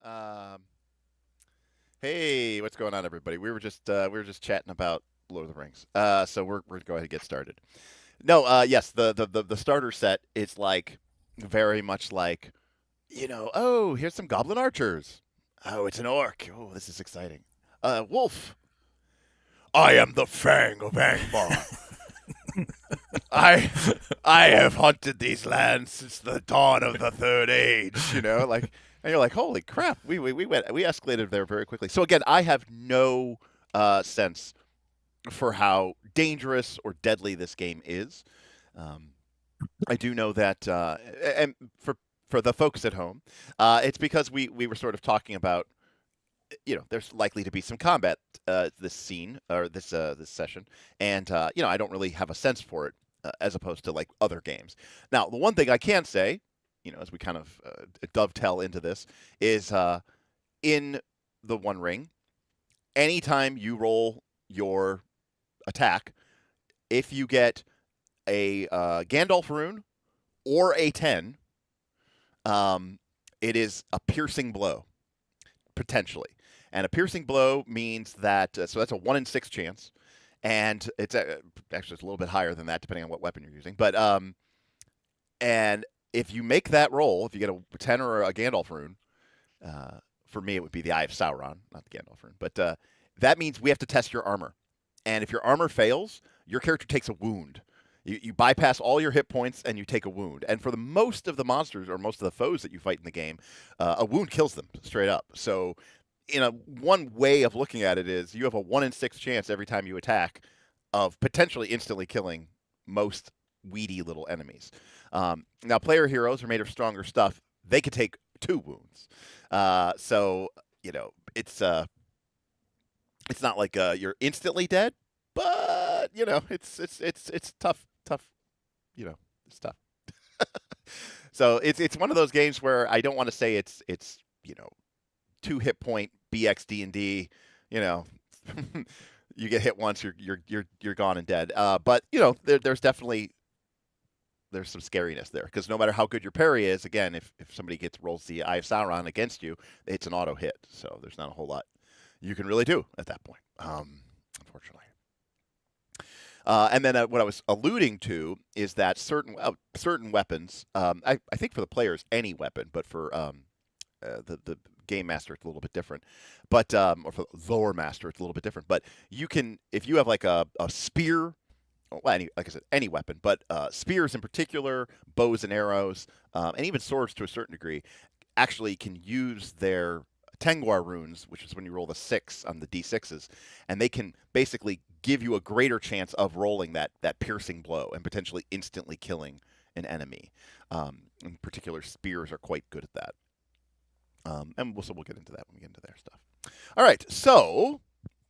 Um, hey, what's going on, everybody? We were just chatting about Lord of the Rings. So we're going to get started. No, yes, the starter set is like very much like oh, here's some goblin archers. Oh, it's an orc. Oh, this is exciting. Wolf. I am the Fang of Angmar. I I have hunted these lands since the dawn of the Third Age. And you're like, holy crap, we escalated there very quickly. So again, I have no sense for how dangerous or deadly this game is. Um, I do know that, and for the folks at home, it's because we were sort of talking about, there's likely to be some combat this scene or this session, and I don't really have a sense for it as opposed to like other games. Now, the one thing I can say, as we kind of dovetail into this, is in the One Ring, anytime you roll your attack, if you get a Gandalf rune or a 10, it is a piercing blow, potentially. And a piercing blow means that, so that's a 1 in 6 chance. And it's actually it's a little bit higher than that, depending on what weapon you're using. But, and if you make that roll, if you get a 10 or a Gandalf rune, for me it would be the Eye of Sauron, not the Gandalf rune. But that means we have to test your armor. And if your armor fails, your character takes a wound. You bypass all your hit points and you take a wound. And for the most of the monsters or most of the foes that you fight in the game, a wound kills them straight up. So, one way of looking at it is you have a 1 in 6 chance every time you attack of potentially instantly killing most weedy little enemies. Now, player heroes are made of stronger stuff. They could take 2 wounds. So, it's not like you're instantly dead, but it's tough. It's tough. So it's one of those games where I don't want to say it's 2 hit point BX D&D. You get hit once, you're gone and dead. But there's definitely there's some scariness there because no matter how good your parry is, again, if somebody rolls the Eye of Sauron against you, it's an auto hit. So there's not a whole lot you can really do at that point, unfortunately. And then what I was alluding to is that certain weapons, I think for the players, any weapon, but for the game master, it's a little bit different. But or for the lore master, it's a little bit different. But you can, if you have like a spear, well, like I said, any weapon, but spears in particular, bows and arrows, and even swords to a certain degree, actually can use their Tengwar runes, which is when you roll the 6 on the d6s, and they can basically give you a greater chance of rolling that piercing blow and potentially instantly killing an enemy. In particular, spears are quite good at that. And we'll get into that when we get into their stuff. All right, so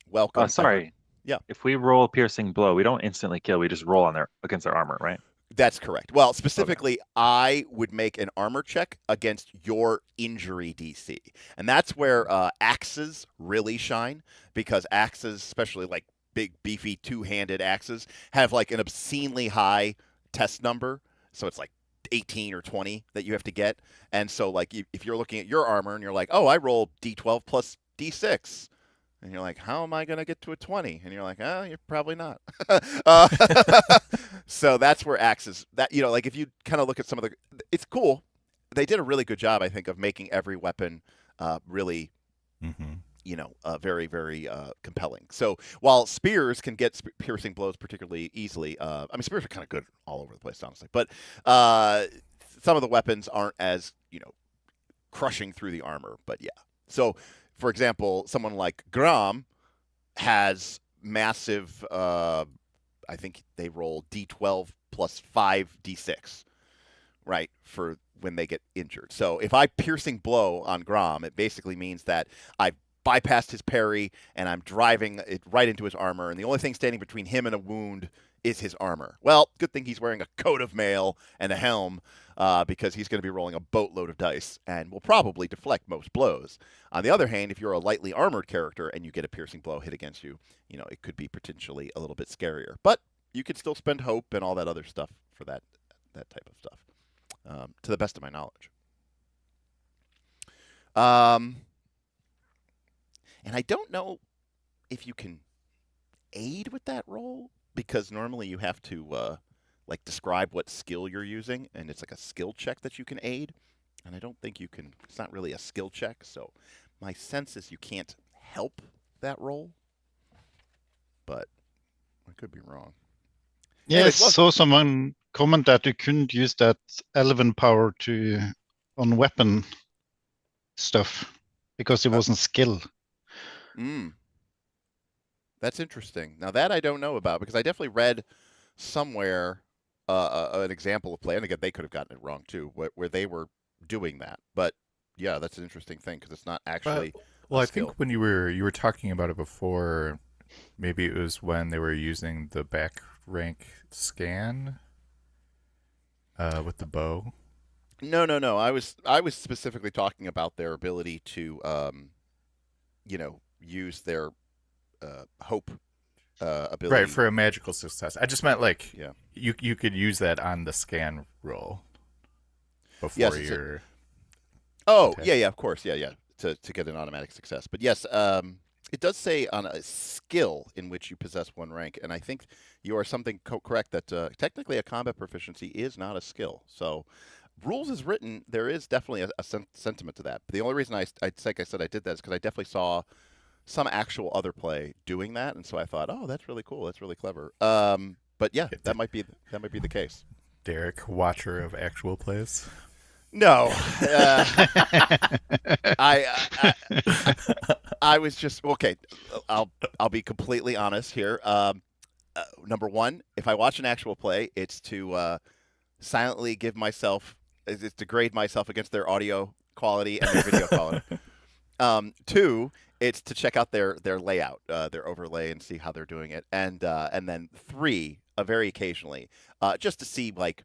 welcome. Sorry. Yeah. If we roll a piercing blow, we don't instantly kill. We just roll on against their armor, right? That's correct. Well, specifically, I would make an armor check against your injury DC. And that's where axes really shine, because axes, especially like big, beefy, two-handed axes, have like an obscenely high test number. So it's like 18 or 20 that you have to get. And so like if you're looking at your armor and you're like, oh, I roll D12 plus D6. And you're like, how am I going to get to a 20? And you're like, you're probably not. uh, so that's where axes, like if you kind of look at some of it's cool. They did a really good job, I think, of making every weapon really, very, very compelling. So while spears can get piercing blows particularly easily, spears are kind of good all over the place, honestly. But some of the weapons aren't as, crushing through the armor. But yeah. So, for example, someone like Grom has massive, I think they roll D12 plus 5d6, right, for when they get injured. So if I piercing blow on Grom, it basically means that I've bypassed his parry and I'm driving it right into his armor, and the only thing standing between him and a wound is his armor. Well, good thing he's wearing a coat of mail and a helm, because he's going to be rolling a boatload of dice and will probably deflect most blows. On the other hand, if you're a lightly armored character and you get a piercing blow hit against you, it could be potentially a little bit scarier. But you could still spend hope and all that other stuff for that type of stuff. to the best of my knowledge. Um, and I don't know if you can aid with that role because normally you have to like describe what skill you're using, and it's like a skill check that you can aid. And I don't think you can. It's not really a skill check, so my sense is you can't help that role, but I could be wrong. Yes, Anyways, well, saw someone comment that you couldn't use that elven power on weapon stuff because it wasn't skill. That's interesting. Now that I don't know about because I definitely read somewhere an example of play, and again they could have gotten it wrong too, where they were doing that. But yeah, that's an interesting thing because it's not actually. Well, I skill. think when you were talking about it before, maybe it was when they were using the back rank scan with the bow. No. I was specifically talking about their ability to, use their hope ability. Right, for a magical success. I just meant like Yeah. you could use that on the scan roll before Yes, your. Oh, attack. yeah, of course, yeah, to get an automatic success. But yes, it does say on a skill in which you possess one rank, and I think you are something correct that technically a combat proficiency is not a skill. So, rules is written, there is definitely a sentiment to that. But the only reason like I said, I did that is because I definitely saw some actual other play doing that, and so I thought, oh, that's really cool, that's really clever. But yeah, that might be the case. Derek, watcher of actual plays. No, I was just okay. I'll be completely honest here. Number one, if I watch an actual play, it's to silently it's to grade myself against their audio quality and their video quality. Two, it's to check out their layout, their overlay, and see how they're doing it. And then three, very occasionally, just to see like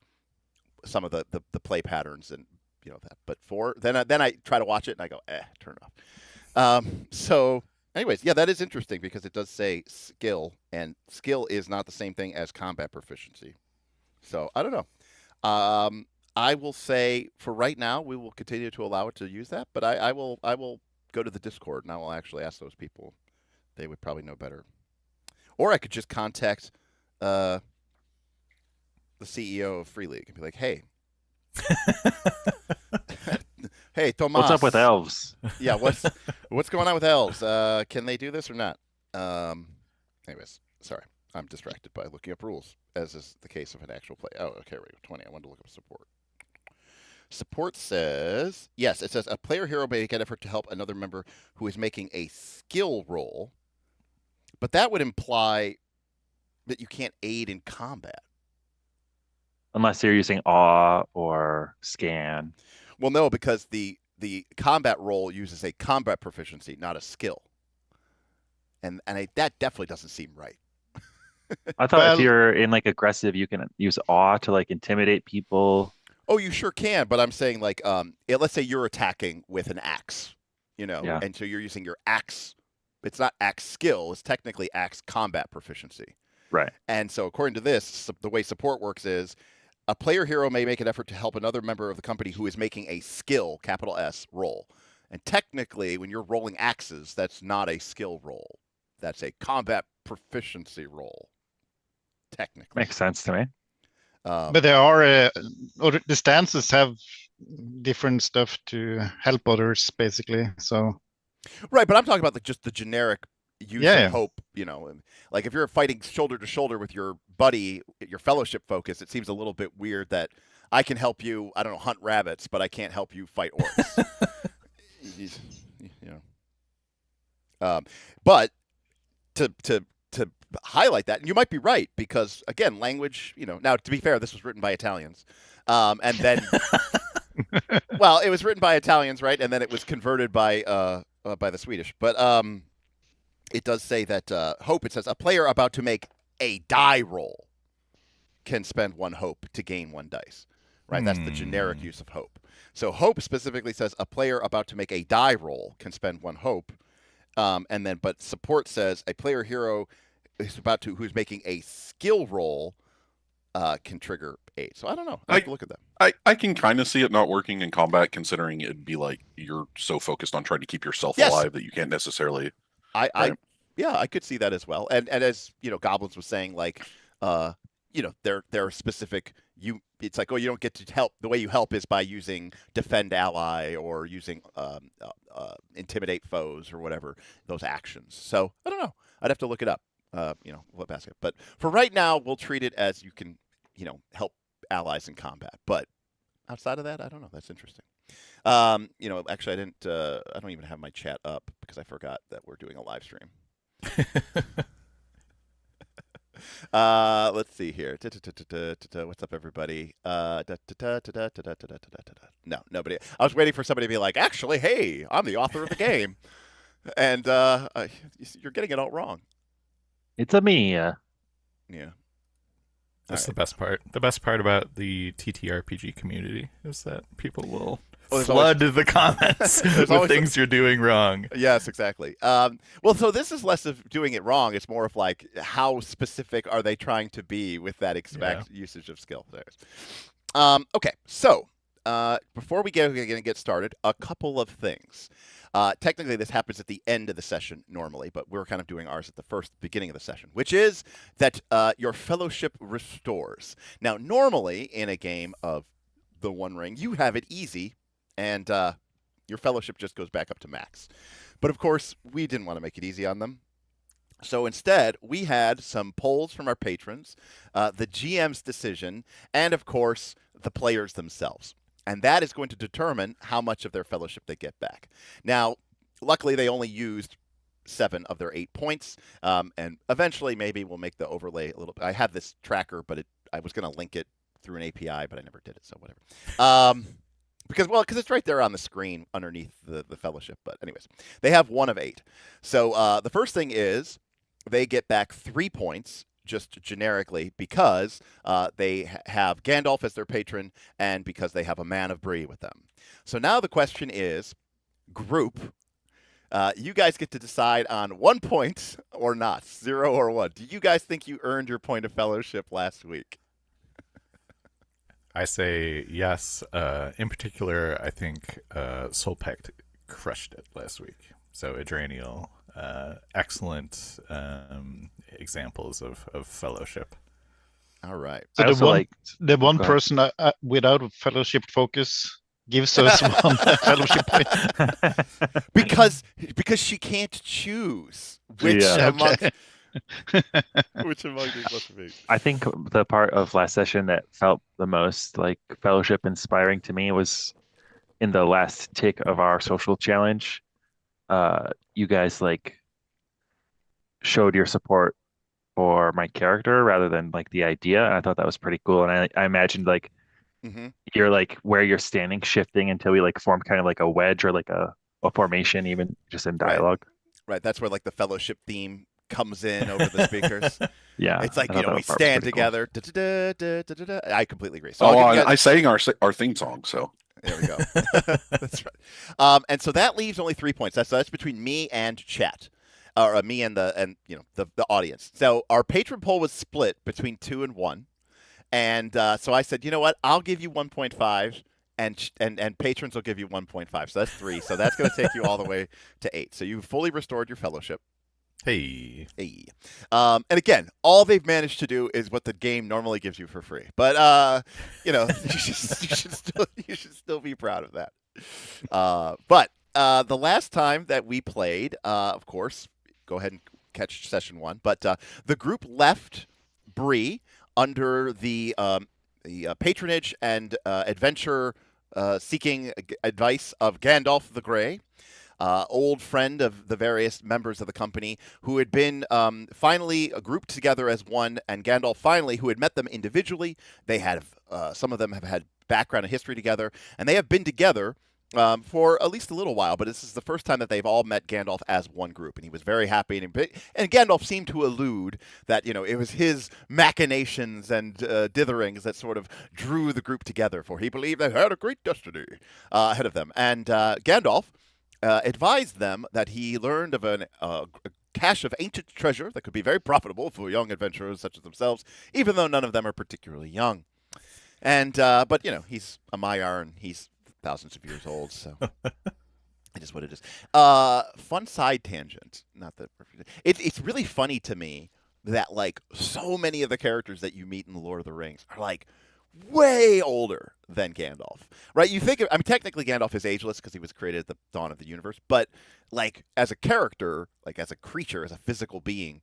some of the play patterns and that. But four, then I try to watch it and I go, turn it off. So, anyways, yeah, that is interesting because it does say skill, and skill is not the same thing as combat proficiency. So I don't know. I will say for right now we will continue to allow it to use that, but I will go to the Discord and I will actually ask those people. They would probably know better. Or I could just contact the CEO of Free League and be like, hey. Hey, Tomas. What's up with elves? Yeah, what's going on with elves? Can they do this or not? Anyways, sorry. I'm distracted by looking up rules, as is the case of an actual play. Oh, okay, right. 20. I wanted to look up support. Support says, yes, it says a player hero may make an effort to help another member who is making a skill roll, but that would imply that you can't aid in combat. Unless you're using awe or scan. Well, no, because the combat roll uses a combat proficiency, not a skill. And that definitely doesn't seem right. I thought if you're in like aggressive, you can use awe to like intimidate people. Oh, you sure can, but I'm saying like, let's say you're attacking with an axe, Yeah. and so you're using your axe. It's not axe skill; it's technically axe combat proficiency. Right. And so, according to this, the way support works is a player hero may make an effort to help another member of the company who is making a skill, capital S, roll. And technically, when you're rolling axes, that's not a skill roll. That's a combat proficiency roll. Technically. Makes sense to me. But there are, or the stances have different stuff to help others, basically. So. Right, but I'm talking about just the generic use Yeah. of hope. Like if you're fighting shoulder to shoulder with your buddy, your fellowship focus, it seems a little bit weird that I can help you, I don't know, hunt rabbits, but I can't help you fight orcs. But to highlight that, and you might be right because again, language. Now to be fair, this was written by Italians, and then, well, it was written by Italians, right? And then it was converted by the Swedish. But it does say that hope. It says a player about to make a die roll can spend one hope to gain one dice. Right, that's the generic use of hope. So hope specifically says a player about to make a die roll can spend one hope. But support says a player hero who's making a skill roll can trigger 8. So I don't know. I have to look at that. I can kind of see it not working in combat, considering it'd be like you're so focused on trying to keep yourself alive that you can't necessarily. Yeah, I could see that as well. And as Goblins was saying, like, there are specific. It's like, oh, you don't get to help. The way you help is by using defend ally or using intimidate foes or whatever those actions. So I don't know. I'd have to look it up. What basket. But for right now, we'll treat it as you can, help allies in combat. But outside of that, I don't know. That's interesting. Actually, I don't even have my chat up because I forgot that we're doing a live stream. Let's see here. What's up, everybody? No, nobody. I was waiting for somebody to be like, actually, hey, I'm the author of the game. And you're getting it all wrong. It's a me. Yeah. That's the best part. The best part about the TTRPG community is that people will flood the comments with things you're doing wrong. Yes, exactly. Well, so this is less of doing it wrong. It's more of like how specific are they trying to be with that usage of skill. Okay, so before we get started, a couple of things. Technically, this happens at the end of the session normally, but we're kind of doing ours at the beginning of the session, which is that your fellowship restores. Now, normally in a game of the One Ring, you have it easy, and your fellowship just goes back up to max. But of course, we didn't want to make it easy on them. So instead, we had some polls from our patrons, the GM's decision, and of course, the players themselves. And that is going to determine how much of their fellowship they get back. Now, luckily, they only used 7 of their 8 points. And eventually, maybe we'll make the overlay a little bit. I have this tracker, but I was going to link it through an API, but I never did it, so whatever. Because it's right there on the screen underneath the fellowship. But anyways, they have 1 of 8. So the first thing is they get back 3 points just generically because they have Gandalf as their patron and because they have a Man of Bree with them. So now the question is, group, you guys get to decide on 1 point or not, 0 or 1. Do you guys think you earned your point of fellowship last week? I say yes. In particular, I think Soul Pact crushed it last week. So Adranil, excellent examples of fellowship. All right. So the one person without fellowship focus gives us 1 fellowship point. because she can't choose which which among these must be. I think the part of last session that felt the most like fellowship inspiring to me was in the last tick of our social challenge. You guys showed your support for my character rather than the idea, and I thought that was pretty cool. And I imagined you're where you're standing shifting until we formed kind of a wedge or a formation, even just in dialogue. Right. That's where the fellowship theme comes in over the speakers. Yeah, it's we stand together. Cool. I completely agree. So I sang our theme song, so there we go. That's right. And so that leaves only 3 points. That's between me and chat, or me and the audience. So our patron poll was split between 2 and 1, and so I said, you know what? I'll give you 1.5, and patrons will give you 1.5. So that's 3. So that's going to take you all the way to 8. So you've fully restored your fellowship. Hey. And again, all they've managed to do is what the game normally gives you for free. But you should still be proud of that. But the last time that we played, of course, go ahead and catch session 1. But the group left Bree under the patronage and adventure seeking advice of Gandalf the Grey. Old friend of the various members of the company who had been finally grouped together as one, and Gandalf finally, who had met them individually. They had some of them have had background and history together, and they have been together for at least a little while. But this is the first time that they've all met Gandalf as one group, and he was very happy. And Gandalf seemed to allude that it was his machinations and ditherings that sort of drew the group together, for he believed they had a great destiny ahead of them. And Gandalf advised them that he learned of a cache of ancient treasure that could be very profitable for young adventurers such as themselves, even though none of them are particularly young. And but he's a Maiar and he's thousands of years old, so it is what it is. Fun side tangent. Not that it's really funny to me that like so many of the characters that you meet in the Lord of the Rings are like way older than Gandalf, right? You think, technically Gandalf is ageless because he was created at the dawn of the universe, but like as a character, like as a creature, as a physical being,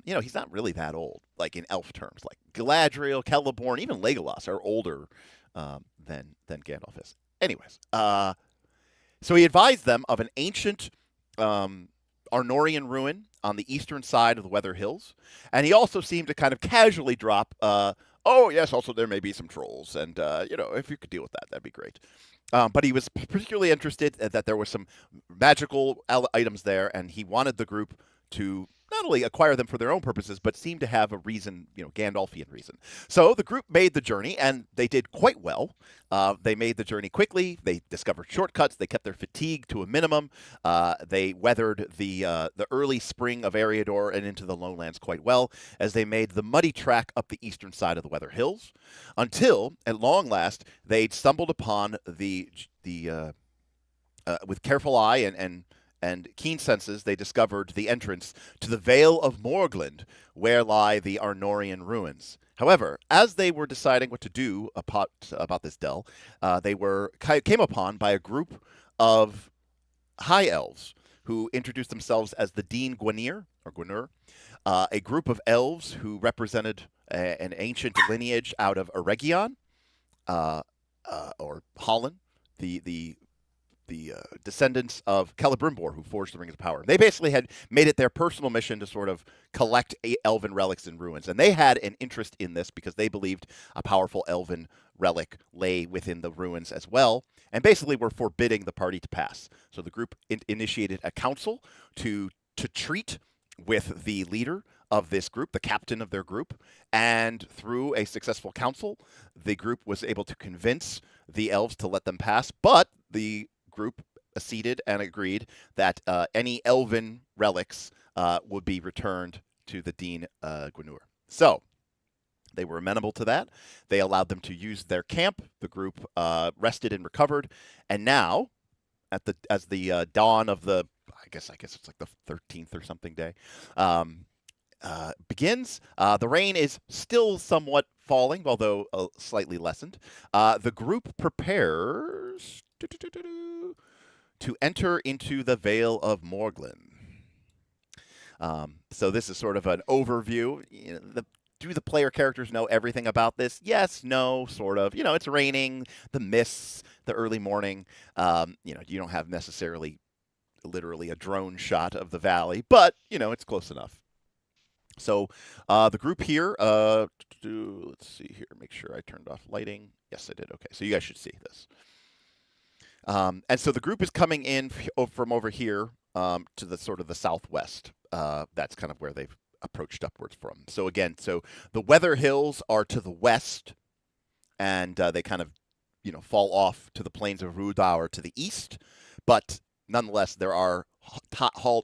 he's not really that old, like in elf terms. Like Galadriel, Celeborn, even Legolas are older than Gandalf is. Anyways, so he advised them of an ancient Arnorian ruin on the eastern side of the Weather Hills, and he also seemed to kind of casually drop, oh, yes, also there may be some trolls, and, if you could deal with that, that'd be great. But he was particularly interested that there were some magical items there, and he wanted the group to not only acquire them for their own purposes, but seem to have a reason, Gandalfian reason. So the group made the journey, and they did quite well. They made the journey quickly. They discovered shortcuts. They kept their fatigue to a minimum. They weathered the early spring of Eriador and into the lowlands quite well, as they made the muddy track up the eastern side of the Weather Hills, until, at long last, they'd stumbled upon with careful eye and keen senses, they discovered the entrance to the Vale of Morglynd, where lie the Arnorian ruins. However, as they were deciding what to do about this dell, they came upon by a group of high elves who introduced themselves as the Dean Gwenir, or Gwenur, a group of elves who represented an ancient lineage out of Eregion, or Holland, the descendants of Celebrimbor, who forged the Rings of Power. They basically had made it their personal mission to sort of collect elven relics in ruins. And they had an interest in this because they believed a powerful elven relic lay within the ruins as well, and basically were forbidding the party to pass. So the group initiated a council to treat with the leader of this group, the captain of their group, and through a successful council, the group was able to convince the elves to let them pass, but the group acceded and agreed that any elven relics would be returned to the Dean Gwenur. So they were amenable to that. They allowed them to use their camp. The group rested and recovered, and now, as the dawn of the, I guess it's like the 13th or something day, begins. The rain is still somewhat falling, although slightly lessened. The group prepares to enter into the Vale of Morglynd. So this is sort of an overview. Do the player characters know everything about this? Yes, no, sort of. It's raining, the mists, the early morning. You don't have necessarily literally a drone shot of the valley, but, it's close enough. So the group here, let's see here, make sure I turned off lighting. Yes, I did. Okay, so you guys should see this. And so the group is coming in from over here to the sort of the southwest. That's kind of where they've approached upwards from. So again, the Weather Hills are to the west, and they kind of, fall off to the plains of Rudauer to the east. But nonetheless, there are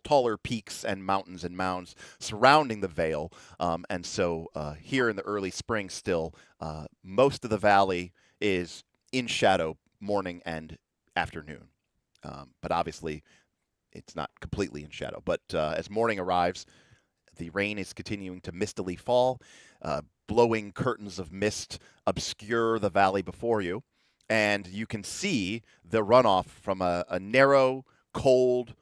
taller peaks and mountains and mounds surrounding the vale. And so here in the early spring still, most of the valley is in shadow morning and afternoon. But obviously, it's not completely in shadow. But as morning arrives, the rain is continuing to mistily fall. Blowing curtains of mist obscure the valley before you. And you can see the runoff from a narrow, cold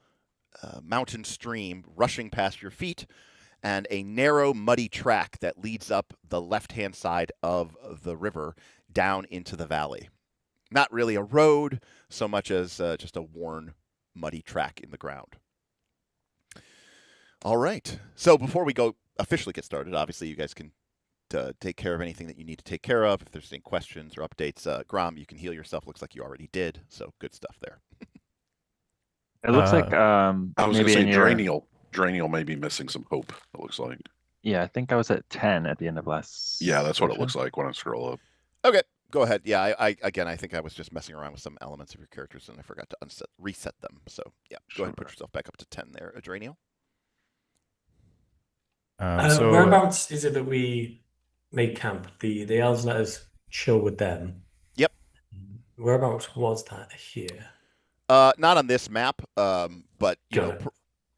mountain stream rushing past your feet, and a narrow, muddy track that leads up the left-hand side of the river down into the valley. Not really a road, so much as just a worn, muddy track in the ground. All right. So before we officially get started, obviously you guys can take care of anything that you need to take care of. If there's any questions or updates, Grom, you can heal yourself. Looks like you already did, so good stuff there. It looks like I was maybe going in to say your Draniel may be missing some hope, it looks like. Yeah, I think I was at 10 at the end of last Yeah, that's what it session. looks like when I scroll up. Okay, go ahead. Yeah, I think I was just messing around with some elements of your characters and I forgot to reset them. So yeah, go ahead and put yourself back up to 10 there, Adraniel. So Whereabouts is it that we made camp? The elves let us chill with them. Yep. Whereabouts was that here? Not on this map, but Got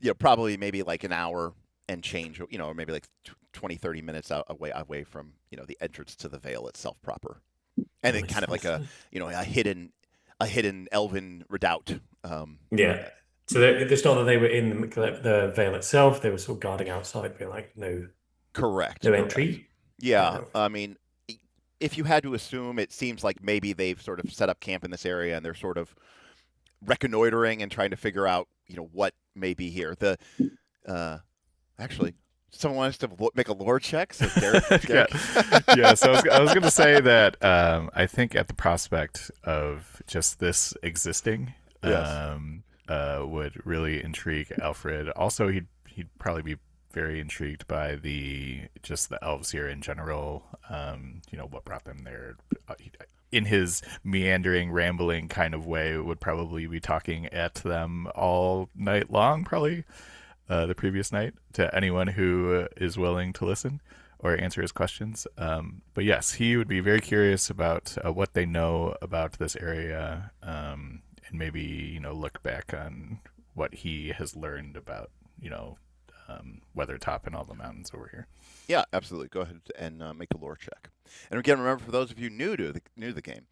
it. probably maybe like an hour and change, or maybe like 20, 30 minutes away from, the entrance to the Vale itself proper. And then kind of like a hidden elven redoubt. Yeah. So it's not that they were in the Vale itself, they were sort of guarding outside, being like, no. Correct. No entry? Yeah. I mean, if you had to assume, it seems like maybe they've sort of set up camp in this area and they're sort of reconnoitering and trying to figure out, what may be here. Actually, someone wants to make a lore check. So Derek. Yeah. So I was going to say that I think at the prospect of just this existing, Yes. Would really intrigue Alfred. Also, he'd probably be very intrigued by the elves here in general. What brought them there. In his meandering, rambling kind of way, would probably be talking at them all night long, probably the previous night, to anyone who is willing to listen or answer his questions. But yes, he would be very curious about what they know about this area, and maybe look back on what he has learned about Weathertop and all the mountains over here. Yeah, absolutely. Go ahead and make a lore check. And again, remember, for those of you new to the game,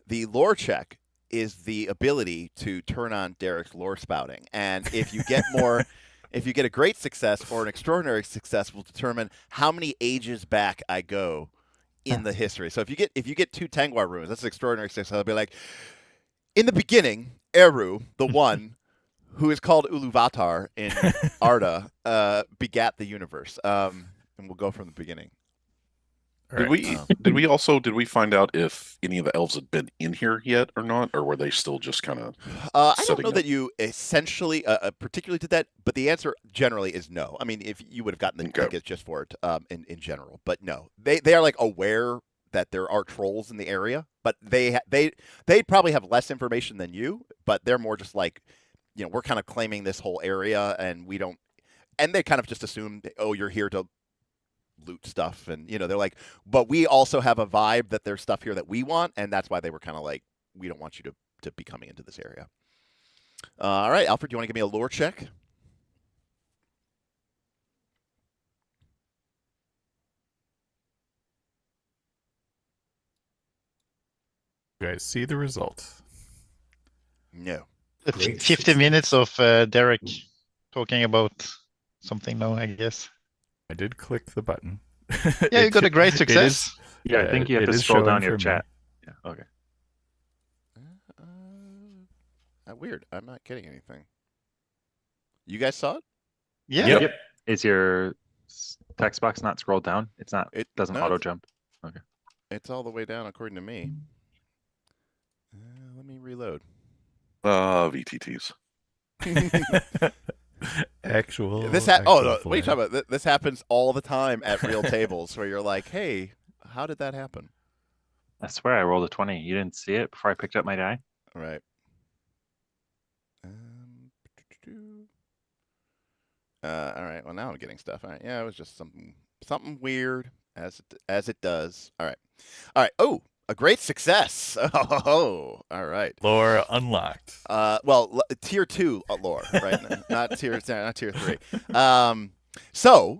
the lore check is the ability to turn on Derek's lore spouting, and if you get more. If you get a great success or an extraordinary success, will determine how many ages back I go in the history. So if you get 2 Tangwar runes, that's an extraordinary success. I'll be like, in the beginning, Eru, the one who is called Uluvatar in Arda, begat the universe. And we'll go from the beginning. Did we find out if any of the elves had been in here yet or not, or were they still just kind of? I don't know that you essentially particularly did that, but the answer generally is no. I mean, if you would have gotten the tickets just for it, in general, but no, they are like aware that there are trolls in the area, but they probably have less information than you, but they're more just like, we're kind of claiming this whole area, and we don't, and they kind of just assume, oh, you're here to loot stuff, and they're like, but we also have a vibe that there's stuff here that we want, and that's why they were kind of like, we don't want you to be coming into this area. All right, Alfred, do you want to give me a lore check? You guys see the result? No. 50 minutes of Derek talking about something now, I guess. I did click the button. Yeah, you got a great success. I think you have to scroll down your chat. Yeah. Okay. Weird. I'm not getting anything. You guys saw it? Yeah. Yep. Is your text box not scrolled down? It's not. It doesn't auto jump. Okay. It's all the way down according to me. Let me reload. VTTs. Actual. What are you talking about? This happens all the time at real tables, where you're like, "Hey, how did that happen?" I swear I rolled a 20. You didn't see it before I picked up my die? All right. All right. Well, now I'm getting stuff. All right. Yeah, it was just something weird, as it does. All right. Oh, a great success. Oh, all right. Lore unlocked. Well, tier 2 lore, right? not tier 3. So,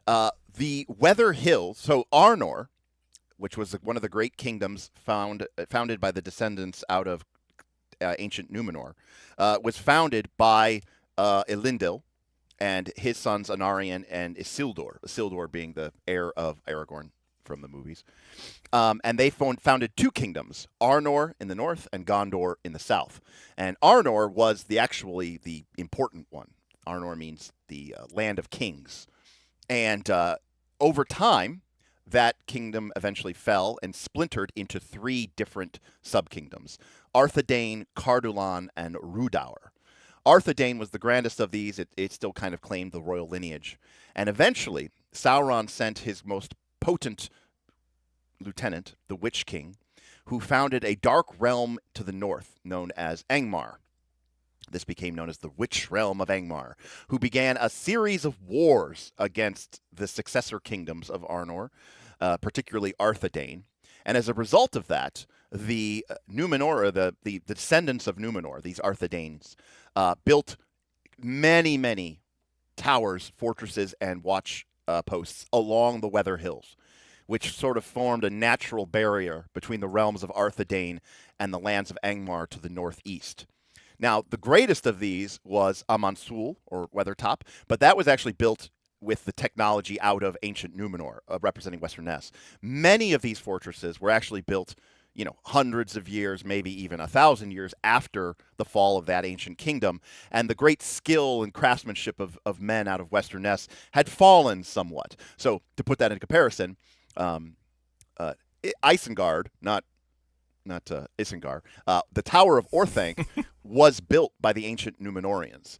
the Weather Hill. So Arnor, which was one of the great kingdoms founded by the descendants out of ancient Numenor, was founded by Elendil and his sons Anarion and Isildur. Isildur being the heir of Aragorn from the movies. And they founded 2 kingdoms, Arnor in the north and Gondor in the south. And Arnor was actually the important one. Arnor means the land of kings. And over time, that kingdom eventually fell and splintered into 3 different sub-kingdoms, Arthedain, Cardolan, and Rhudaur. Arthedain was the grandest of these. It still kind of claimed the royal lineage. And eventually, Sauron sent his most potent lieutenant, the Witch King, who founded a dark realm to the north known as Angmar. This became known as the Witch Realm of Angmar, who began a series of wars against the successor kingdoms of Arnor, particularly Arthedain. And as a result of that, the Numenor, the descendants of Numenor, these Arthedains, built many, many towers, fortresses, and watch posts along the Weather Hills, which sort of formed a natural barrier between the realms of Arthedain and the lands of Angmar to the northeast. Now, the greatest of these was Amansul, or Weathertop, but that was actually built with the technology out of ancient Numenor, representing Western Ness. Many of these fortresses were actually built, hundreds of years, maybe even 1,000 years after the fall of that ancient kingdom, and the great skill and craftsmanship of men out of Western Ness had fallen somewhat. So, to put that in comparison, Isengard, not Isengard, the Tower of Orthanc was built by the ancient Numenorians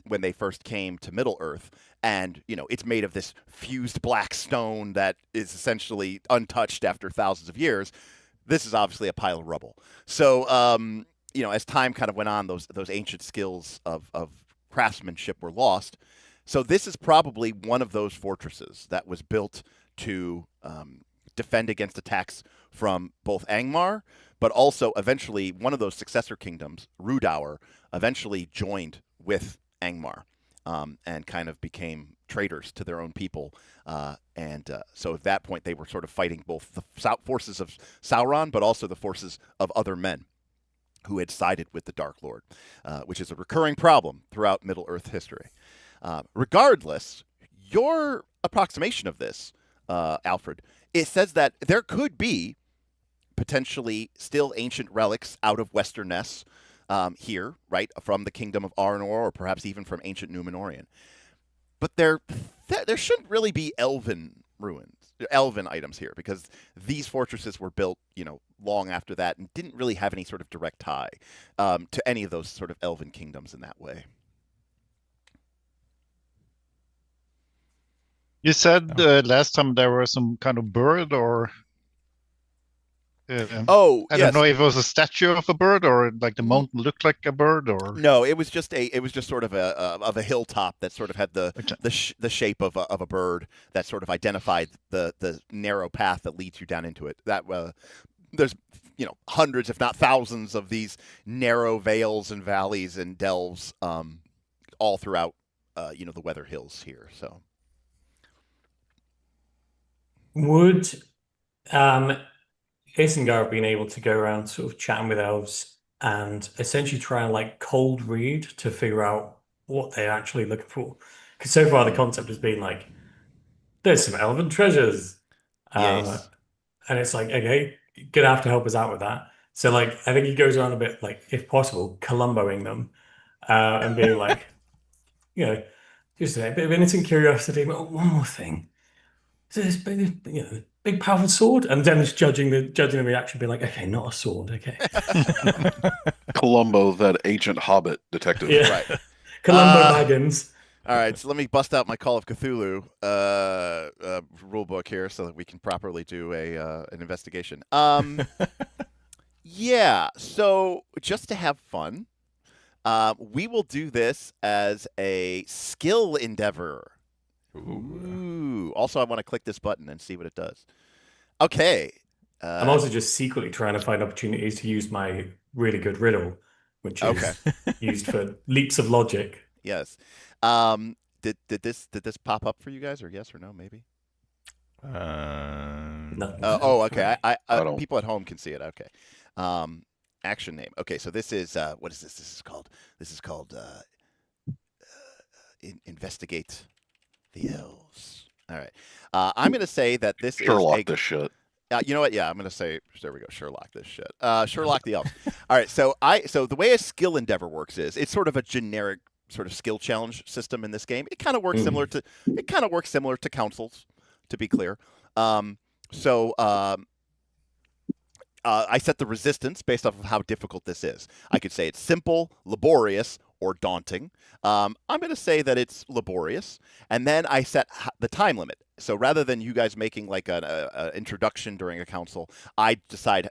when they first came to Middle-earth, and it's made of this fused black stone that is essentially untouched after thousands of years. This is obviously a pile of rubble. So as time kind of went on, those ancient skills of craftsmanship were lost. So this is probably one of those fortresses that was built to defend against attacks from both Angmar, but also eventually one of those successor kingdoms, Rhudaur, eventually joined with Angmar and kind of became traitors to their own people. So at that point, they were sort of fighting both the forces of Sauron, but also the forces of other men who had sided with the Dark Lord, which is a recurring problem throughout Middle-earth history. Regardless, your approximation of this, Alfred, it says that there could be potentially still ancient relics out of Western Ness here, right, from the kingdom of Arnor, or perhaps even from ancient Numenorian. But there shouldn't really be elven items here, because these fortresses were built, long after that, and didn't really have any sort of direct tie to any of those sort of elven kingdoms in that way. You said last time there was some kind of bird, or I yes. don't know if it was a statue of a bird, or like the mountain looked like a bird, or no, it was just sort of a hilltop that sort of had the shape of a bird that sort of identified the narrow path that leads you down into it. That there's hundreds, if not thousands, of these narrow vales and valleys and delves all throughout the Weather Hills here. So would Isengard have been able to go around sort of chatting with elves and essentially try and cold read to figure out what they're actually looking for? Because so far the concept has been there's some elven treasures. Yes. And it's okay, you're gonna have to help us out with that. So I think he goes around a bit, if possible, Columboing them and being just a bit of innocent curiosity. But one more thing. So this big powerful sword, and then just judging the reaction, being okay, not a sword, okay. Columbo, that ancient hobbit detective. Yeah. Right. Columbo Baggins. All right, so let me bust out my Call of Cthulhu rule book here so that we can properly do an investigation. Yeah, so just to have fun, we will do this as a skill endeavor. Ooh. Also, I want to click this button and see what it does. Okay. I'm also just secretly trying to find opportunities to use my really good riddle, which is used for leaps of logic. Yes. Did this pop up for you guys, or yes or no? Maybe. No. Okay. I don't. People at home can see it. Okay. Action name. Okay, so this is what is this? This is called investigate the elves. All right. I'm going to say that this Sherlock this shit. You know what? Yeah, I'm going to say, there we go, Sherlock this shit. Sherlock the elves. All right, so the way a skill endeavor works is it's sort of a generic sort of skill challenge system in this game. It kind of works similar to councils, to be clear. I set the resistance based off of how difficult this is. I could say it's simple, laborious, or daunting. I'm going to say that it's laborious, and then I set the time limit. So rather than you guys making an introduction during a council, I decide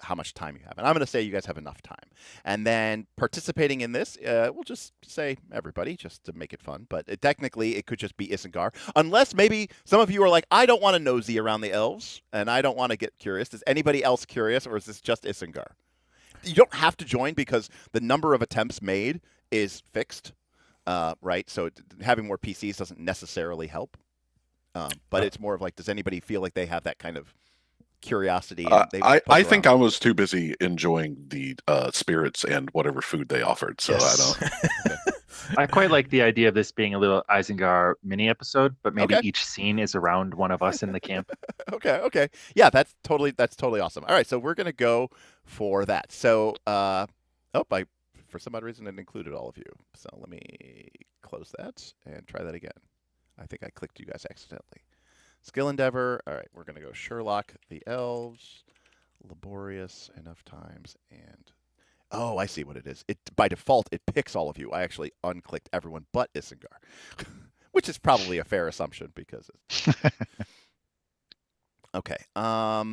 how much time you have. And I'm going to say you guys have enough time. And then participating in this, we'll just say everybody, just to make it fun. But technically, it could just be Isengard, unless maybe some of you are like, I don't want to nosy around the elves, and I don't want to get curious. Is anybody else curious, or is this just Isengard? You don't have to join because the number of attempts made is fixed, right? So having more PCs doesn't necessarily help. But it's more of like, does anybody feel like they have that kind of curiosity? I think I was too busy enjoying the spirits and whatever food they offered, so Yes. I don't. I quite like the idea of this being a little Isengard mini episode, but maybe each scene is around one of us in the camp. Okay. Yeah, that's totally awesome. All right, so we're gonna go for that. So, I for some odd reason it included all of you. So let me close that and try that again. I think I clicked you guys accidentally. Skill endeavor. All right, we're gonna go Sherlock, the elves, laborious enough times, and oh, I see what it is. It by default it picks all of you. I actually unclicked everyone but Isengard, which is probably a fair assumption because. Okay. All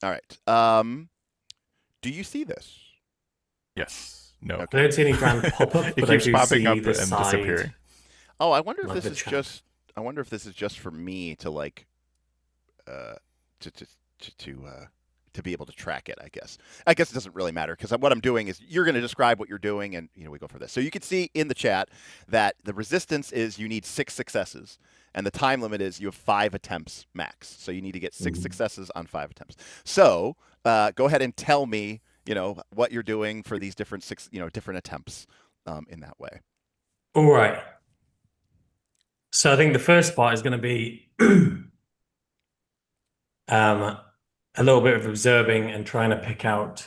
right. Do you see this? Yes. No. I don't see any grand pop-up, It but I keeps do popping see up the and side. disappearing. Oh, I wonder if Like this the is chat. just. I wonder if this is just for me to like, to be able to track it. I guess it doesn't really matter because what I'm doing is you're going to describe what you're doing, and we go for this. So you can see in the chat that the resistance is you need 6 successes, and the time limit is you have 5 attempts max. So you need to get 6 successes on 5 attempts. So go ahead and tell me, what you're doing for these different different attempts in that way. All right. So I think the first part is going to be a little bit of observing and trying to pick out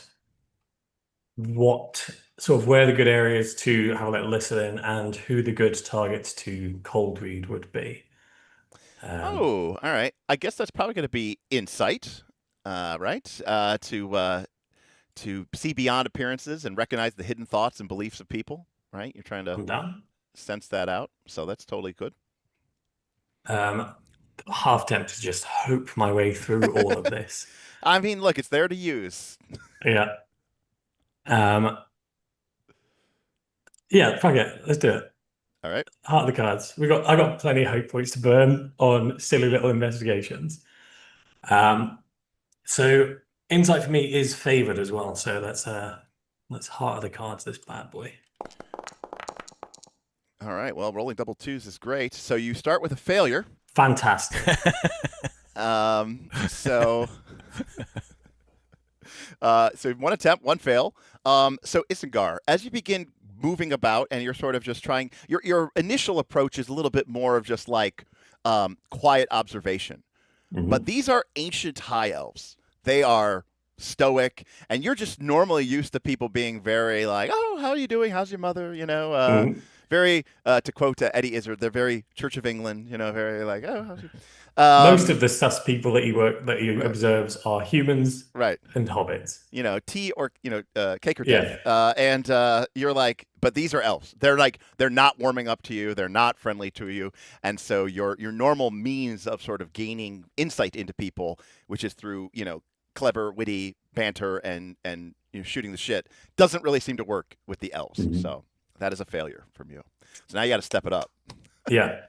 what sort of where the good areas to have a little listen in and who the good targets to cold read would be. All right. I guess that's probably going to be insight, right? To see beyond appearances and recognize the hidden thoughts and beliefs of people, right? You're trying I'm to done. sense that out, so that's totally good. Half tempted to just hope my way through all of this. I mean, look, it's there to use. Yeah. Yeah, fuck it. Let's do it. All right. Heart of the cards. I got plenty of hope points to burn on silly little investigations. So insight for me is favored as well. So that's heart of the cards, this bad boy. All right. Well, rolling double 2s is great. So you start with a failure. Fantastic. So 1 attempt, 1 fail. So Isengard, as you begin moving about and you're sort of just trying, your initial approach is a little bit more of just like quiet observation. But these are ancient high elves. They are stoic, and you're just normally used to people being very like, oh, how are you doing? How's your mother? Very, to quote Eddie Izzard, they're very Church of England, very like, oh, how's your... Most of the sus people that he observes are humans, right, and hobbits. Tea or cake or Yeah. death. And you're like, but these are elves. They're not warming up to you. They're not friendly to you. And so your normal means of sort of gaining insight into people, which is through clever, witty banter and shooting the shit, doesn't really seem to work with the elves. So that is a failure from you. So now you got to step it up. Yeah.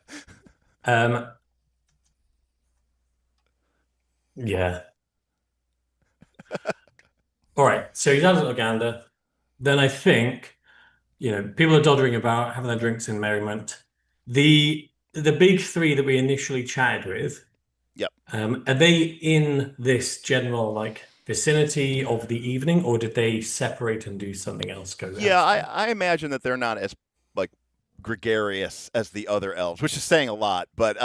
Yeah. All right. So he's out at Uganda. Then I think, people are doddering about, having their drinks in merriment. The big 3 that we initially chatted with. Yep. Are they in this general vicinity of the evening, or did they separate and do something else? Yeah, I imagine that they're not as gregarious as the other elves, which is saying a lot. But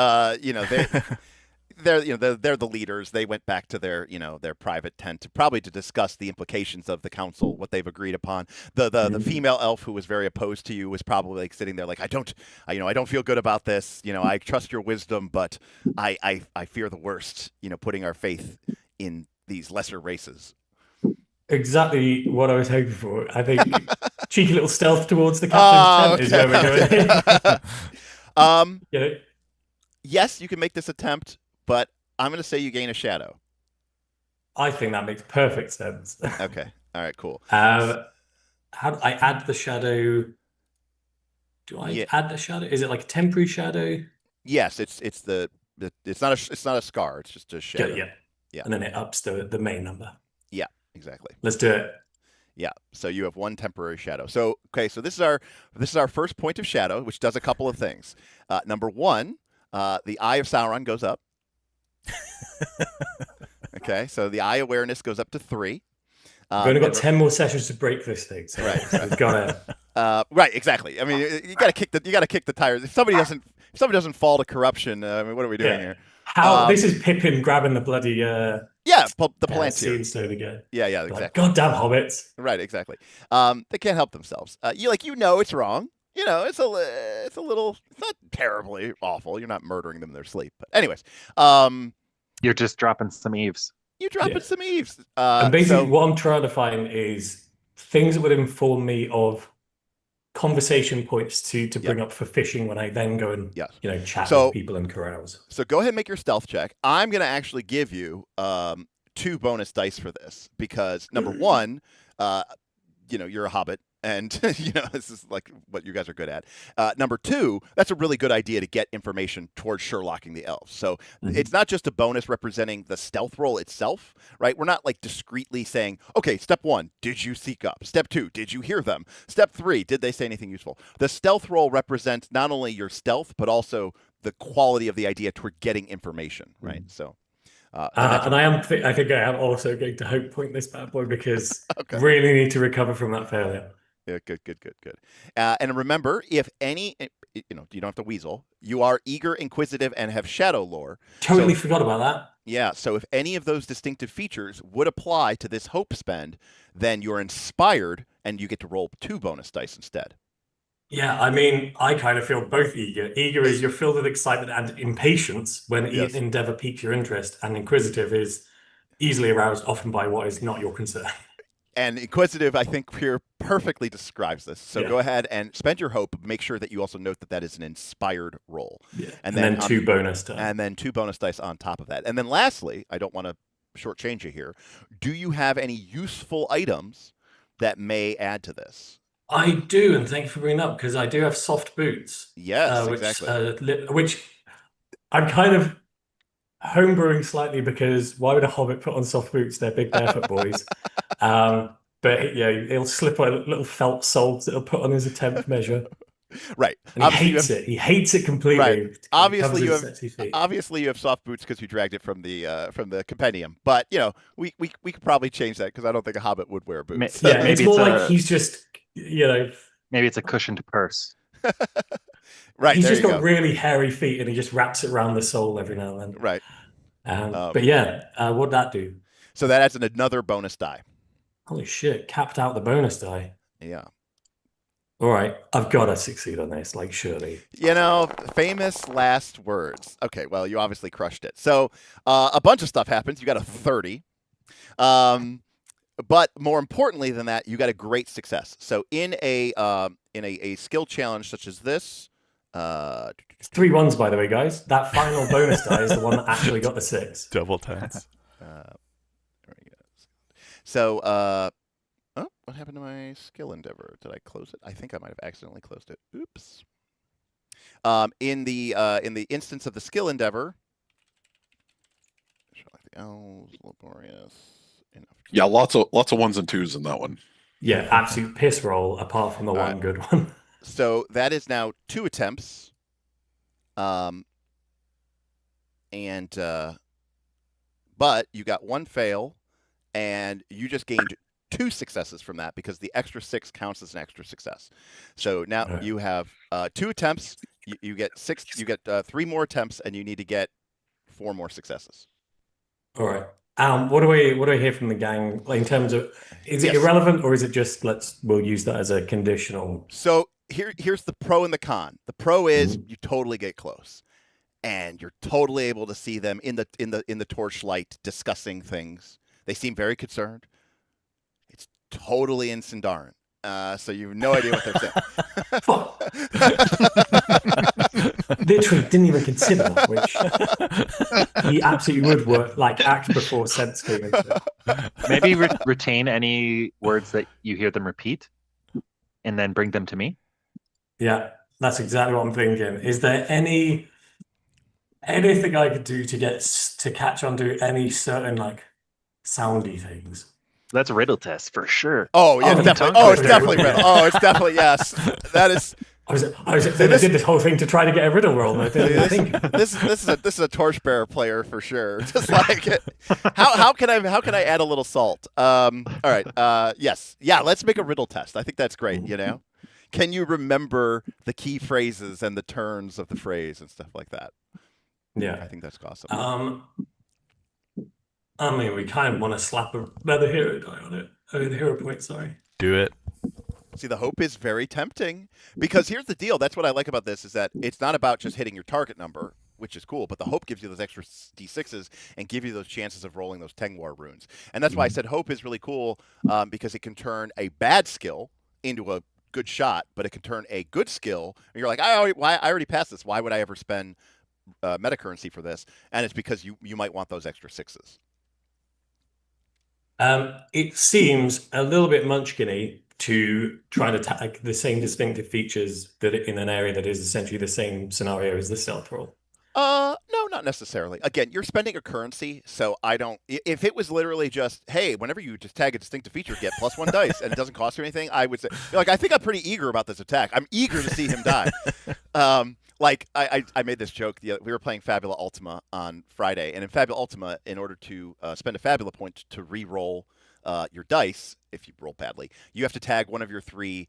they're the leaders. They went back to their private tent to discuss the implications of the council, what they've agreed upon. The female elf who was very opposed to you was probably sitting there I don't feel good about this. I trust your wisdom, but I fear the worst. Putting our faith in these lesser races. Exactly what I was hoping for. I think cheeky little stealth towards the captain's tent is where we're going. Yes, you can make this attempt, but I'm going to say you gain a shadow. I think that makes perfect sense. Okay. All right. Cool. How do I add the shadow? Do I add the shadow? Is it like a temporary shadow? Yes, it's not a scar. It's just a shadow. Yeah. And then it ups the main number. Yeah, exactly. Let's do it. Yeah. So you have one temporary shadow. So okay. So this is our first point of shadow, which does a couple of things. Number one, the Eye of Sauron goes up. Okay. So the eye awareness goes up to 3. We've only got 10 more sessions to break this thing. So right. We've got to. Right. Exactly. I mean, you got to kick the tires. If somebody doesn't fall to corruption, I mean, what are we doing here? This is Pippin grabbing the bloody the Palantir stone again. Yeah, exactly. Like, goddamn hobbits. Right, exactly. They can't help themselves. It's wrong. It's not terribly awful. You're not murdering them in their sleep. But anyways, you're just dropping some eaves. You're dropping some eaves. And basically what I'm trying to find is things that would inform me of conversation points to bring up for fishing when I then go and chat with people in carouse. So go ahead and make your stealth check. I'm going to actually give you 2 bonus dice for this because number 1, you're a hobbit and this is like what you guys are good at. Number 2, that's a really good idea to get information towards Sherlocking the elves. So it's not just a bonus representing the stealth roll itself, right? We're not like discreetly saying, okay, step 1, did you seek up? Step 2, did you hear them? Step 3, did they say anything useful? The stealth roll represents not only your stealth, but also the quality of the idea toward getting information, right? So. I think I am also going to hope point this bad boy because really need to recover from that failure. Yeah, good. And remember, if any, you don't have to weasel. You are eager, inquisitive, and have shadow lore. Totally forgot about that. Yeah, so if any of those distinctive features would apply to this hope spend, then you're inspired, and you get to roll 2 bonus dice instead. Yeah, I mean, I kind of feel both eager. Eager is you're filled with excitement and impatience when endeavor piques your interest, and inquisitive is easily aroused, often by what is not your concern. And inquisitive, I think, here perfectly describes this. So go ahead and spend your hope. Make sure that you also note that is an inspired roll. Yeah. And then 2 bonus dice. And then 2 bonus dice on top of that. And then lastly, I don't want to shortchange you here. Do you have any useful items that may add to this? I do, and thank you for bringing it up, because I do have soft boots. Yes, exactly. Which I'm kind of homebrewing slightly because why would a hobbit put on soft boots? They're big barefoot boys. But he'll slip a little felt soles that he'll put on as a temp measure. Right. And he hates it. He hates it completely. Right. Obviously you have soft boots because you dragged it from the compendium. But we could probably change that because I don't think a hobbit would wear boots. Yeah, maybe it's more like he's just maybe it's a cushioned purse. Right. He's just got really hairy feet and he just wraps it around the sole every now and then. Right. But what'd that do? So that adds another bonus die. Holy shit, capped out the bonus die. Yeah. All right, I've got to succeed on this, like, surely. Famous last words. Okay, well, you obviously crushed it. So a bunch of stuff happens. You got a 30. But more importantly than that, you got a great success. So in a skill challenge such as this, 3 1s, by the way, guys. That final bonus die is the one that actually got the 6. Double tense. There we go. So, what happened to my skill endeavor? Did I close it? I think I might have accidentally closed it. Oops. In the instance of the skill endeavor, the elves, laborious. Yeah, lots of 1s and 2s in that one. Yeah, absolute piss roll, apart from the one good one. So that is now 2 attempts. But you got 1 fail, and you just gained 2 successes from that because the extra 6 counts as an extra success. So now you have 2 attempts. You get 6. You get 3 more attempts, and you need to get 4 more successes. All right. What do I hear from the gang in terms of is it irrelevant or is it just we'll use that as a conditional? So here's the pro and the con. The pro is you totally get close, and you're totally able to see them in the torchlight discussing things. They seem very concerned. It's totally in Sindarin. So you have no idea what they're saying. Fuck. Literally didn't even consider, which he absolutely would work, like act before sense came into it. Maybe retain any words that you hear them repeat, and then bring them to me. Yeah, that's exactly what I'm thinking. Is there anything I could do to catch on to any certain like soundy things? That's a riddle test for sure. Oh yeah, Oh, definitely. yeah. Oh, it's definitely riddle. Oh, it's definitely yes. That is. I did this whole thing to try to get a riddle roll. I didn't even think. This is a torchbearer player for sure. Just like how can I add a little salt? All right. Yes. Yeah. Let's make a riddle test. I think that's great. You know, can you remember the key phrases and the turns of the phrase and stuff like that? Yeah, I think that's awesome. I mean, we kind of want to slap another hero die on it. The hero point. Sorry. Do it. See, the hope is very tempting because here's the deal. That's what I like about this is that it's not about just hitting your target number, which is cool, but the hope gives you those extra D6s and give you those chances of rolling those Tengwar runes. And that's why I said hope is really cool because it can turn a bad skill into a good shot, but it can turn a good skill. And you're like, I already passed this. Why would I ever spend meta currency for this? And it's because you might want those extra 6s. It seems a little bit munchkin-y to try to tag the same distinctive features that in an area that is essentially the same scenario as the stealth roll. No, not necessarily. Again, you're spending a currency, so I don't. If it was literally just, hey, whenever you just tag a distinctive feature, get +1 dice, and it doesn't cost you anything, I would say, like, I think I'm pretty eager about this attack. I'm eager to see him die. Like I made this joke. We were playing Fabula Ultima on Friday, and in Fabula Ultima, in order to spend a Fabula point to re-roll your dice, if you roll badly, you have to tag one of your 3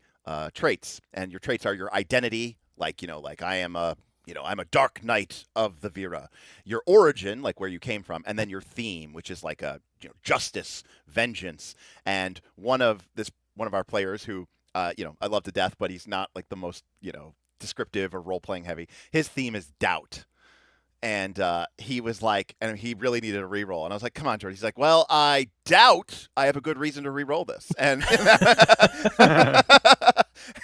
traits, and your traits are your identity, like I am I'm a dark knight of the Vera. Your origin, like where you came from, and then your theme, which is like a justice, vengeance. And one of our players who I love to death, but he's not like the most descriptive or role playing heavy. His theme is doubt. And he was like, and he really needed a reroll. And I was like, come on, George. He's like, well, I doubt I have a good reason to reroll this. And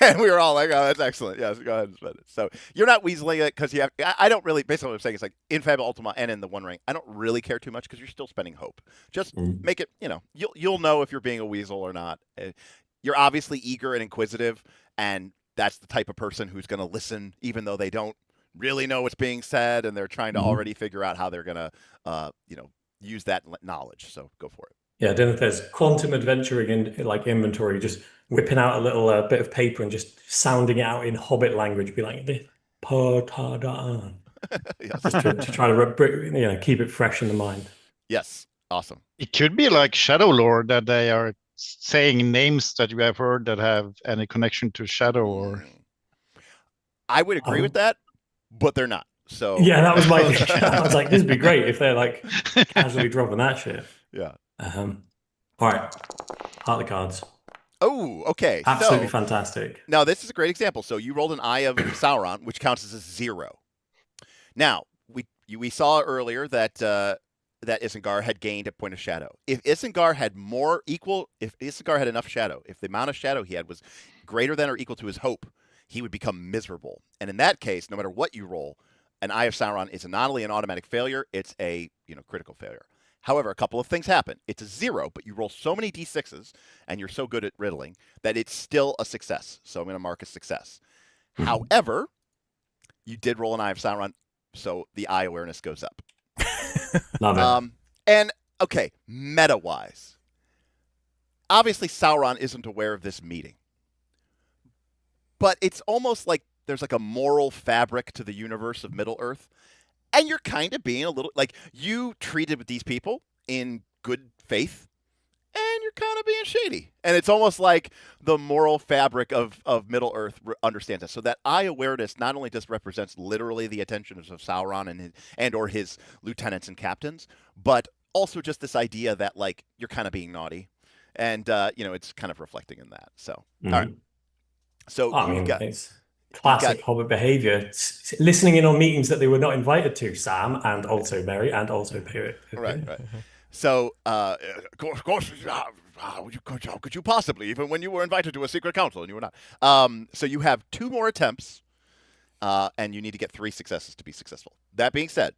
and we were all like, oh, that's excellent. Yes, go ahead and spend it. So you're not weaseling it because you have, I don't really, basically what I'm saying is like in Fabula Ultima and in the One Ring, I don't really care too much because you're still spending hope. Just make it, you'll know if you're being a weasel or not. You're obviously eager and inquisitive, and that's the type of person who's going to listen even though they don't really know what's being said, and they're trying to already figure out how they're going to, use that knowledge. So go for it. Yeah, I don't know if there's quantum adventuring in like inventory, just whipping out a little bit of paper and just sounding it out in Hobbit language, be like, yes. Just to try to keep it fresh in the mind. Yes, awesome. It could be like Shadow Lord, that they are saying names that you have heard that have any connection to Shadow. Or I would agree with that, but they're not. So yeah, that was my thing. I was like, this would be great if they're like casually dropping that shit. Yeah. All right. Heart of the cards. Oh, okay. Absolutely fantastic. Now, this is a great example. So you rolled an Eye of Sauron, which counts as a 0. Now, we saw earlier that that Isengard had gained a point of shadow. If Isengard had enough shadow, if the amount of shadow he had was greater than or equal to his hope, he would become miserable. And in that case, no matter what you roll, an Eye of Sauron is not only an automatic failure, it's a critical failure. However, a couple of things happen. It's a 0, but you roll so many D6s, and you're so good at riddling, that it's still a success. So I'm going to mark a success. However, you did roll an Eye of Sauron, so the eye awareness goes up. Love it. And, okay, meta-wise, obviously Sauron isn't aware of this meeting. But it's almost like there's like a moral fabric to the universe of Middle-earth. And you're kind of being a little, like, you treated with these people in good faith, and you're kind of being shady. And it's almost like the moral fabric of Middle-earth understands that. So that eye awareness not only just represents literally the attentions of Sauron or his lieutenants and captains, but also just this idea that, like, you're kind of being naughty. And, it's kind of reflecting in that. So, all right. So it's classic Hobbit behavior. Listening in on meetings that they were not invited to, Sam, and also Mary, and also Peter. Right. So, of course, how could you possibly, even when you were invited to a secret council and you were not? So you have 2 more attempts, and you need to get 3 successes to be successful. That being said,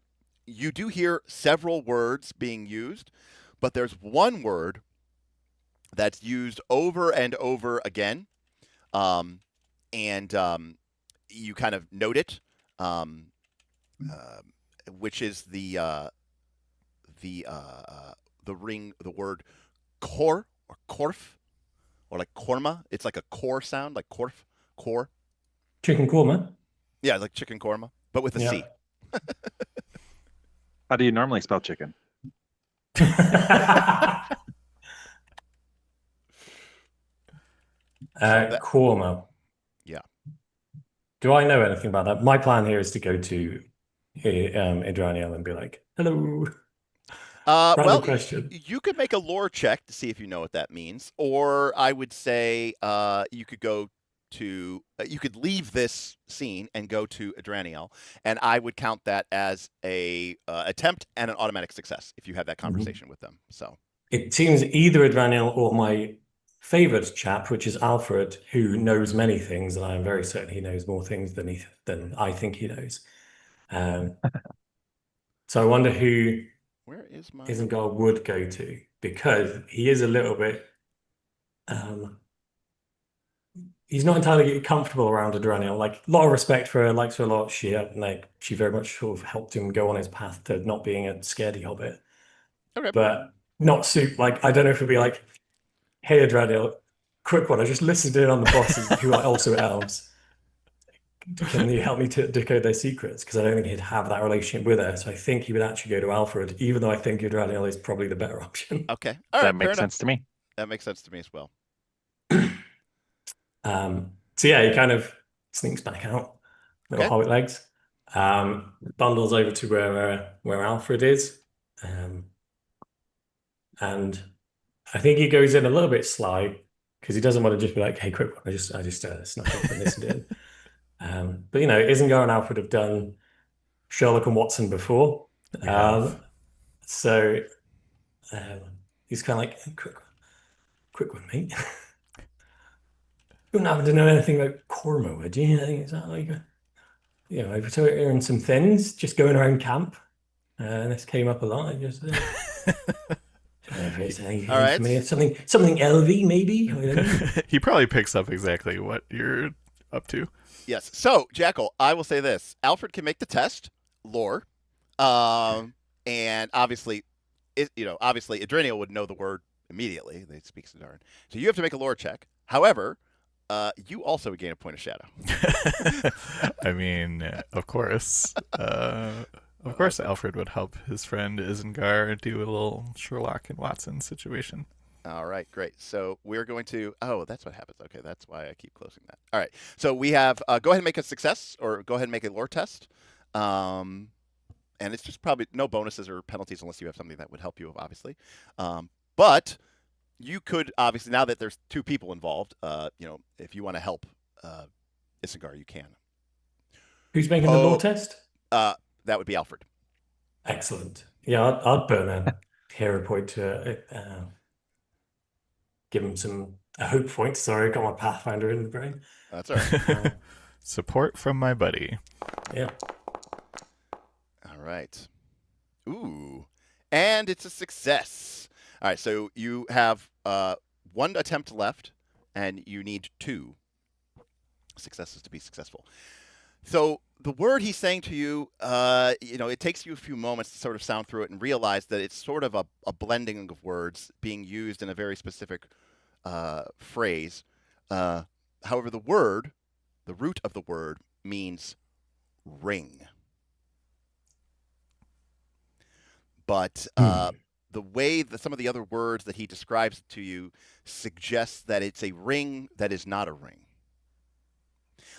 you do hear several words being used, but there's one word that's used over and over again, and you kind of note it, which is the word kor or korf or like korma. It's like a core sound, like korf, core. Chicken korma. Yeah, like chicken korma, but with a C. How do you normally spell chicken? Korma. Yeah. Do I know anything about that? My plan here is to go to Idraniel and be like, hello. Well, question. You could make a lore check to see if you know what that means, or I would say you could go to you could leave this scene and go to Idraniel, and I would count that as a attempt and an automatic success if you have that conversation with them. So it seems either Idraniel or my favorite chap, which is Alfred, who knows many things, and I am very certain he knows more things than I think he knows. So I wonder who where is my Isengard would go to, because he is a little bit he's not entirely comfortable around Idraniel. Like, a lot of respect for her, likes her a lot. She very much sort of helped him go on his path to not being a scaredy hobbit. Okay. But not soup. Like, I don't know if it'd be like, hey Idraniel, quick one. I just listened in on the bosses who are also elves. Can you help me to decode their secrets? Because I don't think he'd have that relationship with her. So I think he would actually go to Alfred, even though I think Idraniel is probably the better option. Okay. All right. That makes sense to me. That makes sense to me as well. So yeah, he kind of sneaks back out, little hobbit legs, bundles over to where Alfred is, and I think he goes in a little bit sly because he doesn't want to just be like, "Hey, quick one, I just snuck off and listened in." But Isengard and Alfred have done Sherlock and Watson before, so he's kind of like, "Quick one, mate." You wouldn't happen to know anything about Korma, would you? Is that like, I've hearing some things just going around camp. This came up a lot. I just don't know if it's anything all right. familiar. Something LV maybe. He probably picks up exactly what you're up to. Yes. So, Jackal, I will say this: Alfred can make the test, lore, and obviously, Adrenial would know the word immediately. They speak Sindarin, so you have to make a lore check. However, you also would gain a point of shadow. I mean, of course. Of course, Alfred would help his friend Isengard do a little Sherlock and Watson situation. All right, great. So we're going to... Oh, that's what happens. Okay, that's why I keep closing that. All right, so we have... go ahead and make a success, or go ahead and make a lore test. And it's just probably no bonuses or penalties unless you have something that would help you, obviously. But... you could obviously, now that there's 2 people involved, if you want to help Isengard, you can. Who's making the lore test? That would be Alfred. Excellent. Yeah, I'd burn a hero point to give him a hope point. Sorry, I got my Pathfinder in the brain. That's all right. Support from my buddy. Yeah. All right. Ooh, and it's a success. All right, so you have 1 attempt left, and you need 2 successes to be successful. So the word he's saying to you, it takes you a few moments to sort of sound through it and realize that it's sort of a blending of words being used in a very specific phrase. However, the root of the word means ring. But... the way that some of the other words that he describes to you suggests that it's a ring that is not a ring.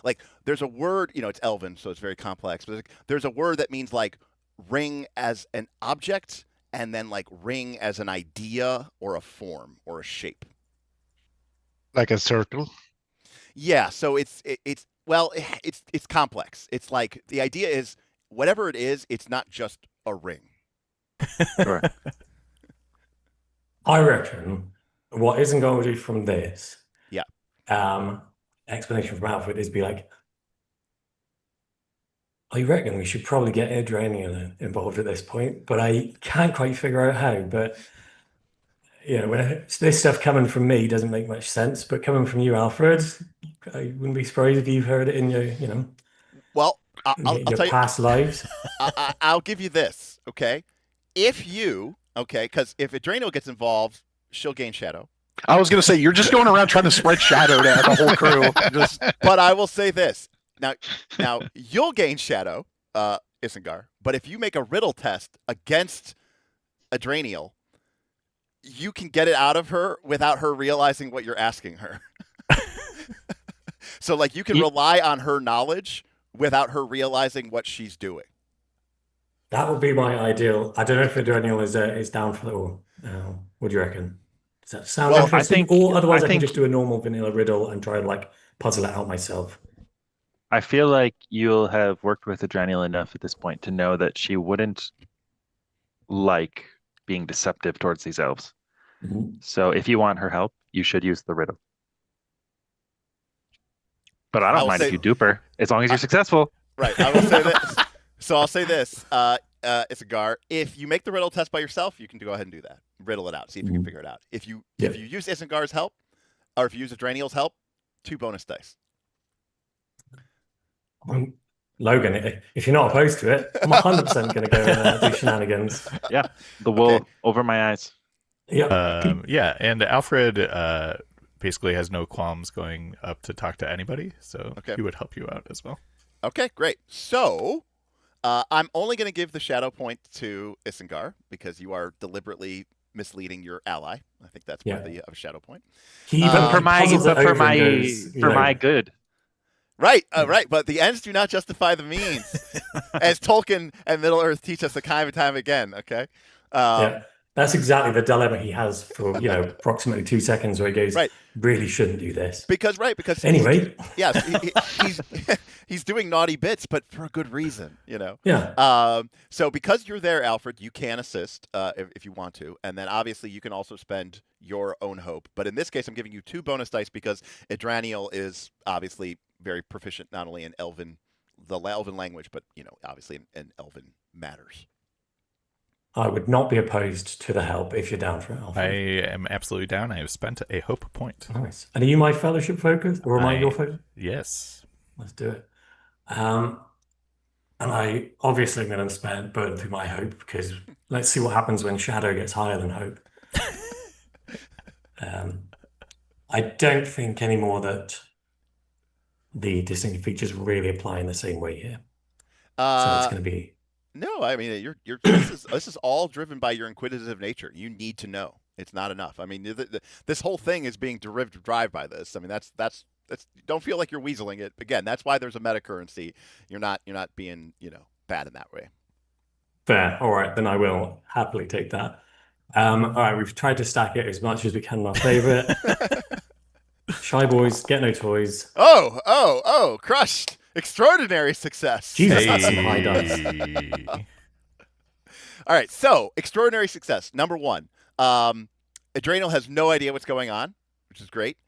Like, there's a word, it's Elven, so it's very complex, but there's a word that means, like, ring as an object, and then, like, ring as an idea or a form or a shape. Like a circle? Yeah, so it's complex. It's like, the idea is, whatever it is, it's not just a ring. Sure. I reckon what isn't going to do from this, Yeah. Explanation from Alfred is be like, I reckon we should probably get Adrian involved at this point, but I can't quite figure out how. But when this stuff coming from me doesn't make much sense, but coming from you, Alfred, I wouldn't be surprised if you've heard it in your, Well, I'll your tell you. past lives. I'll give you this, okay? If you, because if Adrenal gets involved, she'll gain shadow. I was going to say, you're just going around trying to spread shadow to the whole crew. But I will say this. Now you'll gain shadow, Isengard, but if you make a riddle test against Adrenal, you can get it out of her without her realizing what you're asking her. So, like, you can rely on her knowledge without her realizing what she's doing. That would be my ideal. I don't know if Adrian is down for that. Or what do you reckon? Does that sound interesting? Or otherwise, I can just do a normal vanilla riddle and try and puzzle it out myself. I feel like you'll have worked with Adrenal enough at this point to know that she wouldn't like being deceptive towards these elves. Mm-hmm. So if you want her help, you should use the riddle. But I don't mind if you dupe her, as long as you're successful. Right. I will say this. So I'll say this, Isengard, if you make the riddle test by yourself, you can go ahead and do that. Riddle it out. See if you can figure it out. If you use Isengard's help, or if you use Adrenal's help, 2 bonus dice. Logan, if you're not opposed to it, I'm 100% going to go do shenanigans. Yeah, the wool over my eyes. Yeah. Yeah, and Alfred basically has no qualms going up to talk to anybody, so he would help you out as well. Okay, great. So I'm only going to give the shadow point to Isengard because you are deliberately misleading your ally. I think that's worthy of a shadow point. For my good. Right, right. But the ends do not justify the means, as Tolkien and Middle Earth teach us time and time again. Okay. That's exactly the dilemma he has for approximately 2 seconds, where he goes, really shouldn't do this. Because anyway, he's doing naughty bits, but for a good reason, Yeah. So because you're there, Alfred, you can assist if you want to, and then obviously you can also spend your own hope. But in this case, I'm giving you 2 bonus dice because Adrenal is obviously very proficient not only in the Elven language, but obviously in Elven matters. I would not be opposed to the help if you're down for it, Alfred. I am absolutely down. I have spent a hope point. Nice. And are you my fellowship focus, or am I your focus? Yes. Let's do it. And I obviously am going to burn through my hope, because let's see what happens when shadow gets higher than hope. I don't think anymore that the distinctive features really apply in the same way here. So it's going to be... No, I mean this is all driven by your inquisitive nature. You need to know. It's not enough. I mean, this whole thing is being derived by this. I mean, that's don't feel like you're weaseling it. Again, that's why there's a meta currency. You're not being bad in that way. Fair. All right, then I will happily take that. All right, we've tried to stack it as much as we can in our favor. Shy boys get no toys. Oh, crushed. Extraordinary success. Jesus, that's some high dice. All right, so extraordinary success. Number 1, Adrenal has no idea what's going on, which is great.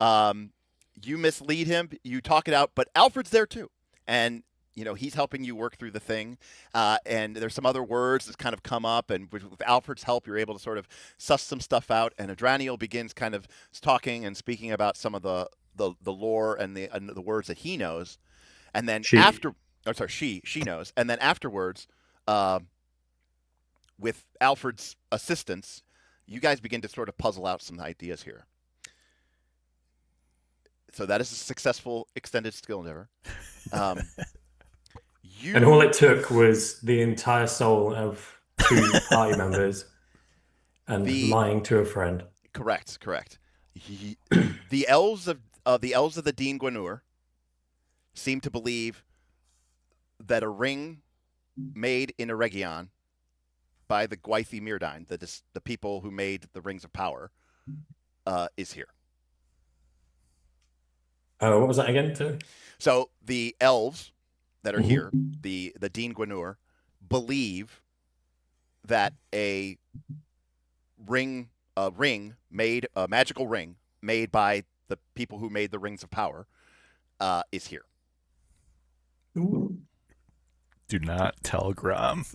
You mislead him, you talk it out, but Alfred's there too, and he's helping you work through the thing. And there's some other words that kind of come up, and with Alfred's help, you're able to sort of suss some stuff out. And Adrenal begins kind of talking and speaking about some of the lore and the words that he knows. And then she knows. And then afterwards, with Alfred's assistance, you guys begin to sort of puzzle out some ideas here. So that is a successful extended skill endeavor. And all it took was the entire soul of 2 party members and lying to a friend. Correct. The elves of the Dean Gwenur seem to believe that a ring made in a region by the Gwythi Myrdain, the people who made the Rings of Power, is here. Oh, what was that again, too? So the elves that are here, the Dean Gwenur, believe that a ring a magical ring made by the people who made the Rings of Power, is here. Ooh. Do not tell Grom.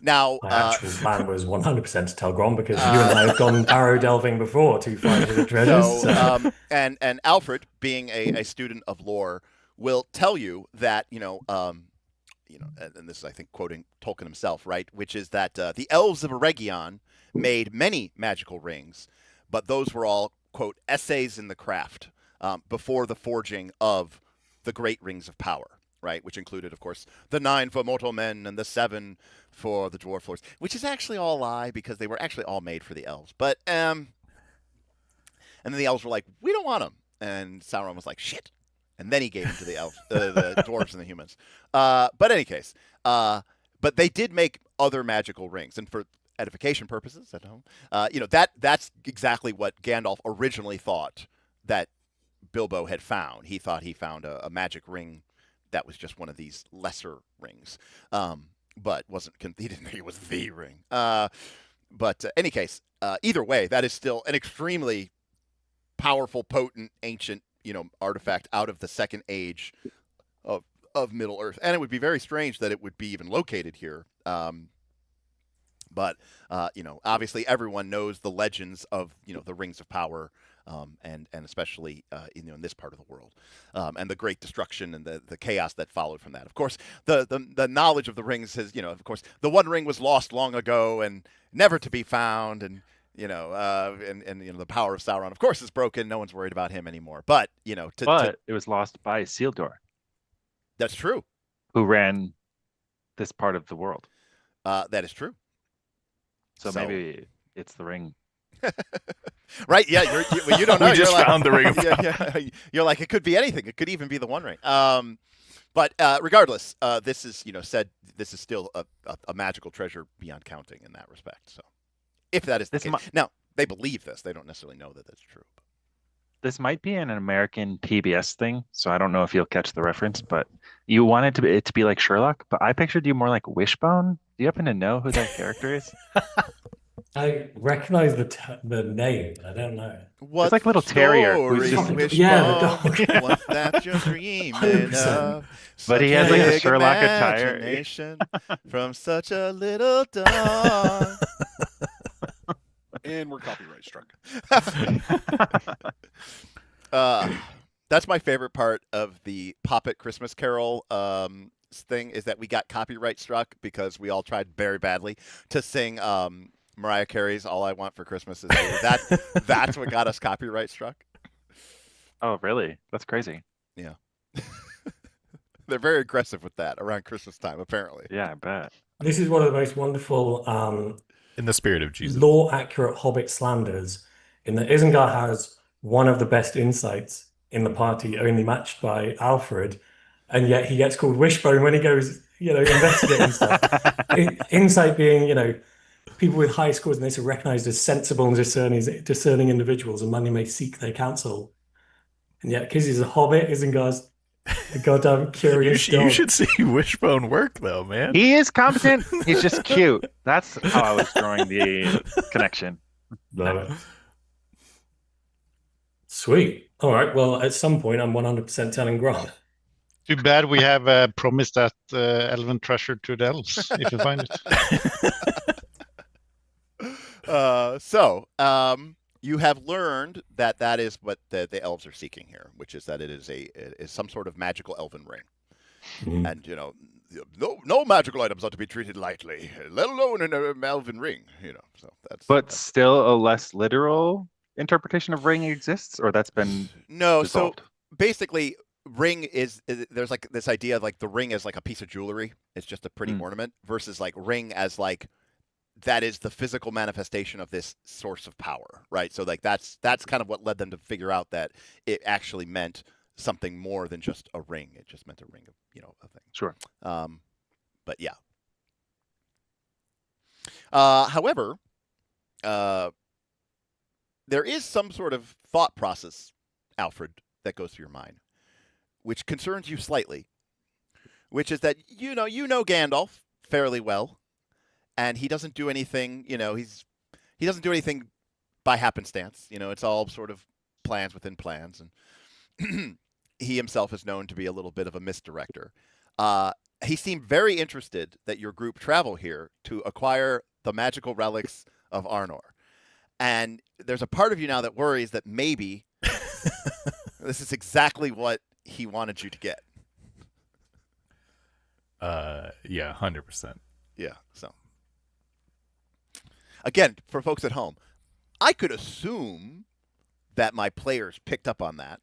Now, My actual plan was 100% to tell Grom because you and I have gone barrow delving before to find hidden treasures. And Alfred, being a student of lore, will tell you that and this is, I think, quoting Tolkien himself, right? Which is that the elves of Eregion made many magical rings, but those were all, quote, essays in the craft before the forging of the great Rings of Power, right? Which included, of course, the 9 for mortal men and the 7 for the dwarf lords, which is actually all a lie because they were actually all made for the elves. But and then the elves were like, we don't want them, and Sauron was like, shit. And then he gave them to the elves, the dwarves and the humans. But in any case, but they did make other magical rings, and for edification purposes at home, that's exactly what Gandalf originally thought that Bilbo had found. He thought he found a magic ring that was just one of these lesser rings, but he didn't think it was the ring. But any case, either way, that is still an extremely powerful, potent, ancient, artifact out of the Second Age of Middle Earth, and it would be very strange that it would be even located here. But obviously everyone knows the legends of the Rings of Power, and especially in this part of the world, and the great destruction and the chaos that followed from that. Of course, the knowledge of the rings has, of course, the One Ring was lost long ago and never to be found, and the power of Sauron, of course, is broken. No one's worried about him anymore. But it was lost by Isildur. That's true. Who ran this part of the world? That is true. So maybe it's the ring. Right? Yeah. You don't know. We just found the ring of power. Yeah. You're like, it could be anything. It could even be the One Ring. But regardless, this is said. This is still a magical treasure beyond counting in that respect. So, if that is the case, now they believe this. They don't necessarily know that that's true. This might be an American PBS thing, so I don't know if you'll catch the reference. But you wanted it to be like Sherlock, but I pictured you more like Wishbone. Do you happen to know who that character is? I recognize the name, but I don't know. It's like little terrier. Who's just, the dog. What's that you're dreaming of? But he has like a Sherlock attire. From such a little dog. And we're copyright struck. That's my favorite part of the Poppet Christmas Carol thing, is that we got copyright struck because we all tried very badly to sing Mariah Carey's "All I Want for Christmas Is You." That's what got us copyright struck. Oh, really? That's crazy. Yeah. They're very aggressive with that around Christmas time, apparently. Yeah, I bet. This is one of the most wonderful in the spirit of Jesus, lore-accurate Hobbit slanders, in that Isengard has one of the best insights in the party, only matched by Alfred, and yet he gets called Wishbone when he goes, investigating stuff. Insight being, people with high scores in this are recognized as sensible and discerning individuals, and many may seek their counsel. And yet, because he's a Hobbit, Isengard's a goddamn curious dog. You should see Wishbone work, though, man. He is competent. He's just cute. That's how I was drawing the connection. Love it. Sweet. All right. Well, at some point, I'm 100% telling Grom. Too bad we have promised that elven treasure to the elves if you find it. You have learned that is what the elves are seeking here, which is that it is some sort of magical elven ring. Mm-hmm. And, no magical items are to be treated lightly, let alone in an elven ring, So that's still a less literal interpretation of ring exists, or that's been dissolved? So basically, ring there's like this idea of like the ring as like a piece of jewelry. It's just a pretty ornament, versus like ring as like that is the physical manifestation of this source of power, right? So like that's kind of what led them to figure out that it actually meant something more than just a ring. It just meant a ring of a thing. Sure. But yeah. However, there is some sort of thought process, Alfred, that goes through your mind, which concerns you slightly, which is that you know Gandalf fairly well, and he doesn't do anything. he doesn't do anything by happenstance. It's all sort of plans within plans, and he himself is known to be a little bit of a misdirector. He seemed very interested that your group travel here to acquire the magical relics of Arnor. And there's a part of you now that worries that maybe this is exactly what he wanted you to get. Yeah, 100%. Yeah, so. Again, for folks at home, I could assume that my players picked up on that,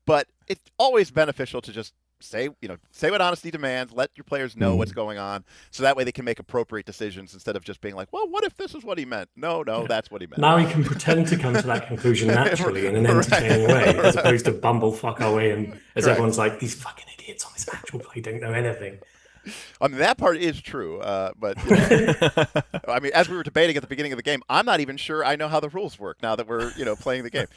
but it's always beneficial to just say what honesty demands, let your players know what's going on, so that way they can make appropriate decisions instead of just being like, well, what if this is what he meant? No, that's what he meant. Now we can pretend to come to that conclusion naturally in an entertaining way, as opposed to bumblefuck our way in, as everyone's like, these fucking idiots on this actual play don't know anything. I mean, that part is true, but I mean, as we were debating at the beginning of the game, I'm not even sure I know how the rules work now that we're playing the game.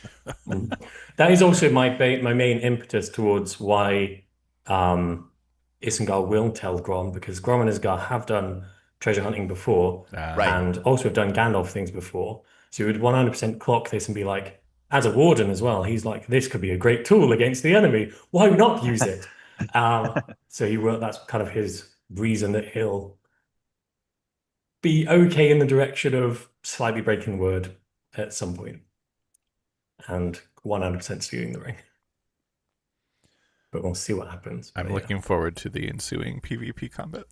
That is also my main impetus towards why Isengard will tell Grom, because Grom and Isengard have done treasure hunting before, and also have done Gandalf things before. So he would 100% clock this and be like, as a warden as well, he's like, this could be a great tool against the enemy. Why not use it? So he will. That's kind of his reason that he'll be okay in the direction of slightly breaking the word at some point, and 100% stealing the ring. But we'll see what happens. I'm looking forward to the ensuing PvP combat.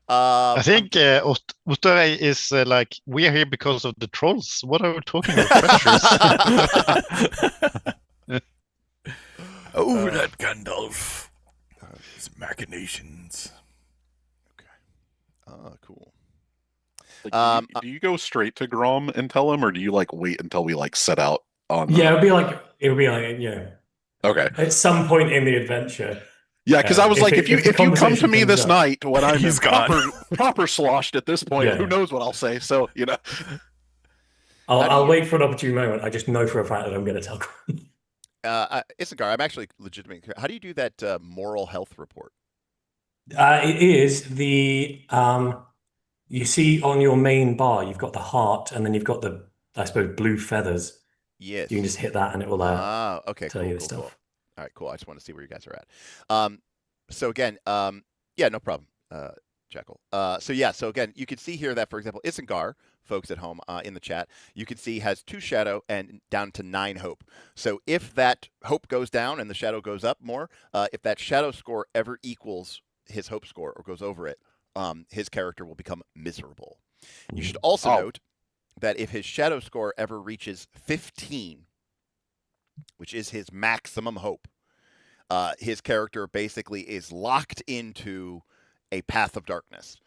I think Ottar is like, we are here because of the trolls. What are we talking about? Treasures. Oh, that Gandalf. His machinations. Okay. Cool. Like, do you go straight to Grom and tell him, or do you like wait until we like set out on? Yeah, it would be like Okay. At some point in the adventure. Yeah, because I was like, if you come to me this night when I'm He's proper sloshed at this point, who knows what I'll say? So I'll wait for an opportune moment. I just know for a fact that I'm going to tell Grom. Isengard, I'm actually legitimately curious. How do you do that moral health report? It is the you see on your main bar, you've got the heart, and then you've got the, I suppose, blue feathers. Yes. You can just hit that, and it will okay, tell you the stuff. Cool. All right, cool. I just want to see where you guys are at. So again, yeah, no problem, Jekyll. So again, you can see here that, for example, Isengard, folks at home in the chat, you can see has 2 shadow and down to 9 hope. So if that hope goes down and the shadow goes up more, if that shadow score ever equals his hope score or goes over it, his character will become miserable. You should also note that if his shadow score ever reaches 15, which is his maximum hope, his character basically is locked into a path of darkness.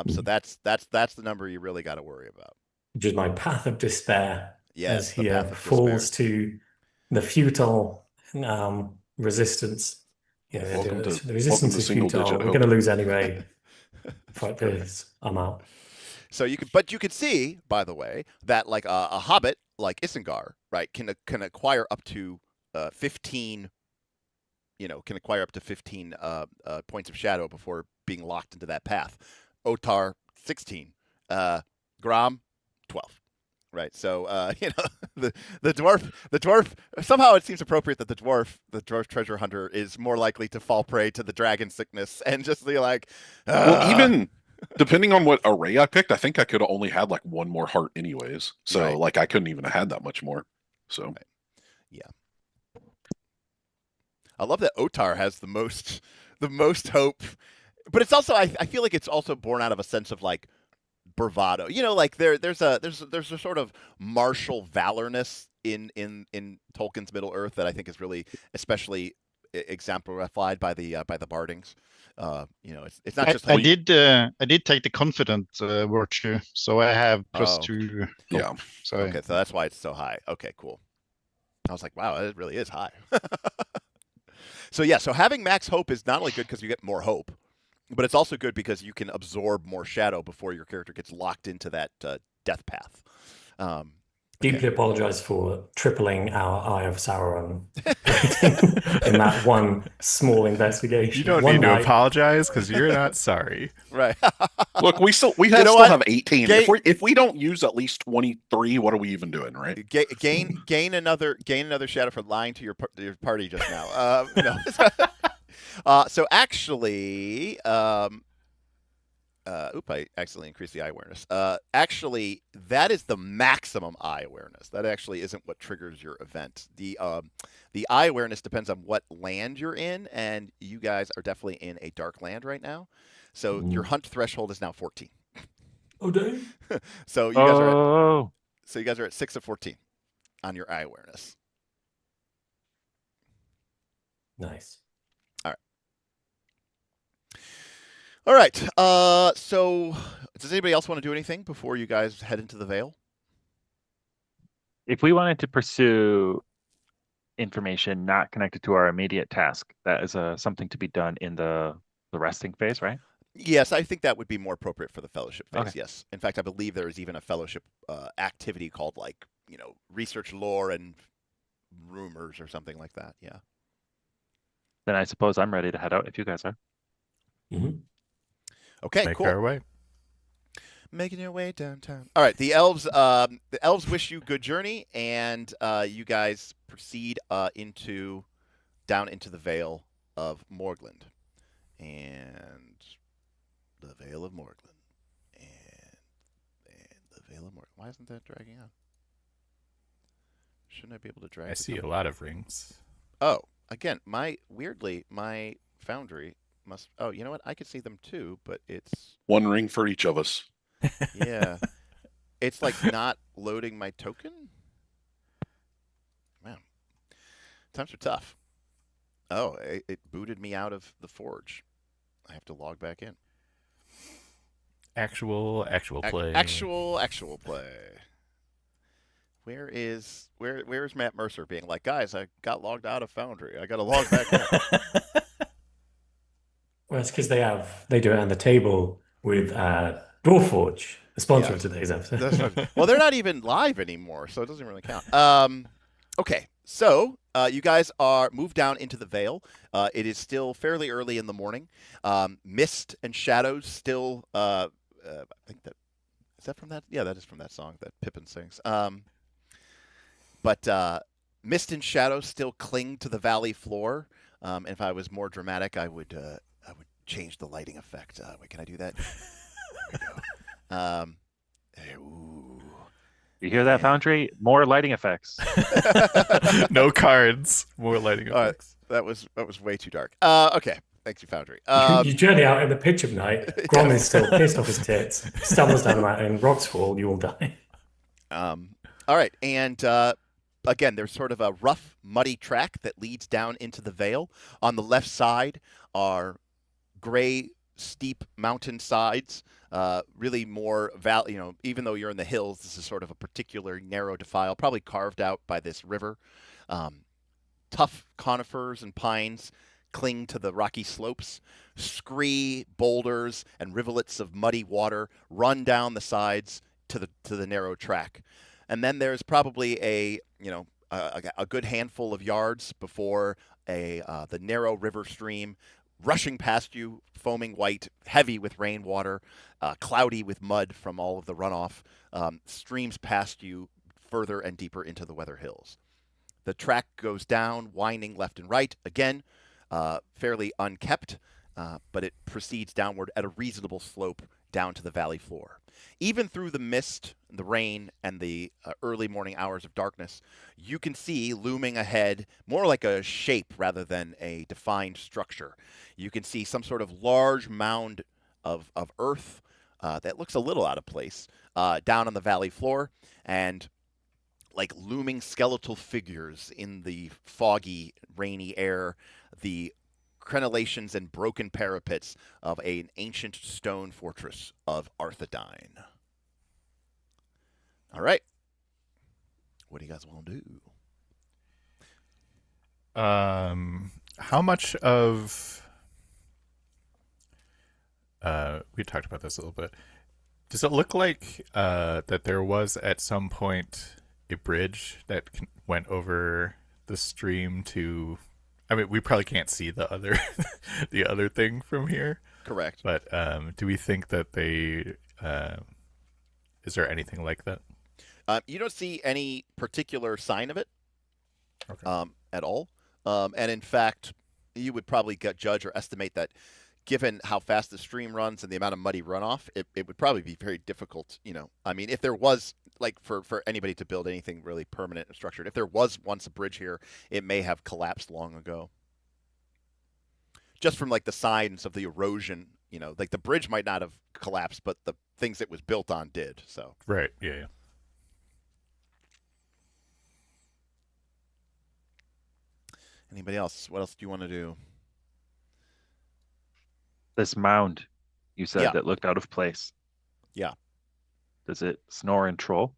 So that's the number you really got to worry about. Which is my path of despair. Yes, as he falls to the futile resistance. Yeah, the resistance is futile. We're going to lose anyway. Fuck this. I'm out. So you could see, by the way, that like a hobbit like Isengard, right, can acquire up to 15. Can acquire up to 15 points of shadow before being locked into that path. Ottar 16, Grom 12. Right, so the dwarf. Somehow it seems appropriate that the dwarf treasure hunter is more likely to fall prey to the dragon sickness and just be like. Well, even depending on what array I picked, I think I could have only had like 1 more heart anyways. So like I couldn't even have had that much more. So yeah, I love that Ottar has the most hope, but it's also I feel like it's also born out of a sense of like bravado. Like there's a sort of martial valorness in Tolkien's Middle Earth that I think is really especially exemplified by the Bardings. It's not just. I did take the confident virtue, so I have +2. Yeah. So okay, so that's why it's so high. Okay, cool. I was like, wow, it really is high. So having max hope is not only good because you get more hope, but it's also good because you can absorb more shadow before your character gets locked into that death path. Deeply apologize for tripling our Eye of Sauron in that one small investigation. You don't One need to night. apologize because you're not sorry. Right. Look, we still have 18. If we don't use at least 23, what are we even doing, right? Gain another shadow for lying to your party just now. No. So actually, I accidentally increased the eye awareness. Actually, that is the maximum eye awareness. That actually isn't what triggers your event. The eye awareness depends on what land you're in, and you guys are definitely in a dark land right now. So your hunt threshold is now 14. Oh, dang. So you guys are at 6 of 14 on your eye awareness. Nice. All right. So does anybody else want to do anything before you guys head into the Vale? If we wanted to pursue information not connected to our immediate task, that is something to be done in the resting phase, right? Yes, I think that would be more appropriate for the fellowship phase. Okay. Yes. In fact, I believe there is even a fellowship activity called research lore and rumors or something like that. Yeah. Then I suppose I'm ready to head out if you guys are. Mm-hmm. Okay, Make cool. our way. Making your way downtown. All right, the elves wish you good journey, and you guys proceed down into the Vale of Morglynd, and the Vale of Morglynd, and the Vale of Morglynd. Why isn't that dragging on? Shouldn't I be able to drag? I see a lot of rings. Oh, again, my foundry must. Oh, you know what? I could see them too, but it's one ring for each of us. Yeah. It's like not loading my token. Man, times are tough. Oh, it booted me out of the forge. I have to log back in. Actual play. Actual play. Where's Matt Mercer being like, guys, I got logged out of Foundry. I got to log back in. Well, it's because they do it on the table with Dwarforge, the sponsor of today's episode. Well, they're not even live anymore, so it doesn't really count. Okay, so you guys are moved down into the Vale. It is still fairly early in the morning. Mist and shadows still. I think that is that from that. Yeah, that is from that song that Pippin sings. But mist and shadows still cling to the valley floor. And if I was more dramatic, I would change the lighting effect. Wait, can I do that? There we go. Ooh. You hear that, Foundry? More lighting effects. No cards. More lighting effects. That was way too dark. Okay. Thank you, Foundry. You journey out in the pitch of night. Grom is still pissed off his tits. Stumbles down the mountain. Rocks fall. You will die. All right. And again, there's sort of a rough, muddy track that leads down into the Vale. On the left side are gray, steep mountain sides. Really more even though you're in the hills, this is sort of a particular narrow defile, probably carved out by this river. Tough conifers and pines cling to the rocky slopes. Scree boulders and rivulets of muddy water run down the sides to the narrow track. And then there's probably a good handful of yards before the narrow river stream rushing past you, foaming white, heavy with rainwater, cloudy with mud from all of the runoff, streams past you further and deeper into the Weather Hills. The track goes down, winding left and right, again, fairly unkept, but it proceeds downward at a reasonable slope down to the valley floor. Even through the mist, the rain, and the early morning hours of darkness, you can see looming ahead more like a shape rather than a defined structure. You can see some sort of large mound of earth that looks a little out of place down on the valley floor, and like looming skeletal figures in the foggy, rainy air, the crenellations and broken parapets of an ancient stone fortress of Arthedain. All right. What do you guys want to do? How much of we talked about this a little bit. Does it look like that there was at some point a bridge that went over the stream to. I mean, we probably can't see the other the other thing from here. Correct. But do we think that they? Is there anything like that? You don't see any particular sign of it at all. And in fact, you would probably judge or estimate that given how fast the stream runs and the amount of muddy runoff, it would probably be very difficult. I mean, if there was, like, for anybody to build anything really permanent and structured, if there was once a bridge here, it may have collapsed long ago. Just from, like, the signs of the erosion, like the bridge might not have collapsed, but the things it was built on did. So Right. Yeah. Anybody else? What else do you want to do? This mound, you said, Yeah. that looked out of place. Yeah. Does it snore and troll?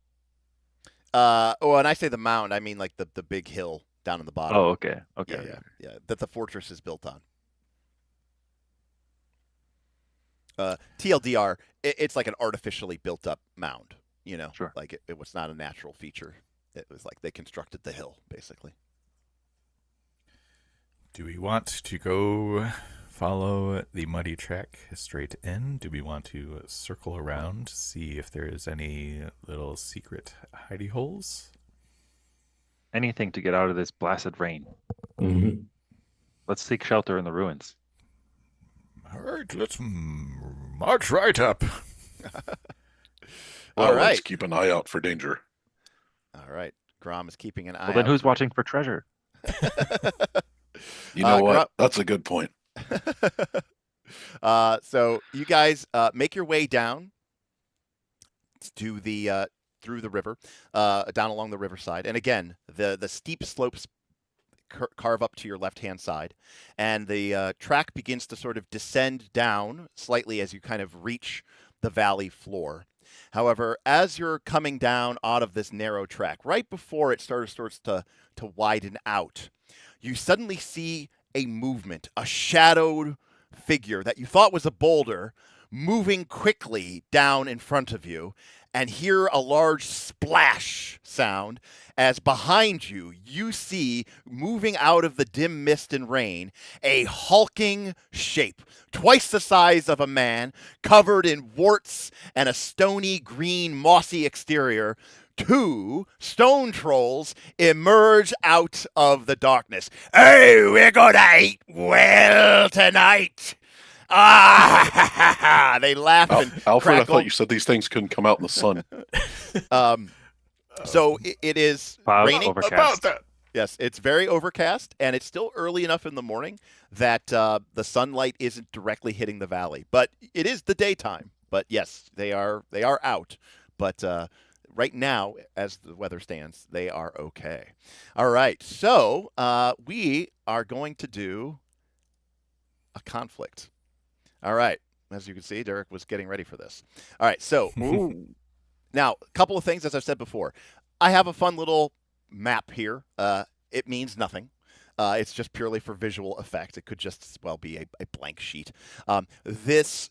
When I say the mound, I mean like the big hill down in the bottom. Oh, okay. Okay. Yeah. That the fortress is built on. TLDR, it's like an artificially built up mound. Sure. Like it was not a natural feature. It was like they constructed the hill, basically. Do we want to go follow the muddy track straight in? Do we want to circle around, see if there is any little secret hidey holes? Anything to get out of this blasted rain. Mhm. Let's seek shelter in the ruins. All right, let's march right up. All right. Let's keep an eye out for danger. All right. Grom is keeping an eye Well, then out. who's watching for treasure? You know what? Grom- That's a good point. So you guys make your way down to the through the river, down along the riverside, and again the steep slopes carve up to your left-hand side, and the track begins to sort of descend down slightly as you kind of reach the valley floor. However, as you're coming down out of this narrow track, right before it starts to widen out, you suddenly see a movement, a shadowed figure that you thought was a boulder moving quickly down in front of you, and hear a large splash sound as behind you, you see, moving out of the dim mist and rain, a hulking shape, twice the size of a man, covered in warts and a stony green mossy exterior. 2 stone trolls emerge out of the darkness. Hey, we're gonna eat well tonight. Ah! They laugh and Alfred, I crackle. thought you said these things couldn't come out in the sun. So it is Clouds raining. overcast. About that. Yes, it's very overcast, and it's still early enough in the morning that the sunlight isn't directly hitting the valley. But it is the daytime. But yes, they are out. But right now, as the weather stands, they are okay. All right, so we are going to do a conflict. All right, as you can see, Derek was getting ready for this. All right, so now a couple of things, as I've said before. I have a fun little map here. It means nothing. It's just purely for visual effect. It could just as well be a blank sheet. This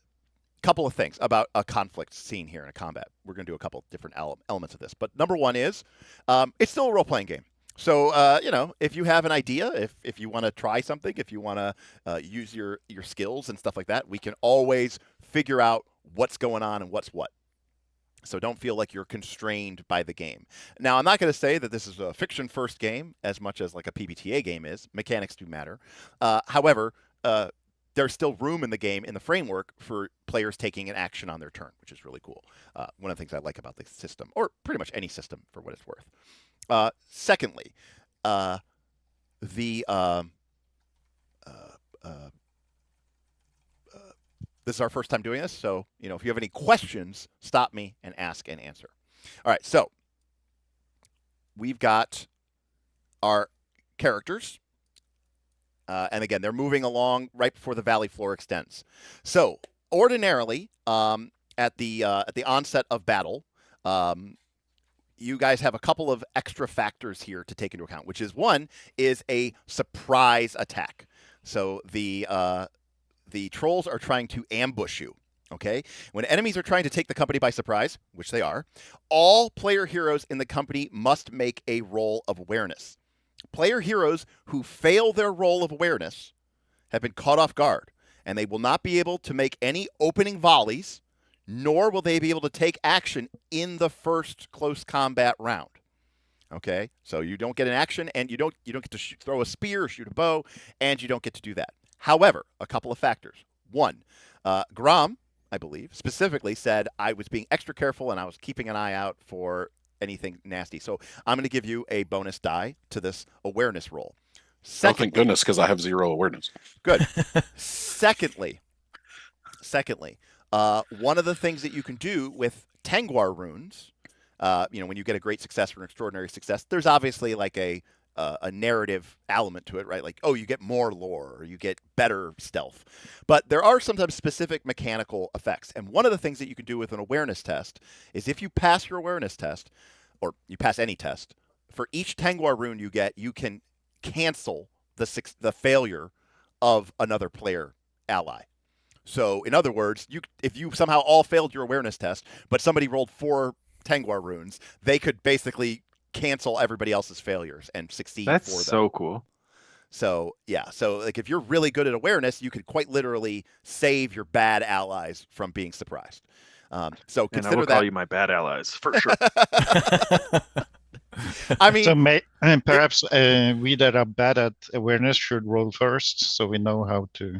couple of things about a conflict scene here in a combat. We're going to do a couple of different elements of this. But number one is it's still a role-playing game. So, if you have an idea, if you want to try something, if you want to use your skills and stuff like that, we can always figure out what's going on and what's what. So don't feel like you're constrained by the game. Now, I'm not going to say that this is a fiction-first game as much as like a PBTA game is. Mechanics do matter. However, there's still room in the game, in the framework, for players taking an action on their turn, which is really cool. One of the things I like about the system, or pretty much any system for what it's worth. Secondly, this is our first time doing this, so if you have any questions, stop me and ask and answer. All right, so we've got our characters, and again, they're moving along right before the valley floor extends. So ordinarily, at the onset of battle, you guys have a couple of extra factors here to take into account, which is one is a surprise attack. So the trolls are trying to ambush you. Okay? When enemies are trying to take the company by surprise, which they are, all player heroes in the company must make a roll of awareness. Player heroes who fail their roll of awareness have been caught off guard, and they will not be able to make any opening volleys, nor will they be able to take action in the first close combat round. Okay, so you don't get an action, and you don't get to throw a spear or shoot a bow, and you don't get to do that. However, a couple of factors. One, Grom, I believe, specifically said I was being extra careful and I was keeping an eye out for anything nasty. So I'm going to give you a bonus die to this awareness roll. Oh, thank goodness, because I have 0 awareness. Good. Secondly, one of the things that you can do with Tengwar runes, when you get a great success or an extraordinary success, there's obviously like a narrative element to it, right? Like, oh, you get more lore or you get better stealth. But there are sometimes specific mechanical effects. And one of the things that you can do with an awareness test is if you pass your awareness test, or you pass any test, for each Tengwar rune you get, you can cancel the failure of another player ally. So, in other words, if you somehow all failed your awareness test, but somebody rolled 4 Tengwar runes, they could basically cancel everybody else's failures and succeed for them. That's so cool. So, yeah. So, like, if you're really good at awareness, you could quite literally save your bad allies from being surprised. So, And I consider will call you my bad allies, for sure. I mean, So perhaps we that are bad at awareness should roll first, so we know how to.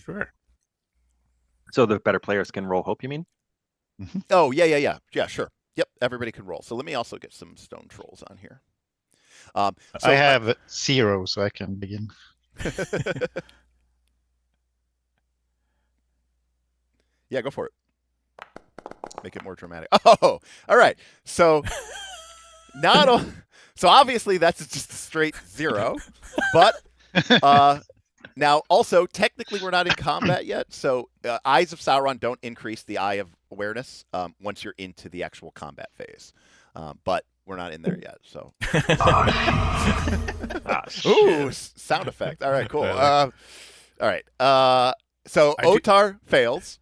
Sure. So the better players can roll hope, you mean? Oh, yeah, sure. Yep, everybody can roll. So let me also get some stone trolls on here. I have 0, so I can begin. Yeah, go for it. Make it more dramatic. Oh, all right. So so obviously that's just a straight 0, but now also technically we're not in combat yet. So Eyes of Sauron don't increase the Eye of Awareness once you're into the actual combat phase. But we're not in there yet. So. Ooh, sound effect. All right, cool. All right. So Otar fails.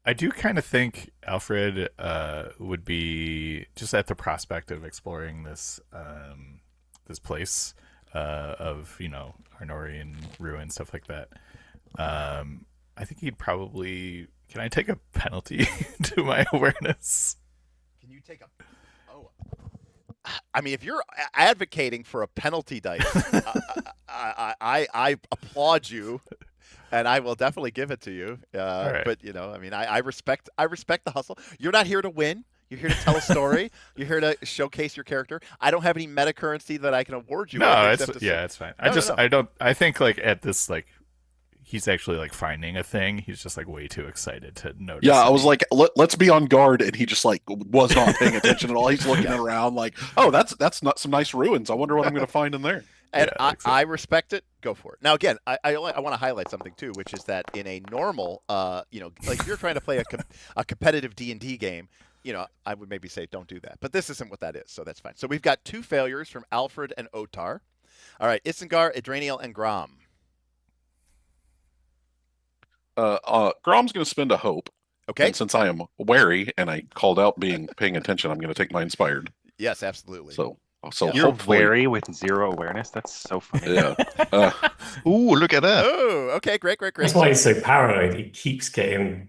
I do kind of think Alfred would be, just at the prospect of exploring this this place of Arnorian ruin, stuff like that. I think he'd probably. Can I take a penalty to my awareness? Can you take a? Oh, I mean, if you're advocating for a penalty dice, I applaud you. And I will definitely give it to you. Right. But I mean, I respect the hustle. You're not here to win. You're here to tell a story. You're here to showcase your character. I don't have any meta currency that I can award you. No, it's fine. I think like at this like he's actually like finding a thing. He's just like way too excited to notice. Yeah, I was like, let's be on guard, and he just like was not paying attention at all. He's looking around like, oh, that's not some nice ruins. I wonder what I'm going to find in there. And I respect it. Go for it. Now, again, I want to highlight something too, which is that in a normal, like if you're trying to play a competitive D&D game, I would maybe say don't do that. But this isn't what that is, so that's fine. So we've got 2 failures from Alfred and Otar. All right, Isengard, Edraniel, and Grom. Grom's going to spend a hope. Okay. And since I am wary and I called out paying attention, I'm going to take my inspired. Yes, absolutely. So you're hopefully, wary with 0 awareness. That's so funny. Yeah. Ooh, look at that. Oh, okay, great. That's why he's so paranoid. He keeps getting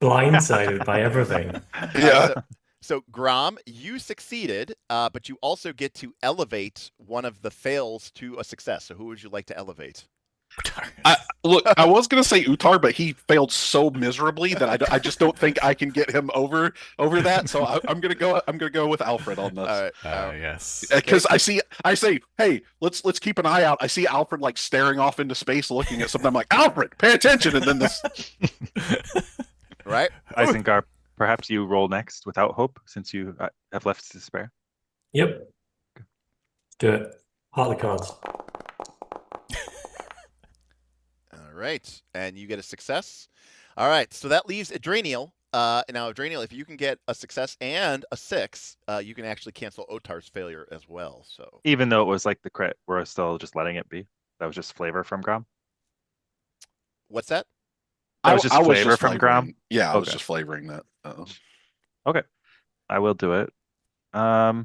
blindsided by everything. Yeah. So Grom, you succeeded, but you also get to elevate one of the fails to a success. So who would you like to elevate? Look, I was going to say Utar, but he failed so miserably that I just don't think I can get him over that. So I'm going to go with Alfred on this. All right. Yes. Because I say, hey, let's keep an eye out. I see Alfred like staring off into space, looking at something. I'm like, Alfred, pay attention, and then this. Right, Isengard, perhaps you roll next without hope, since you have left to spare. Yep. Do it. Heart of the cards. All right, and you get a success. All right, so that leaves Edraniel. Now, Edraniel, if you can get a success and a 6, you can actually cancel Otar's failure as well. So even though it was like the crit, we're still just letting it be. That was just flavor from Grom. What's that? That was just I flavor just from flavoring. Grom? Yeah, I was Okay. just flavoring that. Okay, I will do it. I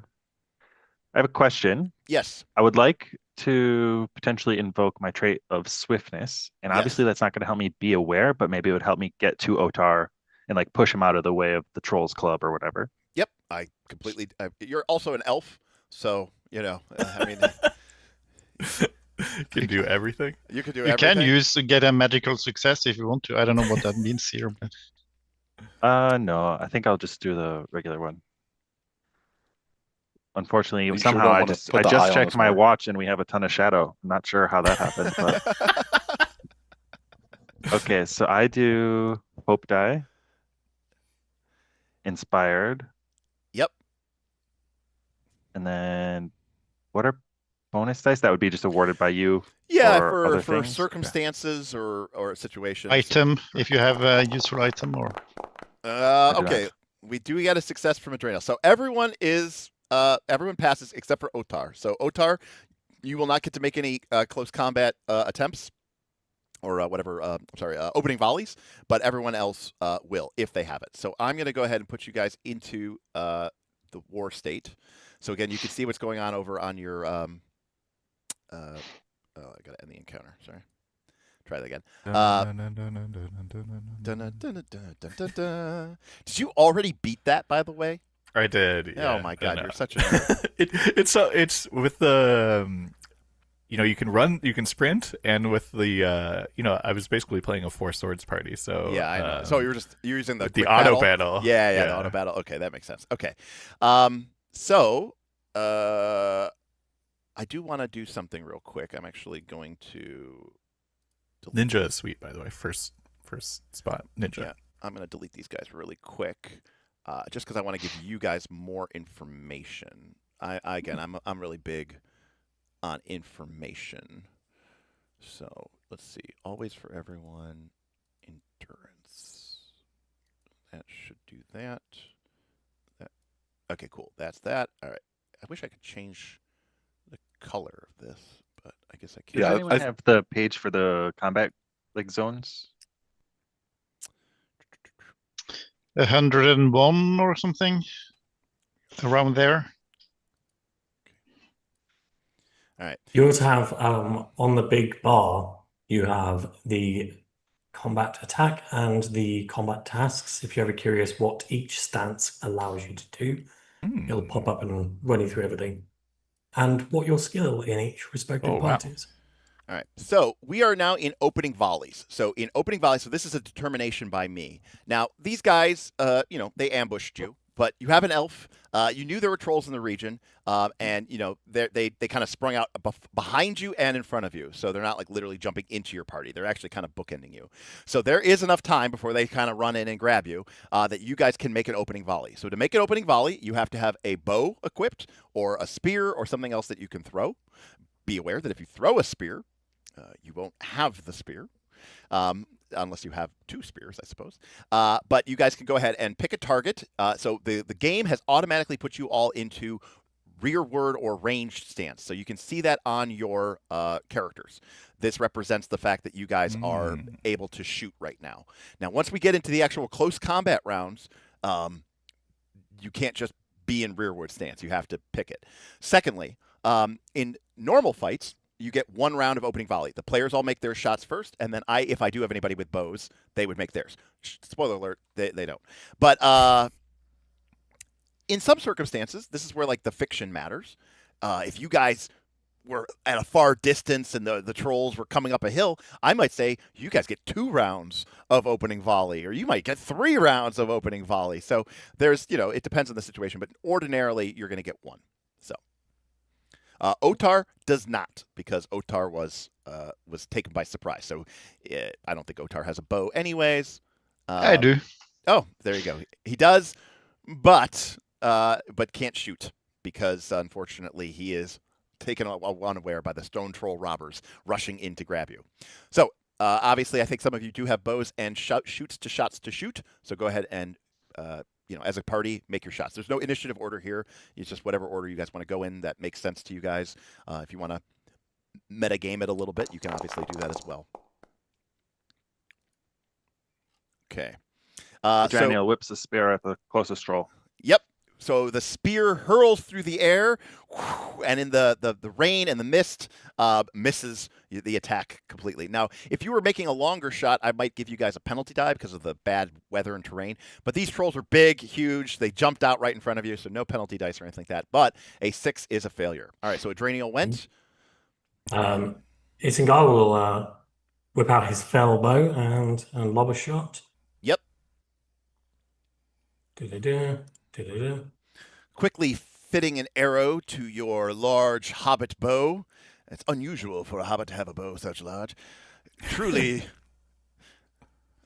have a question. Yes. I would like to potentially invoke my trait of swiftness, and Yes. obviously that's not going to help me be aware, but maybe it would help me get to Otar and like push him out of the way of the Trolls Club or whatever. Yep. I completely. You're also an elf, so I mean, Can do everything. you could do You everything. can use get a magical success if you want to. I don't know what that means here, but No, I think I'll just do the regular one. Unfortunately, You sure somehow don't I wanna just put the eye on checked this my mark? watch and we have a ton of shadow. I'm not sure how that happened, but okay, so I do Hope Die, Inspired, Yep. and then what are bonus dice? That would be just awarded by you. Yeah, or other for things? circumstances or situations. item if you have a useful item or do Okay, not. we do get a success from Adrenal. So everyone passes except for Otar. So Otar, you will not get to make any close combat attempts or opening volleys, but everyone else will if they have it. So I'm going to go ahead and put you guys into the war state. So again, you can see what's going on over on your. I got to end the encounter. Sorry. Try that again. Did you already beat that, by the way? I did. Yeah. Oh my god, you're such a nerd. It's with the you can run, you can sprint, and with the I was basically playing a four swords party, so yeah, I know. So you're using the quick auto battle. Yeah, the auto battle. Okay, that makes sense. Okay, I do want to do something real quick. I'm actually going to Ninja is sweet, by the way. First spot, Ninja. Yeah, I'm going to delete these guys really quick, just because I want to give you guys more information. I'm really big on information. So let's see. Always for everyone, endurance. That should do that. Okay, cool. That's that. All right. I wish I could change the color of this, but I guess I can't. Does anyone have the page for the combat zones? 101 or something around there. All right. You also have on the big bar, you have the combat attack and the combat tasks. If you're ever curious what each stance allows you to do, it'll pop up and run you through everything. And what your skill in each respective part is. All right. So we are now in opening volleys. So this is a determination by me. Now, these guys, they ambushed you, but you have an elf. You knew there were trolls in the region, and they kind of sprung out behind you and in front of you. So they're not like literally jumping into your party. They're actually kind of bookending you. So there is enough time before they kind of run in and grab you that you guys can make an opening volley. So to make an opening volley, you have to have a bow equipped or a spear or something else that you can throw. Be aware that if you throw a spear, you won't have the spear. Unless you have two spears, I suppose. But you guys can go ahead and pick a target. So the game has automatically put you all into rearward or ranged stance. So you can see that on your characters. This represents the fact that you guys are able to shoot right now. Now, once we get into the actual close combat rounds, you can't just be in rearward stance. You have to pick it. Secondly, in normal fights, you get one round of opening volley. The players all make their shots first, and then if I do have anybody with bows, they would make theirs. Spoiler alert, they don't. But in some circumstances, this is where like the fiction matters. If you guys were at a far distance and the trolls were coming up a hill, I might say you guys get 2 rounds of opening volley, or you might get 3 rounds of opening volley. So there's, it depends on the situation, but ordinarily you're going to get 1. So Otar does not, because Otar was taken by surprise. So I don't think Otar has a bow anyways. I do. Oh, there you go. He does, but can't shoot because unfortunately he is taken unaware by the stone troll robbers rushing in to grab you. So obviously, I think some of you do have bows and shots to shoot. So go ahead and as a party, make your shots. There's no initiative order here. It's just whatever order you guys want to go in that makes sense to you guys. If you want to meta game it a little bit, you can obviously do that as well. Okay. Adrenial whips the spear at the closest troll. Yep. So the spear hurls through the air, and in the rain and the mist, misses the attack completely. Now, if you were making a longer shot, I might give you guys a penalty die because of the bad weather and terrain. But these trolls are big, huge. They jumped out right in front of you, so no penalty dice or anything like that. But a 6 is a failure. All right, so Adrenial went. Isengard will whip out his fell bow and lob a shot. Yep. Do-do-do. Quickly fitting an arrow to your large hobbit bow. It's unusual for a hobbit to have a bow such large. Truly,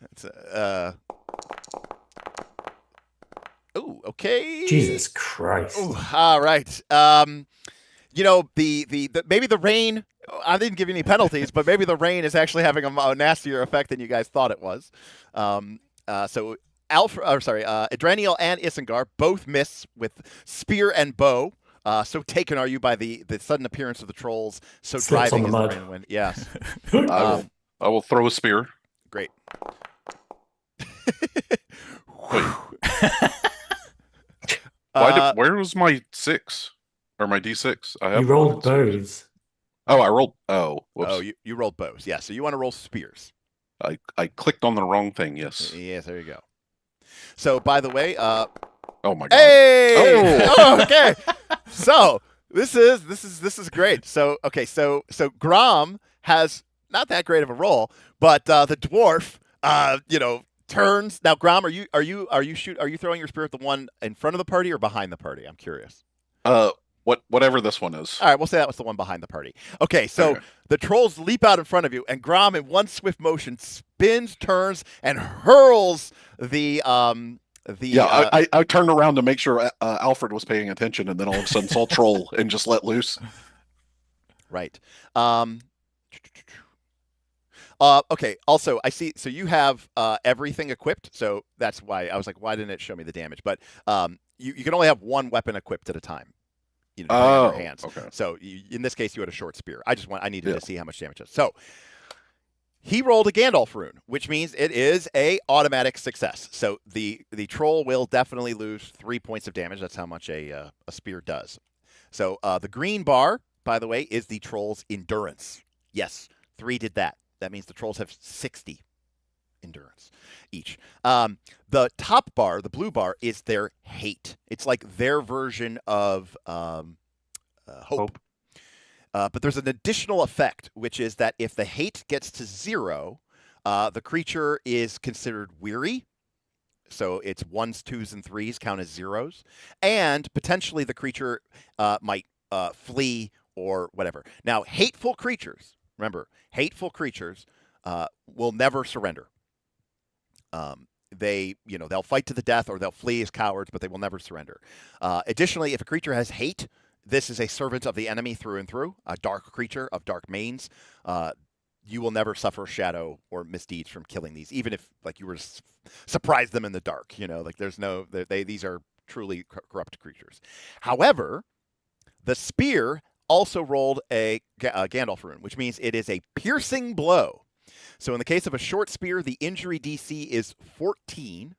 it's oh, okay. Jesus Christ. Ooh, all right. You know, the maybe the rain. I didn't give you any penalties, but maybe the rain is actually having a nastier effect than you guys thought it was. So Adrenial and Isengard both miss with spear and bow. So taken are you by the sudden appearance of the trolls. So Slips driving on the is mud. the rain wind. Yes. I will throw a spear. Great. Wait. Where was my 6 or my D6? I have You rolled bows. Oh, I rolled. Oh, whoops. Oh, you rolled bows. Yeah. So you want to roll spears. I clicked on the wrong thing. Yes. Yes. There you go. So by the way, Oh my god. hey. Oh, okay. So this is great. So okay. So Grom has not that great of a roll, but the dwarf, turns. Now, Grom, are you throwing your spear at the one in front of the party or behind the party? I'm curious. Whatever this one is. All right, we'll say that was the one behind the party. Okay, so the trolls leap out in front of you, and Grom, in one swift motion, spins, turns, and hurls the. I turned around to make sure Alfred was paying attention, and then all of a sudden saw troll and just let loose. Right. Okay. Also, I see. So you have everything equipped. So that's why I was like, why didn't it show me the damage? But you can only have one weapon equipped at a time. Depending on your hands. Okay. So in this case, you had a short spear. I needed to see how much damage it is. So he rolled a Gandalf rune, which means it is a automatic success. So the troll will definitely lose 3 points of damage. That's how much a spear does. So the green bar, by the way, is the troll's endurance. Yes, 3 did that. That means the trolls have 60 endurance each. The top bar, the blue bar, is their hate. It's like their version of hope. But there's an additional effect, which is that if the hate gets to 0, the creature is considered weary. So it's 1s, 2s, and 3s count as 0s. And potentially the creature might flee or whatever. Now, hateful creatures, remember, hateful creatures will never surrender. They'll fight to the death or they'll flee as cowards, but they will never surrender. Additionally, if a creature has hate, this is a servant of the enemy through and through, a dark creature of dark manes. You will never suffer shadow or misdeeds from killing these, even if you were to surprise them in the dark. These are truly corrupt creatures. However, the spear also rolled a Gandalf rune, which means it is a piercing blow. So in the case of a short spear, the injury DC is 14.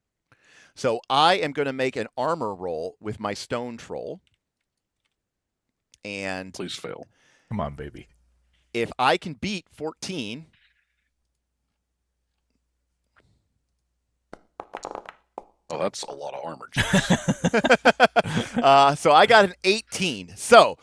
So I am going to make an armor roll with my stone troll. And please fail. Come on, baby. If I can beat 14, oh, that's a lot of armor. So I got an 18. So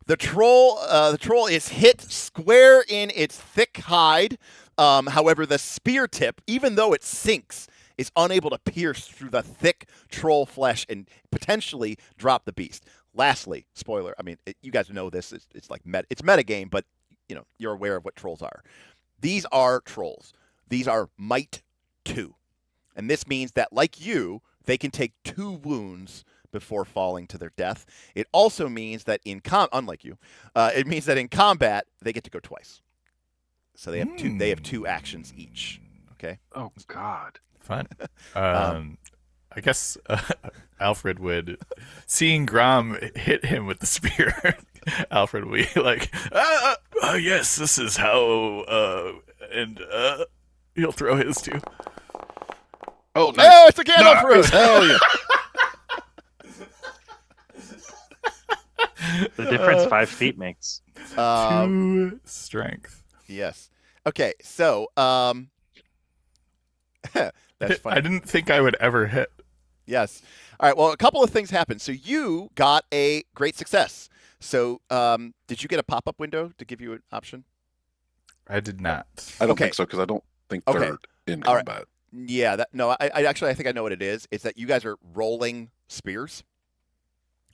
the troll is hit square in its thick hide. However, the spear tip, even though it sinks, is unable to pierce through the thick troll flesh and potentially drop the beast. Lastly, spoiler. I mean, you guys know this. It's like it's metagame, but you're aware of what trolls are. These are trolls. These are might 2, and this means that, like you, they can take 2 wounds before falling to their death. It also means that unlike you, it means that in combat they get to go twice. So they have two. They have 2 actions each. Okay. Oh God. Fun. I guess Alfred would, seeing Grom hit him with the spear, Alfred would be like, yes, this is how, and he'll throw his too. Oh, nice. Oh, it's a Gandalf rune. Nice. Hell yeah. The difference 5 feet makes. 2 strength. Yes. Okay, so that's funny. I didn't think I would ever hit. Yes. All right. Well, a couple of things happened. So you got a great success. So did you get a pop-up window to give you an option? I did not. I don't Okay. think so because I don't think Okay. they're in All right. combat. Yeah. I actually think I know what it is. It's that you guys are rolling spears,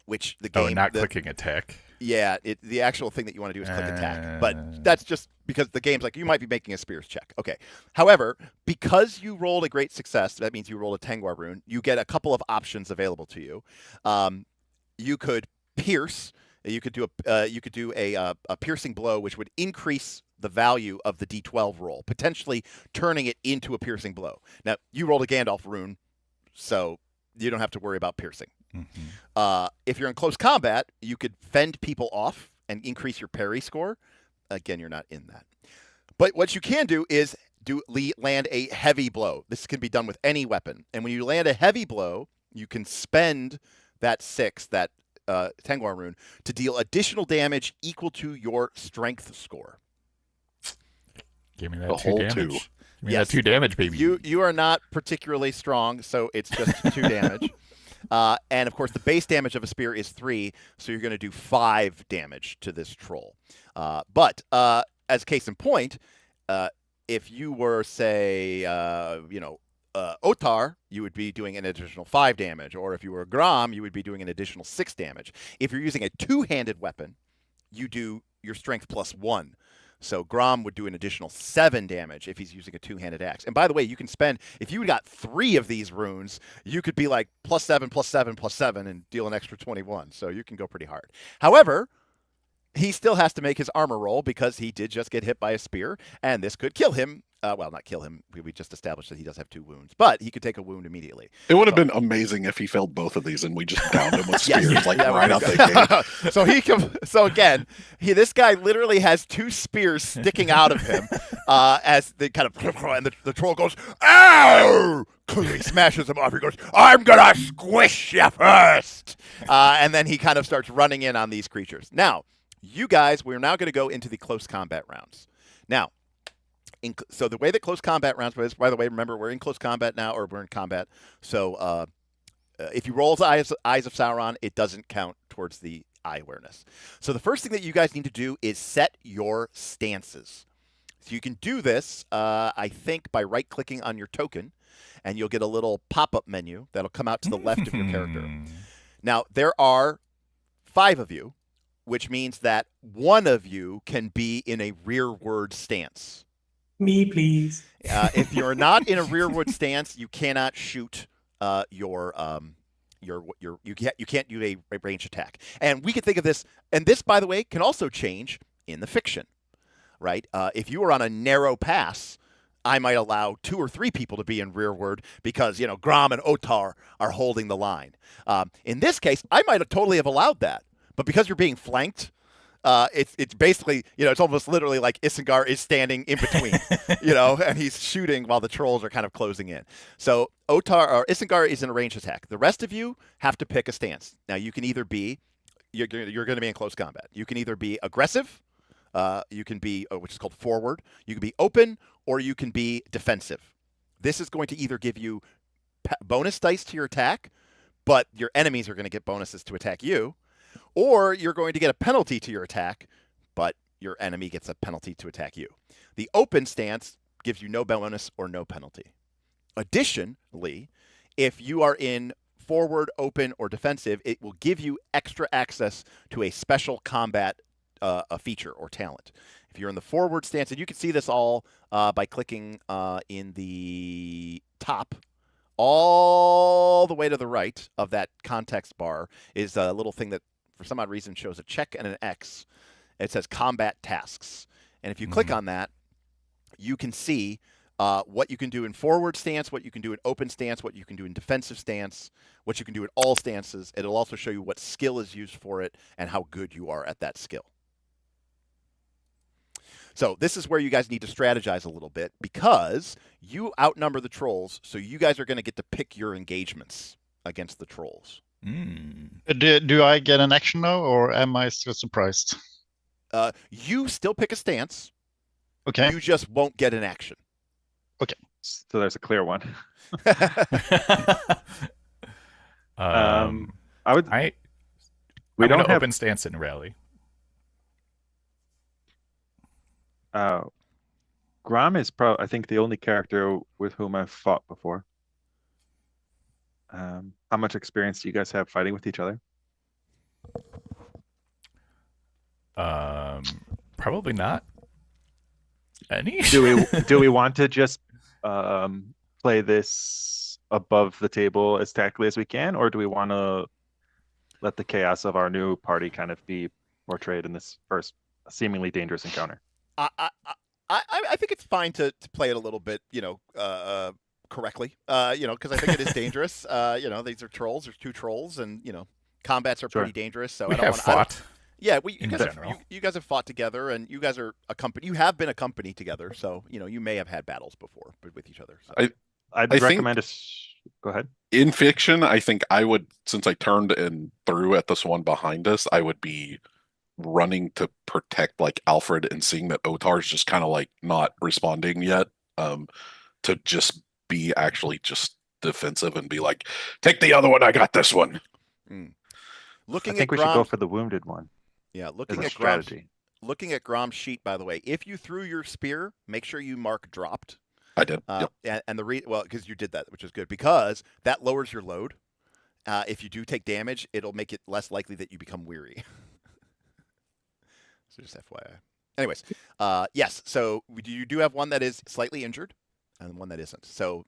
which the game. not clicking attack. Yeah. The actual thing that you want to do is click attack, but that's just because the game's like you might be making a spears check. Okay. However, because you rolled a great success, that means you rolled a Tengwar rune. You get a couple of options available to you. You could pierce. You could do a piercing blow, which would increase the value of the D12 roll, potentially turning it into a piercing blow. Now, you rolled a Gandalf rune, so you don't have to worry about piercing. Mm-hmm. If you're in close combat, you could fend people off and increase your parry score. Again, you're not in that. But what you can do is land a heavy blow. This can be done with any weapon. And when you land a heavy blow, you can spend that 6, that Tengwar rune, to deal additional damage equal to your strength score. Give me A that 2 whole damage. 2. Give me Yes. that 2 damage, baby. You are not particularly strong, so it's just 2 damage. And of course, the base damage of a spear is 3, so you're going to do 5 damage to this troll. But as case in point, if you were, say, Otar, you would be doing an additional 5 damage. Or if you were Grom, you would be doing an additional 6 damage. If you're using a 2-handed weapon, you do your strength plus 1. So Grom would do an additional 7 damage if he's using a 2-handed axe. And by the way, you can spend, if you got 3 of these runes, you could be like +7, +7, +7 and deal an extra 21. So you can go pretty hard. However, he still has to make his armor roll because he did just get hit by a spear, and this could kill him. Well, not kill him. We just established that he does have 2 wounds, but he could take a wound immediately. It would have been amazing if he failed both of these and we just downed him with spears Yes, like that would right be out good. the gate. So again, this guy literally has 2 spears sticking out of him as they kind of, and the troll goes, "Ow!" He smashes him off. He goes, "I'm gonna squish you first," and then he kind of starts running in on these creatures. Now, you guys, we're now going to go into the close combat rounds. Now, so the way that close combat rounds is, by the way, remember, we're in close combat now, or we're in combat. So if you roll Eyes of Sauron, it doesn't count towards the eye awareness. So the first thing that you guys need to do is set your stances. So you can do this, I think, by right-clicking on your token, and you'll get a little pop-up menu that'll come out to the left of your character. Now, there are 5 of you, which means that 1 of you can be in a rearward stance. Me, please. If you're not in a rearward stance, you cannot shoot you can't do a range attack. And we can think of this, and this, by the way, can also change in the fiction, right? If you are on a narrow pass, I might allow 2 or 3 people to be in rearward because, Grom and Otar are holding the line. In this case, I might have totally have allowed that, but because you're being flanked, it's basically, it's almost literally like Isengard is standing in between, and he's shooting while the trolls are kind of closing in. So Isengard is in a ranged attack. The rest of you have to pick a stance. Now you can either be, you're going to be in close combat. You can either be aggressive, you can be, which is called forward. You can be open, or you can be defensive. This is going to either give you bonus dice to your attack, but your enemies are going to get bonuses to attack you. Or you're going to get a penalty to your attack, but your enemy gets a penalty to attack you. The open stance gives you no bonus or no penalty. Additionally, if you are in forward, open, or defensive, it will give you extra access to a special combat a feature or talent. If you're in the forward stance, and you can see this all by clicking in the top, all the way to the right of that context bar is a little thing that for some odd reason shows a check and an X. It says combat tasks. And if you click on that, you can see what you can do in forward stance, what you can do in open stance, what you can do in defensive stance, what you can do in all stances. It'll also show you what skill is used for it and how good you are at that skill. So this is where you guys need to strategize a little bit because you outnumber the trolls, so you guys are going to get to pick your engagements against the trolls. Do I get an action now, or am I still surprised? You still pick a stance. Okay. You just won't get an action. So there's a clear one. I would. We don't have open stance in rally. Grom is I think the only character with whom I've fought before. How much experience do you guys have fighting with each other? Probably not any. Do we want to just play this above the table as tactically as we can, or do we want to let the chaos of our new party kind of be portrayed in this first seemingly dangerous encounter? I think it's fine to play it a little bit, correctly, because I think it is dangerous. These are trolls. There's 2 trolls, and combats are pretty dangerous. So we have fought. Yeah, you guys have fought together, and you guys are a company. You have been a company together, so you may have had battles before, but with each other. So. I'd recommend go ahead. In fiction, I think I would, since I turned and threw at this one behind us, I would be running to protect like Alfred, and seeing that Otar's just kind of like not responding yet, to just be actually just defensive and be like, take the other one, I got this one. I think we should go for the wounded one. Yeah, looking at Grom's sheet, by the way, if you threw your spear, make sure you mark dropped. I did. Yep. And because you did that, which is good, because that lowers your load. If you do take damage, it'll make it less likely that you become weary. So just FYI. Anyways, yes. So you do have one that is slightly injured, and one that isn't. So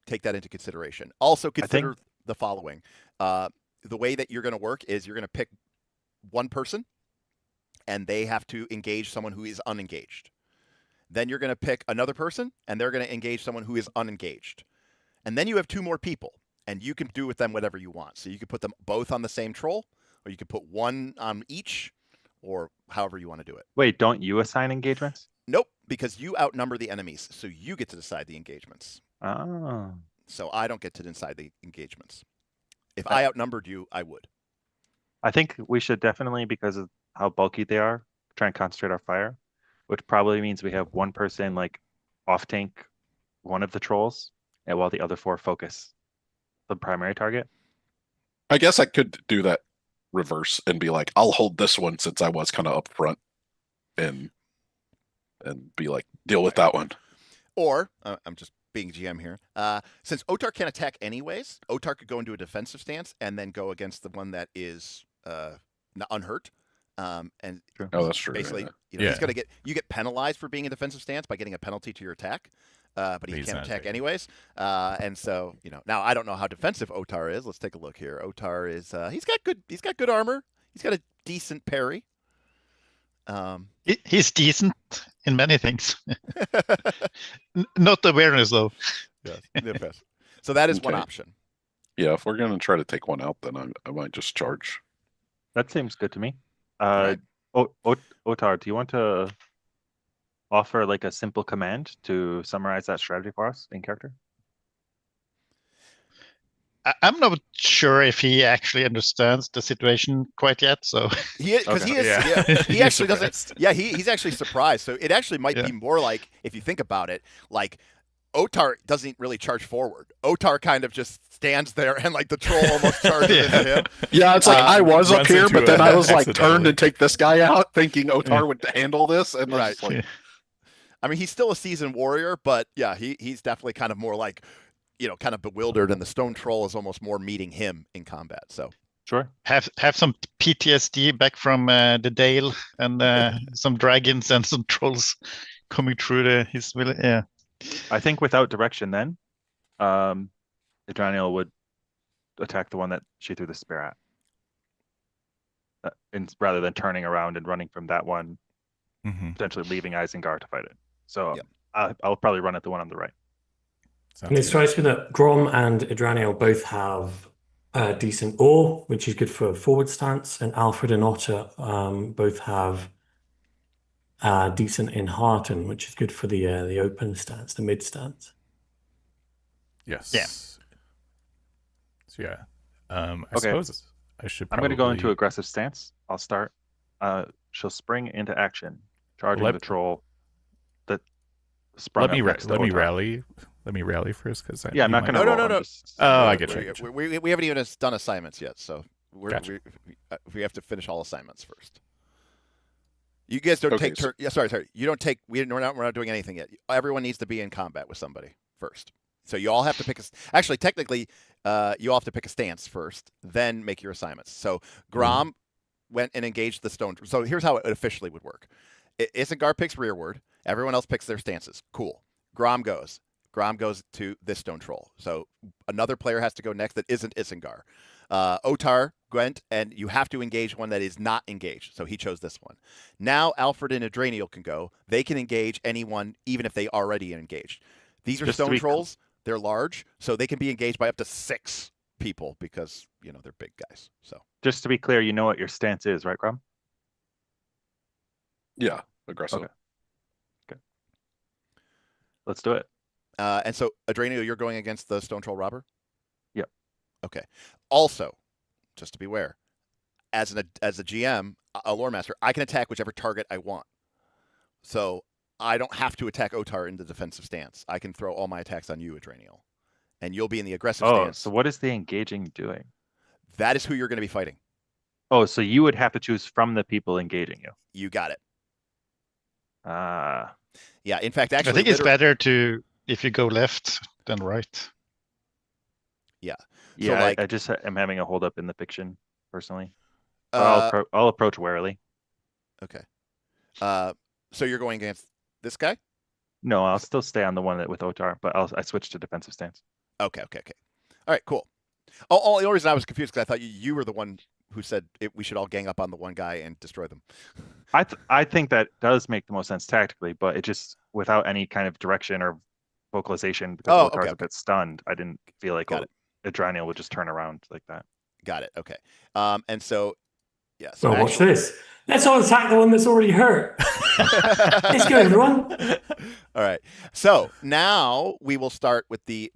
take that into consideration. Also consider the following: the way that you're going to work is you're going to pick one person, and they have to engage someone who is unengaged. Then you're going to pick another person, and they're going to engage someone who is unengaged. And then you have 2 more people, and you can do with them whatever you want. So you can put them both on the same troll, or you can put one on each, or however you want to do it. Wait, don't you assign engagements? Nope, because you outnumber the enemies, so you get to decide the engagements. Oh. So I don't get to decide the engagements. If I outnumbered you, I would. I think we should definitely, because of how bulky they are, try and concentrate our fire, which probably means we have one person like off tank one of the trolls, and while the other 4 focus the primary target. I guess I could do that reverse and be like, I'll hold this one since I was kind of up front, and be like, deal with that one. Or I'm just being GM here. Since Otar can't attack anyways, Otar could go into a defensive stance and then go against the one that is unhurt. And that's true. Basically, he's gonna get penalized for being in defensive stance by getting a penalty to your attack. But he can't attack anyways. And so, now I don't know how defensive Otar is. Let's take a look here. Otar is he's got good armor. He's got a decent parry. He's decent in many things. Not awareness though. Yes. So that is one option. Yeah, if we're gonna try to take one out, then I might just charge. That seems good to me. Right. Otar, do you want to offer like a simple command to summarize that strategy for us in character? I'm not sure if he actually understands the situation quite yet. So he actually doesn't. Yeah, he's actually surprised. So it actually might be more like, if you think about it, like Otar doesn't really charge forward. Otar kind of just stands there, and like the troll almost charges into him. Yeah, it's like I was up here, but then I was like turned to take this guy out, thinking Otar would handle this, and right. Like, I mean, he's still a seasoned warrior, but yeah, he's definitely kind of more like, kind of bewildered, and the stone troll is almost more meeting him in combat. So sure, have some PTSD back from the Dale, and some dragons and some trolls coming through his village. Yeah, I think without direction, then Adrianiel would attack the one that she threw the spear at, rather than turning around and running from that one, potentially leaving Isengard to fight it. So I'll probably run at the one on the right. And it strikes me that Grom and Adrianiel both have decent ore, which is good for forward stance, and Alfred and Otter both have decent in Hearten, which is good for the open stance, the mid stance. Yes. Yeah. So yeah, I suppose I should. I'm going to go into aggressive stance. I'll start. She'll spring into action, charging the troll that sprung up next to Let me Otar. rally. Let me rally first, because I'm not going to roll. No. I get you. We haven't even done assignments yet, so Gotcha. we have to finish all assignments first. You guys don't take turn. Yeah, sorry. You don't take. We're not doing anything yet. Everyone needs to be in combat with somebody first. So you all have to pick actually, technically, you all have to pick a stance first, then make your assignments. So Grom went and engaged the stone. So here's how it officially would work. Isengard picks rearward. Everyone else picks their stances. Cool. Grom goes to this stone troll. So another player has to go next that isn't Isengard. Otar went, and you have to engage one that is not engaged. So he chose this one. Now Alfred and Adraniel can go. They can engage anyone, even if they already engaged. These are stone trolls. They're large, so they can be engaged by up to 6 people because, they're big guys. So just to be clear, you know what your stance is, right, Grom? Yeah, aggressive. Okay. Let's do it. And so, Adraniel, you're going against the stone troll robber? Yep. Okay. Also, just to be aware, as a GM, a lore master, I can attack whichever target I want. So I don't have to attack Otar in the defensive stance. I can throw all my attacks on you, Adraniel. And you'll be in the aggressive stance. So what is the engaging doing? That is who you're going to be fighting. Oh, so you would have to choose from the people engaging you. You got it. Yeah, in fact, actually, I think it's better if you go left than right. Yeah. Yeah, so I just am having a hold up in the fiction, personally. I'll approach warily. Okay. So you're going against this guy? No, I'll still stay on the one with Otar, but I switch to defensive stance. Okay. All right, cool. The only reason I was confused because I thought you were the one who said we should all gang up on the one guy and destroy them. I think that does make the most sense tactically, but it just, without any kind of direction or vocalization, because Otar's a bit stunned, I didn't feel like Adraniel would just turn around like that. Got it. Okay. And so, yeah. So watch this. Let's all attack the one that's already hurt. Let's go, everyone. All right. So now we'll start the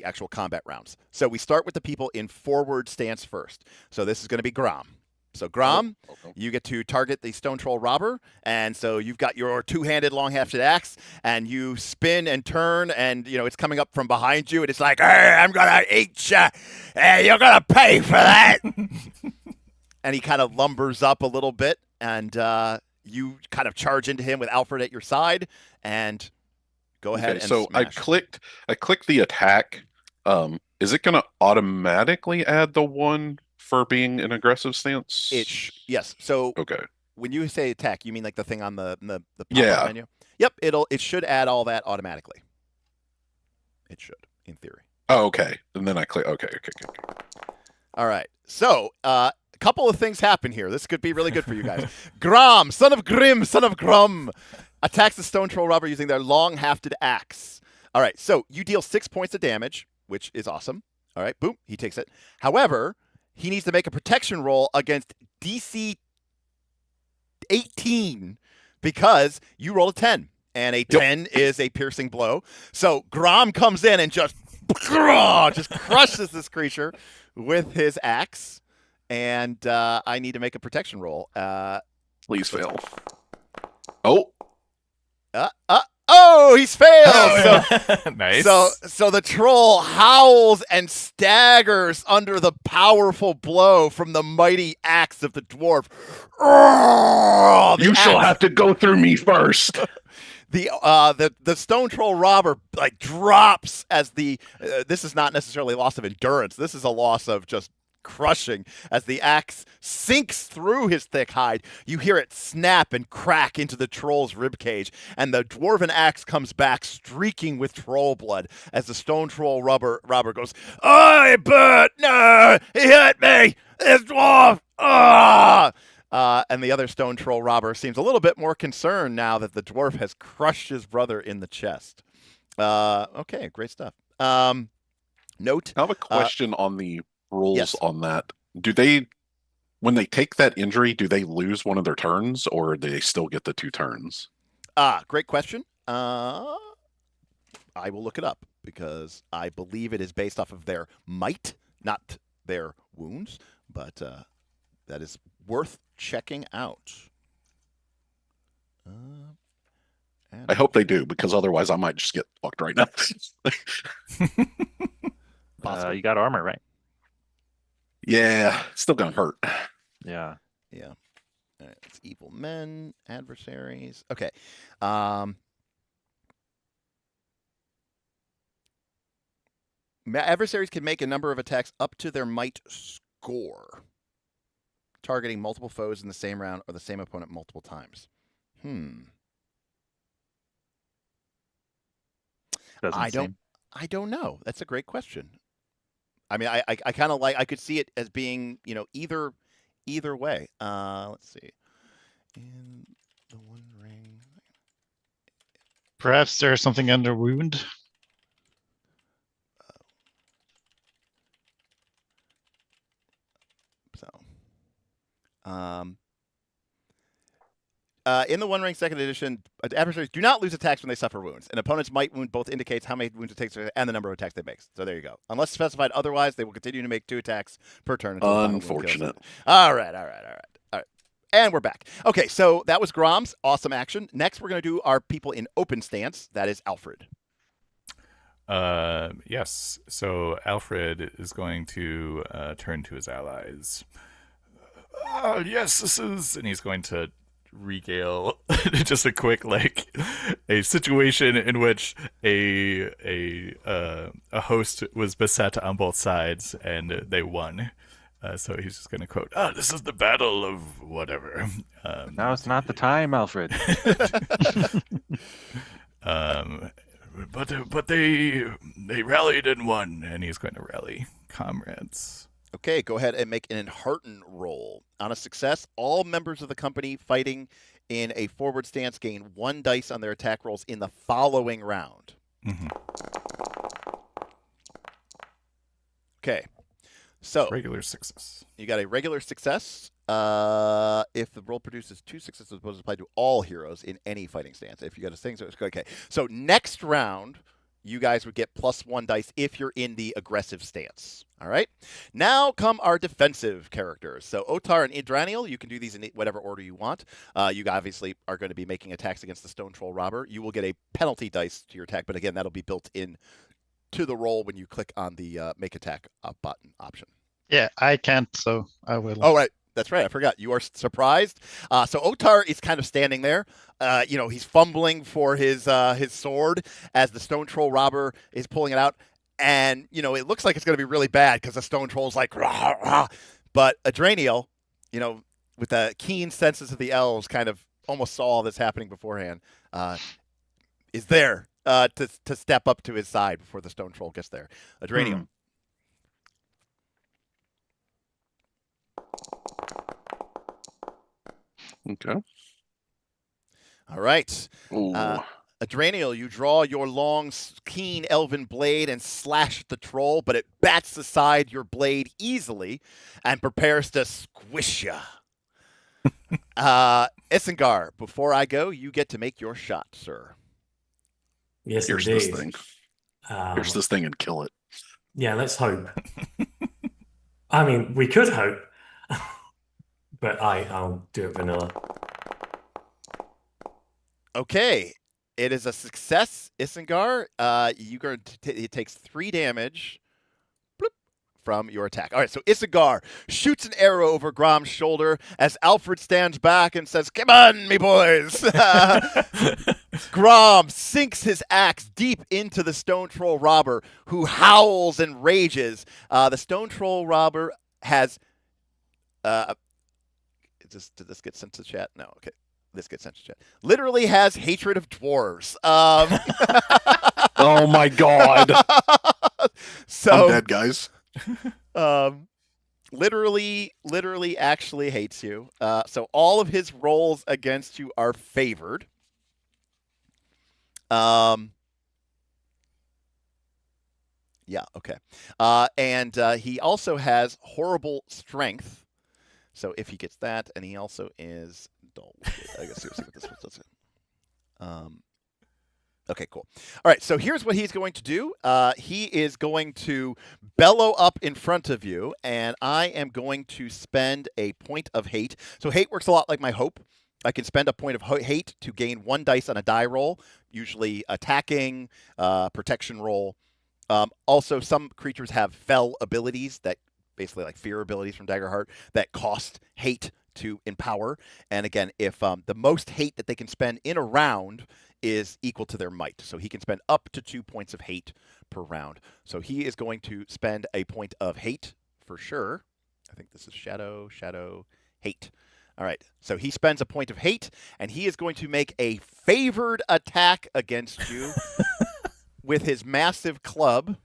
actual combat rounds. So we start with the people in forward stance first. So this is going to be Grom. So Grom, you get to target the stone troll robber, and so you've got your 2-handed long-hafted axe, and you spin and turn, and it's coming up from behind you, and it's like, hey, I'm gonna eat you. Hey, you're gonna pay for that. And he kind of lumbers up a little bit, and you kind of charge into him with Alfred at your side, and go ahead and so smash. I clicked the attack. Is it gonna automatically add the one for being an aggressive stance? Yes. So okay. When you say attack, you mean like the thing on the pop-up menu? Yep. It should add all that automatically. It should, in theory. Oh, okay. And then I click. Okay. All right. So, a couple of things happen here. This could be really good for you guys. Grom, son of Grim, son of Grum, attacks the stone troll robber using their long-hafted axe. All right. So you deal 6 points of damage, which is awesome. All right. Boom. He takes it. However, he needs to make a protection roll against DC 18 because you rolled a 10, and a 10 is a piercing blow. So Grom comes in and just crushes this creature with his axe, and I need to make a protection roll. Please fail. Oh. Oh, he's failed. Oh, yeah. Nice. So the troll howls and staggers under the powerful blow from the mighty axe of the dwarf. You shall have to go through me first. The stone troll robber drops as this is not necessarily a loss of endurance. This is a loss of just crushing as the axe sinks through his thick hide. You hear it snap and crack into the troll's ribcage, and the dwarven axe comes back streaking with troll blood as the stone troll robber goes, "I burnt! No, he hit me! This dwarf! Ah!" And the other stone troll robber seems a little bit more concerned now that the dwarf has crushed his brother in the chest. Okay, great stuff. Note. I have a question on the rules on that. Do they When they take that injury, do they lose one of their turns, or do they still get the 2 turns? Great question. I will look it up because I believe it is based off of their might, not their wounds. But that is worth checking out. I hope they do, because otherwise I might just get fucked right now. You got armor, right? Yeah, still gonna hurt. Yeah. Yeah. All right, it's evil men, adversaries. Okay. Adversaries can make a number of attacks up to their might score, targeting multiple foes in the same round or the same opponent multiple times. I don't know. That's a great question. I mean, I kind of I could see it as being, either way. Let's see. In the One Ring. Perhaps there's something under wound. In the One Ring Second Edition, adversaries do not lose attacks when they suffer wounds. An opponent's might wound both indicates how many wounds it takes and the number of attacks they make. So there you go. Unless specified otherwise, they will continue to make 2 attacks per turn until the final wound kills Unfortunate. them. All right. And we're back. Okay, so that was Grom's awesome action. Next, we're going to do our people in open stance. That is Alfred. Yes. So Alfred is going to turn to his allies. Yes, this is, and he's going to regale just a quick a situation in which a host was beset on both sides and they won. So he's just going to quote, "This is the battle of whatever." Now it's not the time, Alfred. But they rallied and won, and he's going to rally comrades. Okay, go ahead and make an enhearten roll. On a success, all members of the company fighting in a forward stance gain 1 dice on their attack rolls in the following round. Mm-hmm. Okay, so regular success. You got a regular success. If the roll produces 2 successes, it's supposed to apply to all heroes in any fighting stance. If you got a thing, so it's okay. So next round, you guys would get +1 dice if you're in the aggressive stance. All right. Now come our defensive characters. So Otar and Idraniel, you can do these in whatever order you want. You obviously are going to be making attacks against the Stone Troll Robber. You will get a penalty dice to your attack, but again, that'll be built in to the roll when you click on the make attack button option. Yeah, I can't, so I will. Oh, right. That's right. I forgot. You are surprised. So Otar is kind of standing there. He's fumbling for his sword as the Stone Troll Robber is pulling it out. And, it looks like it's going to be really bad because the Stone Troll's like, rah, rah. But Adraniel, with the keen senses of the elves, kind of almost saw all this happening beforehand, is there to step up to his side before the Stone Troll gets there. Adraniel. Okay. All right. Ooh. Adraniel, you draw your long, keen elven blade and slash at the troll, but it bats aside your blade easily and prepares to squish you. Isengard, before I go, you get to make your shot, sir. Yes, Here's indeed. this thing. Here's this thing and kill it. Yeah, let's hope. I mean, we could hope, but I'll do it vanilla. Okay. It is a success, Isengard. It takes 3 damage from your attack. All right, so Isengard shoots an arrow over Grom's shoulder as Alfred stands back and says, "Come on, me boys." Grom sinks his axe deep into the Stone Troll Robber, who howls and rages. The Stone Troll Robber has... did this get sent to chat? No, okay. This gets sent to chat. Literally has hatred of dwarves. Oh my god. So I'm dead, guys. Literally actually hates you. So all of his rolls against you are favored. Yeah, okay. And he also has horrible strength. So if he gets that, and he also is dull. I guess see what this one does. Okay, cool. All right, so here's what he's going to do. He is going to bellow up in front of you, and I am going to spend a point of hate. So hate works a lot like my hope. I can spend a point of hate to gain 1 dice on a die roll, usually attacking, protection roll. Also, some creatures have fell abilities that basically like fear abilities from Daggerheart that cost hate to empower. And again, if the most hate that they can spend in a round is equal to their might. So he can spend up to 2 points of hate per round. So he is going to spend a point of hate for sure. I think this is shadow, hate. All right, so he spends a point of hate, and he is going to make a favored attack against you with his massive club.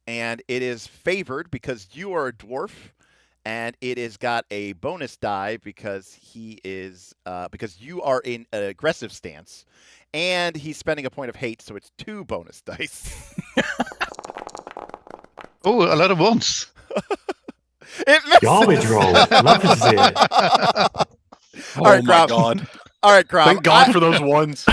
And it is favored because you are a dwarf, and it has got a bonus die because he is because you are in an aggressive stance, and he's spending a point of hate, so it's 2 bonus dice. Oh, a lot of ones. It misses. Garbage roll. Love to see it. Oh right, my Grom. god. All right, Grom. Thank God for those ones.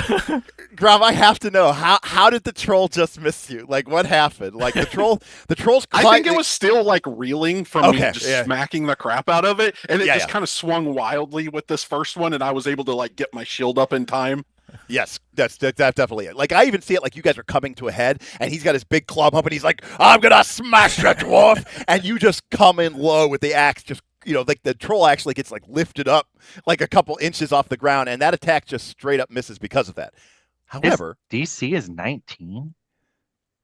Grom, I have to know how did the troll just miss you? Like, what happened? Like the troll's. I think it was still like reeling from me Okay, just yeah. smacking the crap out of it, and it Yeah, just kind of swung wildly with this first one, and I was able to like get my shield up in time. Yes, that's definitely it. Like, I even see it like you guys are coming to a head, and he's got his big club up, and he's like, I'm going to smash that dwarf. And you just come in low with the axe, just, like the troll actually gets like lifted up like a couple inches off the ground, and that attack just straight up misses because of that. However, his DC is 19.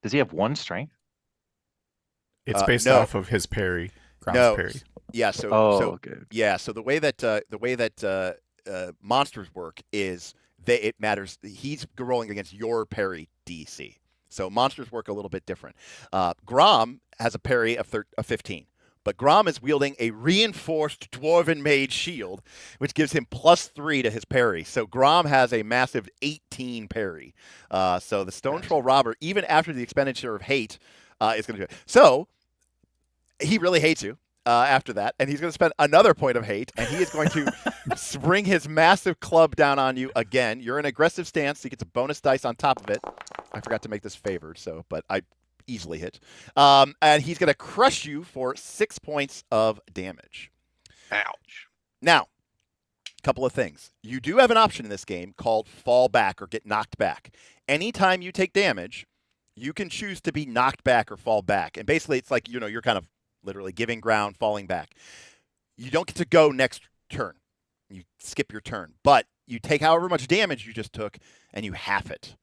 Does he have 1 strength? It's based no. off of his parry. Grom's No. parry. Yeah, so okay. yeah, so the way that monsters work is it matters. He's rolling against your parry DC. So monsters work a little bit different. Grom has a parry of 15. But Grom is wielding a reinforced Dwarven Mage shield, which gives him +3 to his parry. So Grom has a massive 18 parry. So the Stone Troll Robber, even after the expenditure of hate, is going to do it. So he really hates you after that, and he's going to spend another point of hate, and he is going to bring his massive club down on you again. You're in aggressive stance, so he gets a bonus dice on top of it. I forgot to make this favored, but I easily hit. And he's going to crush you for 6 points of damage. Ouch. Now, a couple of things. You do have an option in this game called fall back or get knocked back. Anytime you take damage, you can choose to be knocked back or fall back. And basically, it's like, you're kind of literally giving ground, falling back. You don't get to go next turn. You skip your turn. But you take however much damage you just took, and you half it.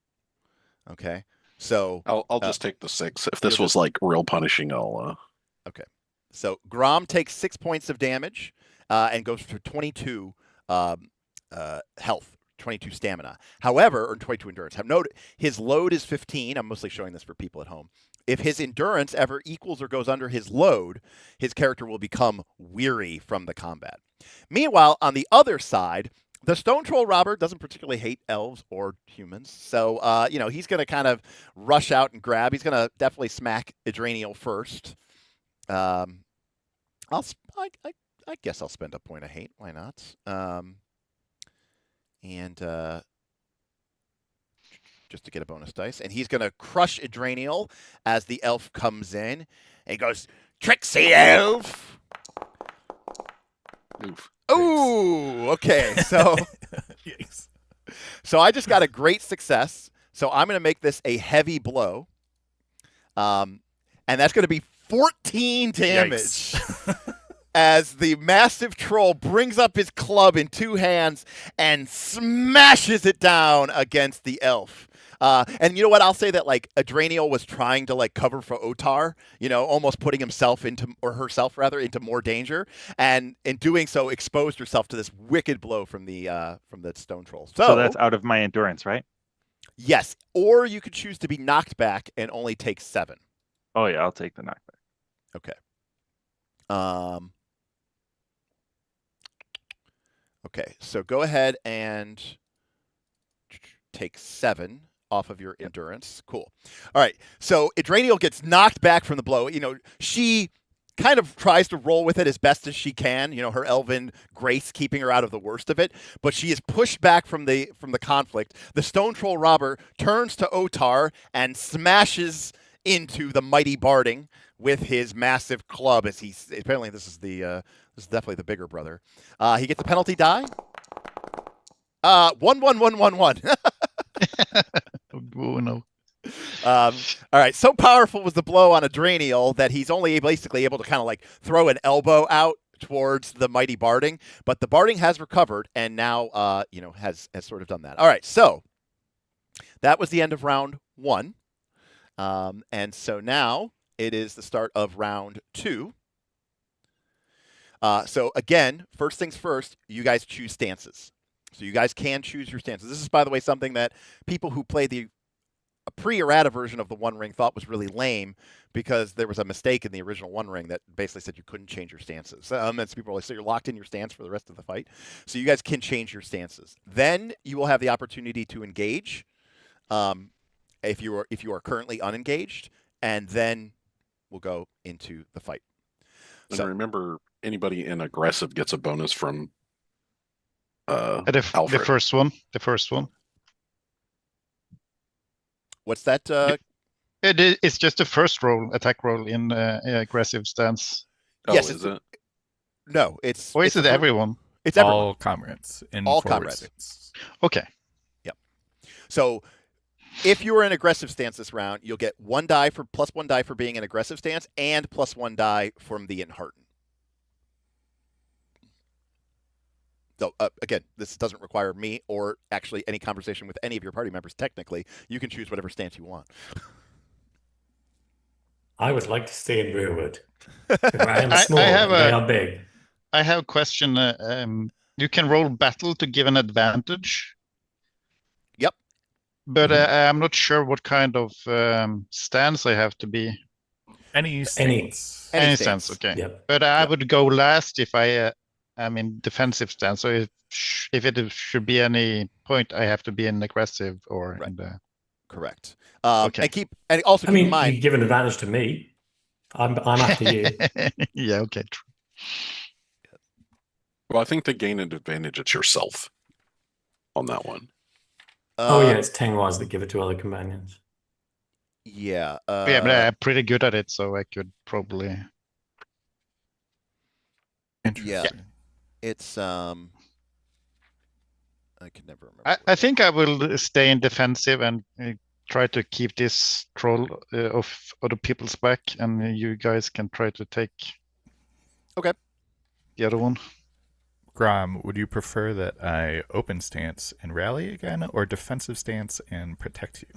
Okay? So I'll just take the 6. If this was like real punishing, I'll Okay. So Grom takes 6 points of damage and goes for 22 health, 22 stamina. However, or 22 endurance. Have noted his load is 15. I'm mostly showing this for people at home. If his endurance ever equals or goes under his load, his character will become weary from the combat. Meanwhile, on the other side, the Stone Troll Robber doesn't particularly hate elves or humans. So, he's going to kind of rush out and grab. He's going to definitely smack Adraniel first. I guess I'll spend a point of hate. Why not? Just to get a bonus dice. And he's going to crush Adraniel as the elf comes in. And he goes, Trixie Elf! Oof. Ooh, okay. So, so I just got a great success. So I'm going to make this a heavy blow. And that's going to be 14 damage. As the massive troll brings up his club in 2 hands and smashes it down against the elf. And you know what? I'll say that like Adraniel was trying to like cover for Otar, almost putting himself herself into more danger, and in doing so exposed herself to this wicked blow from the stone troll. So that's out of my endurance, right? Yes, or you could choose to be knocked back and only take 7. Oh yeah, I'll take the knockback. Okay. Okay, so go ahead and take 7 off of your endurance. Cool. All right, so Adraniel gets knocked back from the blow. She kind of tries to roll with it as best as she can. You know, her elven grace keeping her out of the worst of it. But she is pushed back from the conflict. The stone troll robber turns to Otar and smashes into the mighty Barding with his massive club. As he's apparently this is definitely the bigger brother. He gets a penalty die. 1-1-1-1-1. Oh no. All right. So powerful was the blow on Adraniel that he's only basically able to kind of like throw an elbow out towards the mighty Barding, but the Barding has recovered and now, has sort of done that. All right. So that was the end of round 1. And so now it is the start of round 2. So again, first things first, you guys choose stances. So you guys can choose your stances. This is, by the way, something that people who played a pre-errata version of the One Ring thought was really lame because there was a mistake in the original One Ring that basically said you couldn't change your stances. And so people were like, so you're locked in your stance for the rest of the fight. So you guys can change your stances. Then you will have the opportunity to engage if you are currently unengaged, and then we'll go into the fight. And remember, anybody in aggressive gets a bonus from The Alfred. first one. What's that? It's just the first attack roll in aggressive stance. Oh, yes, is it? No, it's. Or it's is it everyone? It's everyone. All comrades in All forward comrades. stance. Okay. So if you are in aggressive stance this round, you'll get +1 die for being in aggressive stance and +1 die from the enhearten. So again, this doesn't require me or actually any conversation with any of your party members. Technically, you can choose whatever stance you want. I would like to stay in rearward. I am small and they are big. I have a question. You can roll battle to give an advantage. Yep. But I'm not sure what kind of stance I have to be. Any stance. Any stance, okay. Yep. But I would go last if I am in defensive stance. So if it should be any point, I have to be in aggressive or in the... Correct. Okay. And also keep in mind, you give an advantage to me. I'm after you. Yeah, okay. Well, I think to gain an advantage, it's yourself on that one. It's Tengwars that give it to other companions. Yeah. Yeah, but I'm pretty good at it, so I could probably... Interesting. It's I can never remember. I think I will stay in defensive and try to keep this troll off other people's back, and you guys can try to take the other one. Grom, would you prefer that I open stance and rally again, or defensive stance and protect you?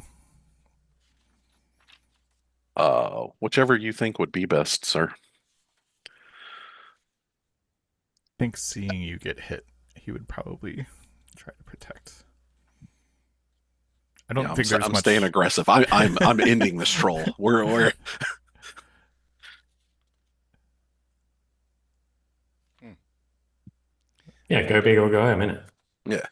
Whichever you think would be best, sir. I think seeing you get hit, he would probably try to protect. I don't think there's I'm much... staying aggressive. I'm ending this troll. We're Yeah, go big or go home, innit? Yeah.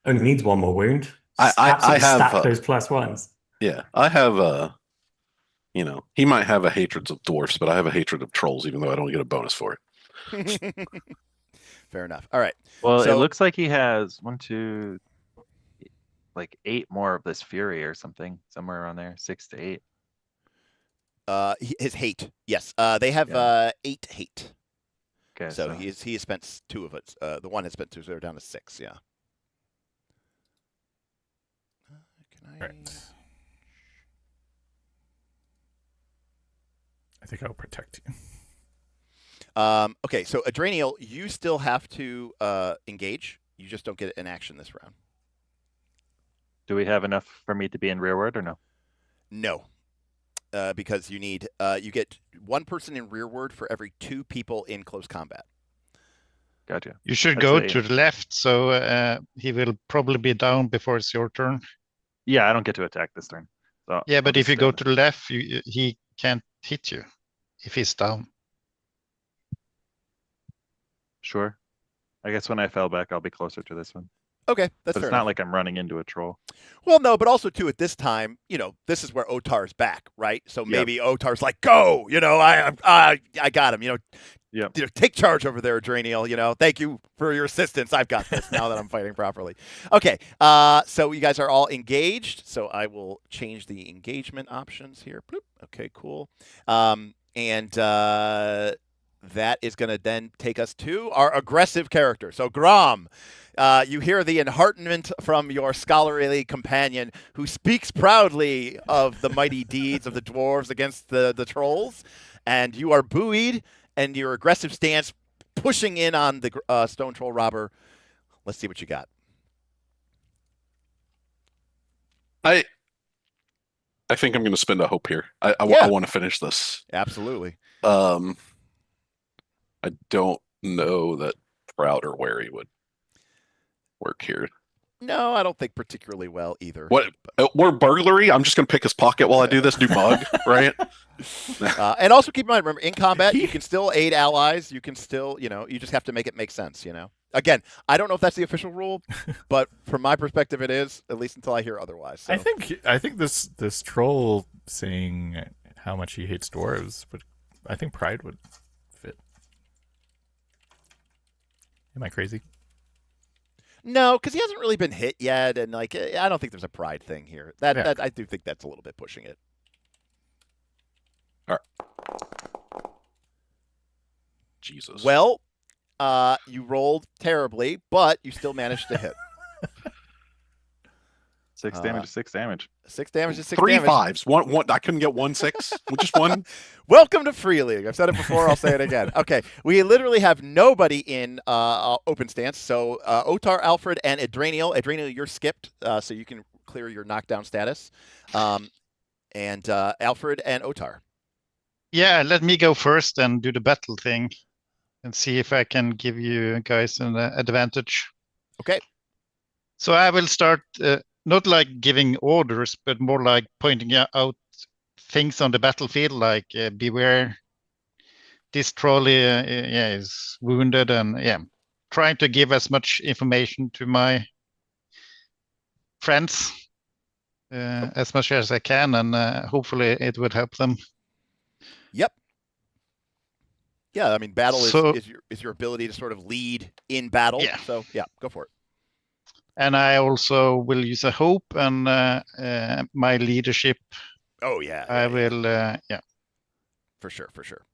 Only needs one more wound. I have stack those +1s. Yeah, I have he might have a hatred of dwarfs, but I have a hatred of trolls, even though I don't get a bonus for it. Fair enough. All right. Well, So- it looks like he has 8 more of this fury or something, somewhere around there, 6 to 8. His hate. Yes. They have 8 hate. Okay, So he has spent 2 of it. The one has spent 2, so they're down to 6. Yeah. Right. I think I'll protect you. Okay, so Adraniel, you still have to engage. You just don't get an action this round. Do we have enough for me to be in rearward or no? No, because you need you get 1 person in rearward for every 2 people in close combat. Gotcha. You should I'd go say- to the left, so he will probably be down before it's your turn. Yeah, I don't get to attack this turn. So Yeah, I'll but if just you go stand to the left, he can't hit you if he's down. Sure. I guess when I fell back, I'll be closer to this one. Okay, that's But fair it's not enough. like I'm running into a troll. Well, no, but also too at this time, this is where Otar's back, right? So Yep. maybe Otar's like, go, I got him, Yep. take charge over there, Draniel. Thank you for your assistance. I've got this now that I'm fighting properly. Okay, so you guys are all engaged. So I will change the engagement options here. Bloop. Okay, cool. And that is going to then take us to our aggressive character. So Grom. You hear the enheartenment from your scholarly companion who speaks proudly of the mighty deeds of the dwarves against the trolls, and you are buoyed and your aggressive stance pushing in on the stone troll robber. Let's see what you got. I think I'm going to spend a hope here. I Yeah. want to finish this. Absolutely. I don't know that proud or wary would work here. No, I don't think particularly well either. What? We're burglary. I'm just going to pick his pocket while I do this. Do mug, right? And also keep in mind, remember, in combat, you can still aid allies. You can still, you just have to make it make sense, Again, I don't know if that's the official rule, but from my perspective, it is, at least until I hear otherwise. So. I think this troll saying how much he hates dwarves, but I think pride would fit. Am I crazy? No, because he hasn't really been hit yet, and I don't think there's a pride thing here. That I do think that's a little bit pushing it. All right. Jesus. Well, you rolled terribly, but you still managed to hit. 6 damage to 6 damage. 6 damage to 6 3 damage. 5s. One. I couldn't get 1 6. Just one. Welcome to Free League. I've said it before. I'll say it again. Okay, we literally have nobody in open stance. So Otar, Alfred, and Adraniel. Adraniel, you're skipped, so you can clear your knockdown status. And Alfred and Otar. Yeah, let me go first and do the battle thing and see if I can give you guys an advantage. Okay. So I will start, not like giving orders, but more like pointing out things on the battlefield, like beware, this trolley is wounded, and trying to give as much information to my friends as much as I can, and hopefully it would help them. Yep. Yeah, I mean, battle is your ability to sort of lead in battle. Yeah. So yeah, go for it. And I also will use a hope and my leadership. Oh yeah. I will. For sure. For sure.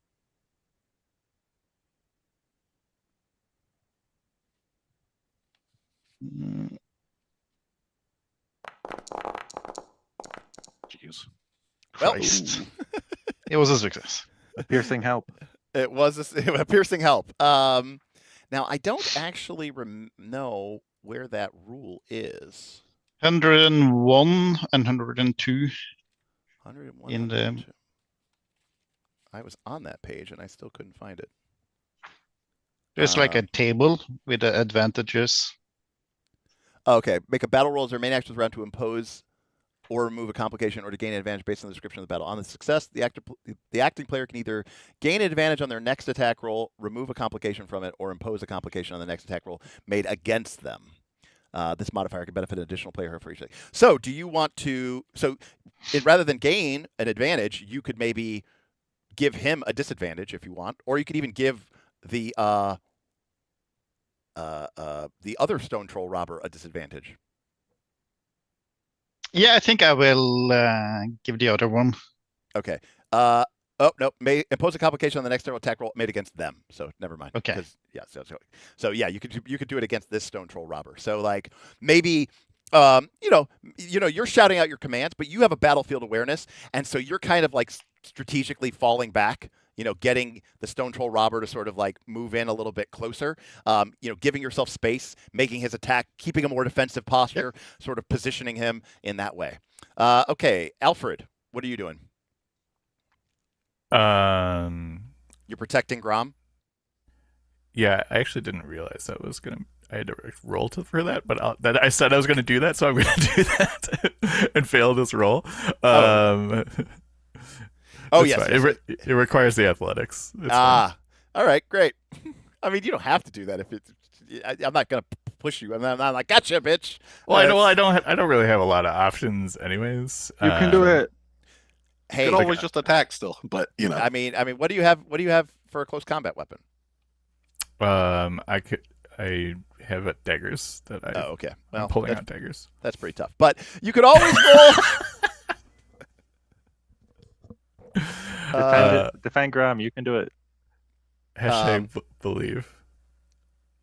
Jeez. Christ. It was a success. A piercing help. It was a piercing help. Now I don't actually know where that rule is. 101 and 102 101. in the. I was on that page and I still couldn't find it. There's like a table with the advantages. Okay, make a battle roll as their main action round to impose or remove a complication or to gain an advantage based on the description of the battle. On the success, the acting player can either gain an advantage on their next attack roll, remove a complication from it, or impose a complication on the next attack roll made against them. This modifier can benefit an additional player for each thing. So do you want to... So rather than gain an advantage, you could maybe give him a disadvantage if you want, or you could even give the other stone troll robber a disadvantage. Yeah, I think I will give the other one. Okay. Oh no, may impose a complication on the next attack roll made against them. So never mind. Okay. Yeah. So yeah, you could do it against this stone troll robber. So like maybe you're shouting out your commands, but you have a battlefield awareness, and so you're kind of like strategically falling back. Getting the stone troll robber to sort of like move in a little bit closer, giving yourself space, making his attack, keeping a more defensive posture, sort of positioning him in that way. Okay, Alfred, what are you doing? You're protecting Grom? Yeah, I actually didn't realize I had to roll for that, but I said I was going to do that, so I'm going to do that and fail this roll. Yes. It requires the athletics. It's all right, great. I mean, you don't have to do that if it's. I'm not going to push you, and then I'm like, gotcha, bitch. Well, I don't really have a lot of options, anyways. You can do it. Hey, You could always just attack still, but you know. I mean, what do you have? What do you have for a close combat weapon? I have daggers that Oh, okay. Well, I'm pulling out daggers. That's pretty tough. But you could always roll. Defend Graham. You can do it. Hashtag believe.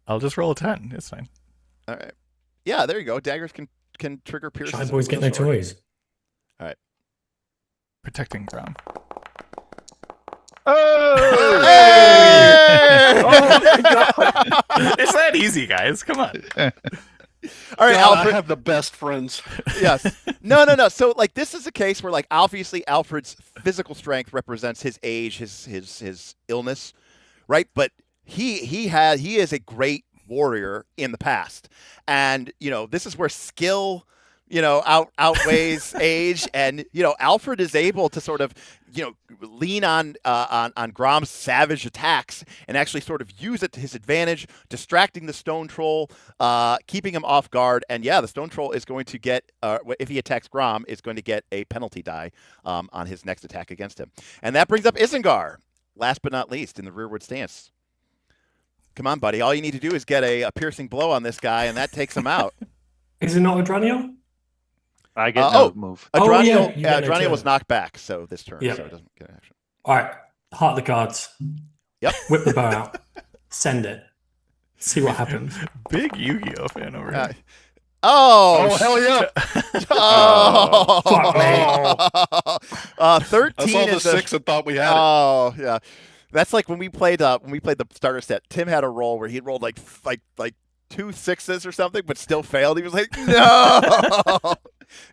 I'll just roll a 10. It's fine. All right. Yeah, there you go. Daggers can trigger pierces. Shy boys get with a no sword. toys. All right. Protecting ground. Oh! Hey! Oh my God. It's that easy, guys. Come on. All right, God, Alfred. I have the best friends. Yes. No. So like this is a case where like obviously Alfred's physical strength represents his age, his illness, right? But he is a great warrior in the past. And this is where skill outweighs age, and Alfred is able to sort of lean on Grom's savage attacks and actually sort of use it to his advantage, distracting the stone troll, keeping him off guard. And yeah, the stone troll is going to get if he attacks Grom, is going to get a penalty die on his next attack against him. And that brings up Isengard, last but not least, in the rearward stance. Come on, buddy. All you need to do is get a piercing blow on this guy, and that takes him out. Is it not Adranio? I get no move. Adranio, you get no Adranio turn. was knocked back, so this turn, Yeah. so it doesn't get action. All right, heart the cards. Yep. Whip the bow out. Send it. See what happens. Big Yu-Gi-Oh fan over here. Oh, hell yeah! Oh, Fuck me. 13 I saw the is 6 and thought we had it. Oh, yeah. That's like when we played the starter set. Tim had a roll where he rolled like 2 6s or something, but still failed. He was like, no.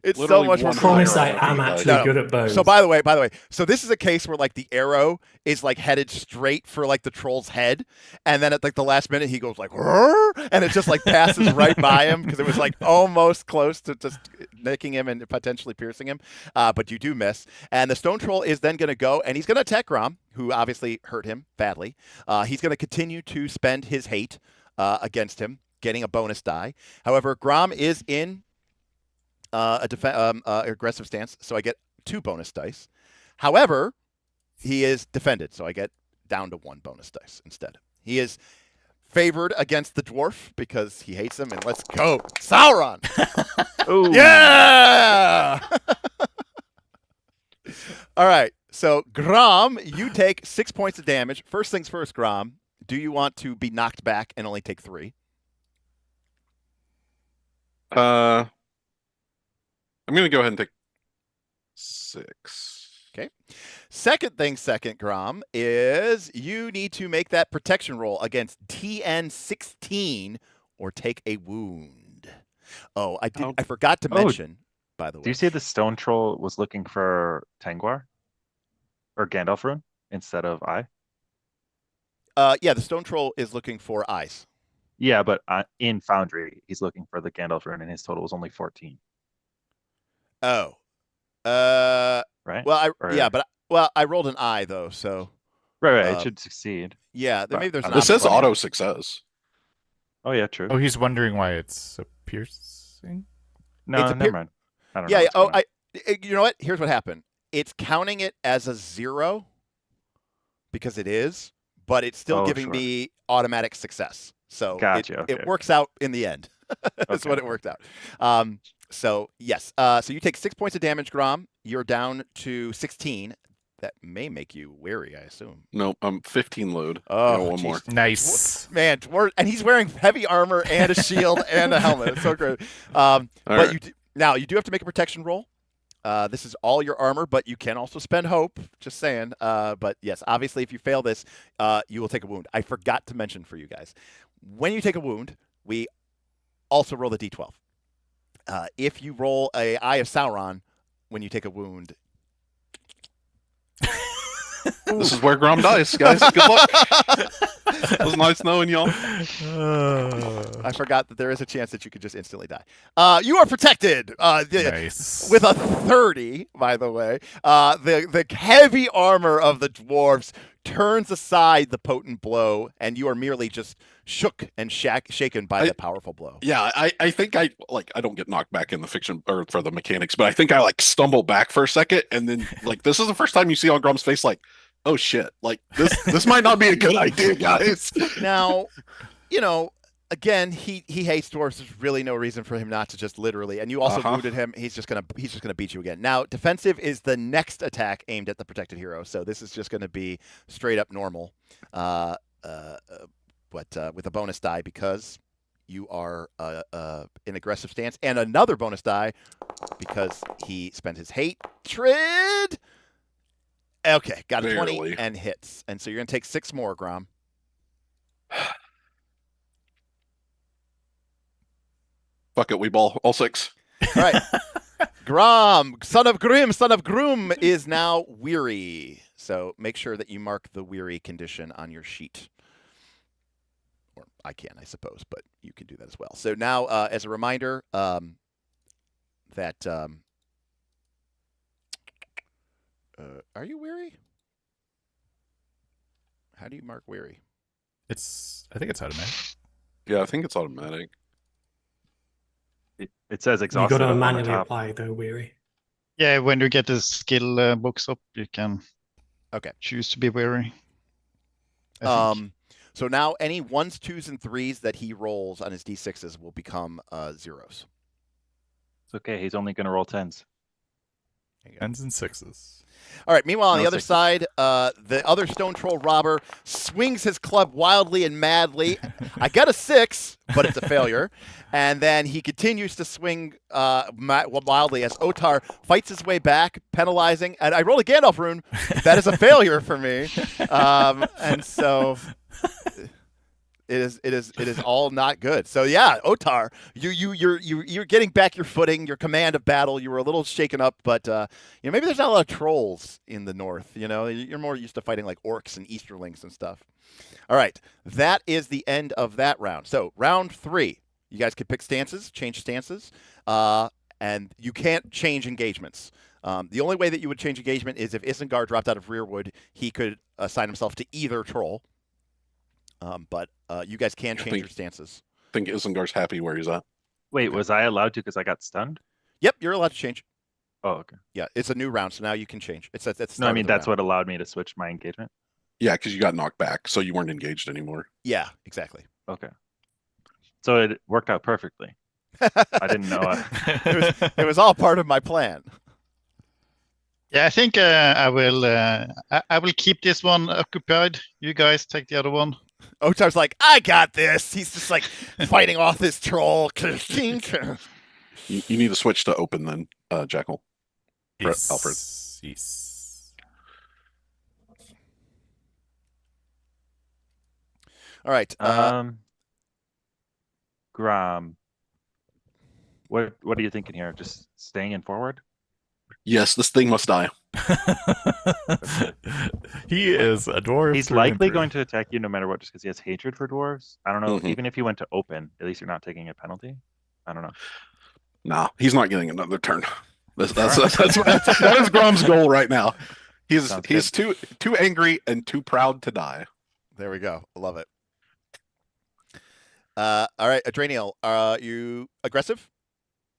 It's Literally so much more one fun. Promise I higher am on actually No. good at bows. So by the way, so this is a case where like the arrow is like headed straight for like the troll's head, and then at like the last minute he goes like, "Rrr," and it just like passes right by him because it was like almost close to just nicking him and potentially piercing him, but you do miss. And the stone troll is then going to go and he's going to attack Grom, who obviously hurt him badly. He's going to continue to spend his hate against him, getting a bonus die. However, Grom is in aggressive stance, so I get 2 bonus dice. However, he is defended, so I get down to 1 bonus dice instead. He is favored against the dwarf because he hates him, and let's go, Sauron! Ooh. Yeah! All right, so Grom, you take 6 points of damage. First things first, Grom, do you want to be knocked back and only take 3? I'm gonna go ahead and take 6. Okay. Second thing second, Grom, is you need to make that protection roll against TN16 or take a wound. Oh, I forgot to mention, by the way. Do you say the stone troll was looking for Tengwar or Gandalf rune instead of I? Yeah, the stone troll is looking for eyes. Yeah, but in Foundry, he's looking for the Gandalf rune, and his total was only 14. Oh. Right? Well, I rolled an eye though, so Right. It should succeed. yeah, maybe there's an This says option. auto success. Oh yeah, true. Oh, he's wondering why it's a piercing? No, it's a never mind. I don't know. Yeah, what's going on. you know what? Here's what happened. It's counting it as a 0 because it is, but it's still giving sure. me automatic success. So Gotcha, it okay. works out in the end. That's what it worked out. So yes. So you take 6 points of damage, Grom. You're down to 16. That may make you wary, I assume. No, I'm 15 load. I Oh, got one geez. more. Nice. Man, and he's wearing heavy armor and a shield and a helmet. It's so great. But right. you do have to make a protection roll. This is all your armor, but you can also spend hope. Just saying. But yes, obviously, if you fail this, you will take a wound. I forgot to mention for you guys, when you take a wound, we also roll the d12. If you roll a Eye of Sauron when you take a wound, This is where Grom dies, guys. Good luck. It was nice knowing y'all. I forgot that there is a chance that you could just instantly die. You are protected. Nice. With a 30, by the way. The heavy armor of the dwarves turns aside the potent blow, and you are merely just shook and shaken by the powerful blow. Yeah, I think I don't get knocked back in the fiction or for the mechanics, but I think I like stumble back for a second, and then like this is the first time you see on Grum's face like, oh shit, like this might not be a good idea, guys. Now, again, he hates dwarves. There's really no reason for him not to just literally. And you also wounded him. He's just gonna beat you again. Now, defensive is the next attack aimed at the protected hero. So this is just gonna be straight up normal, but with a bonus die because you are in aggressive stance, and another bonus die because he spent his hatred. Okay, got a 20 and hits, and so you're gonna take 6 more, Grom. Fuck it, we ball all 6. All right. Grom, son of Groom, is now weary. So make sure that you mark the weary condition on your sheet. Or I can, I suppose, but you can do that as well. So now, as a reminder, that are you weary? How do you mark weary? I think it's automatic. Yeah, I think it's automatic. It says You exhausted. got to on the manually top. apply though, weary. Yeah, when you get the skill box up, you can choose to be weary. I think. So now any 1s, 2s, and 3s that he rolls on his d6s will become 0s. It's okay. He's only going to roll 10s. 10s and 6s. All right. Meanwhile, on No the other sixes. side, the other stone troll robber swings his club wildly and madly. I got a 6, but it's a failure. And then he continues to swing wildly as Otar fights his way back, penalizing. And I rolled a Gandalf rune. That is a failure for me. And so it is all not good. So yeah, Otar, you're getting back your footing, your command of battle. You were a little shaken up, but maybe there's not a lot of trolls in the north. You're more used to fighting like orcs and Easterlings and stuff. All right, that is the end of that round. So round 3, you guys can pick stances, change stances, and you can't change engagements. The only way that you would change engagement is if Isengard dropped out of Rearwood, he could assign himself to either troll. But you guys can change your stances. I think Isengar's happy where he's at. Wait, was I allowed to because I got stunned? Yep, you're allowed to change. Oh, okay. Yeah, it's a new round, so now you can change. No, I mean that's what allowed me to switch my engagement. Yeah, because you got knocked back, so you weren't engaged anymore. Yeah, exactly. Okay. So it worked out perfectly. I didn't know. It was all part of my plan. Yeah, I think I will keep this one occupied. You guys take the other one. Otar's like, I got this. He's just like fighting off this troll. You need to switch to open then, Jackal. Yes. Alfred. Yes. All right. Grom, what are you thinking here? Just staying in forward? Yes, this thing must die. He is a dwarf. He's through and likely through. going to attack you no matter what, just because he has hatred for dwarves. I don't know. Mhm. Even if you went to open, at least you're not taking a penalty. I don't know. Nah, he's not getting another turn. That is Grom's goal right now. He's too angry and too proud to die. There we go. I love it. All right, Adraniel, are you aggressive?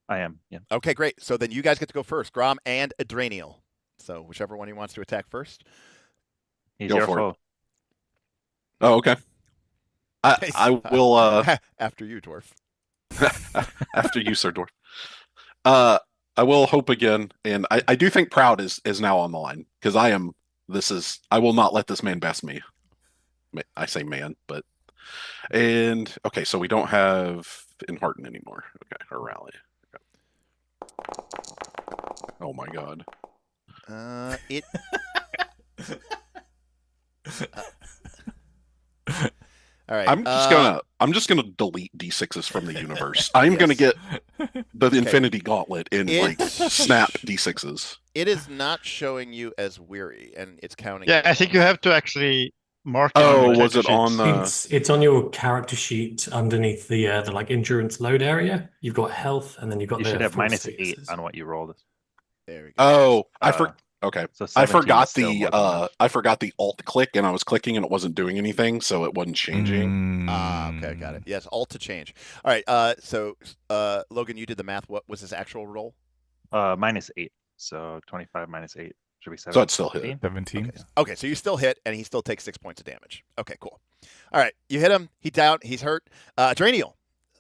I am. Yeah. Okay, great. So then you guys get to go first, Grom and Adraniel. So whichever one he wants to attack first. He's Go your for it. foe. Oh, okay. I will After you, dwarf. after you, Sir Dwarf. I will hope again, and I do think proud is now on the line because I will not let this man best me. I say man, but okay, so we don't have Enhearten anymore. Okay, or Rally. Okay. Oh my god. It. All right. I'm just gonna delete D6s from the universe. I'm gonna get the Infinity Gauntlet and snap D6s. It is not showing you as weary, and it's counting. Yeah, I think you have to actually mark it Oh, on the was it character on sheets? the? It's on your character sheet underneath the like endurance load area. You've got health, and then you've got You the should have force -8 statuses. on what you rolled. There we go. Oh, Uh, okay. So I 17 is forgot still more than enough. I forgot the alt click, and I was clicking and it wasn't doing anything, so it wasn't changing. Okay, got it. Yes, alt to change. All right. So Logan, you did the math. What was his actual roll? -8. So 25 -8 should be 17. So it's still hit. 17. Okay, so you still hit, and he still takes 6 points of damage. Okay, cool. All right, you hit him. He's down. He's hurt. Draniel,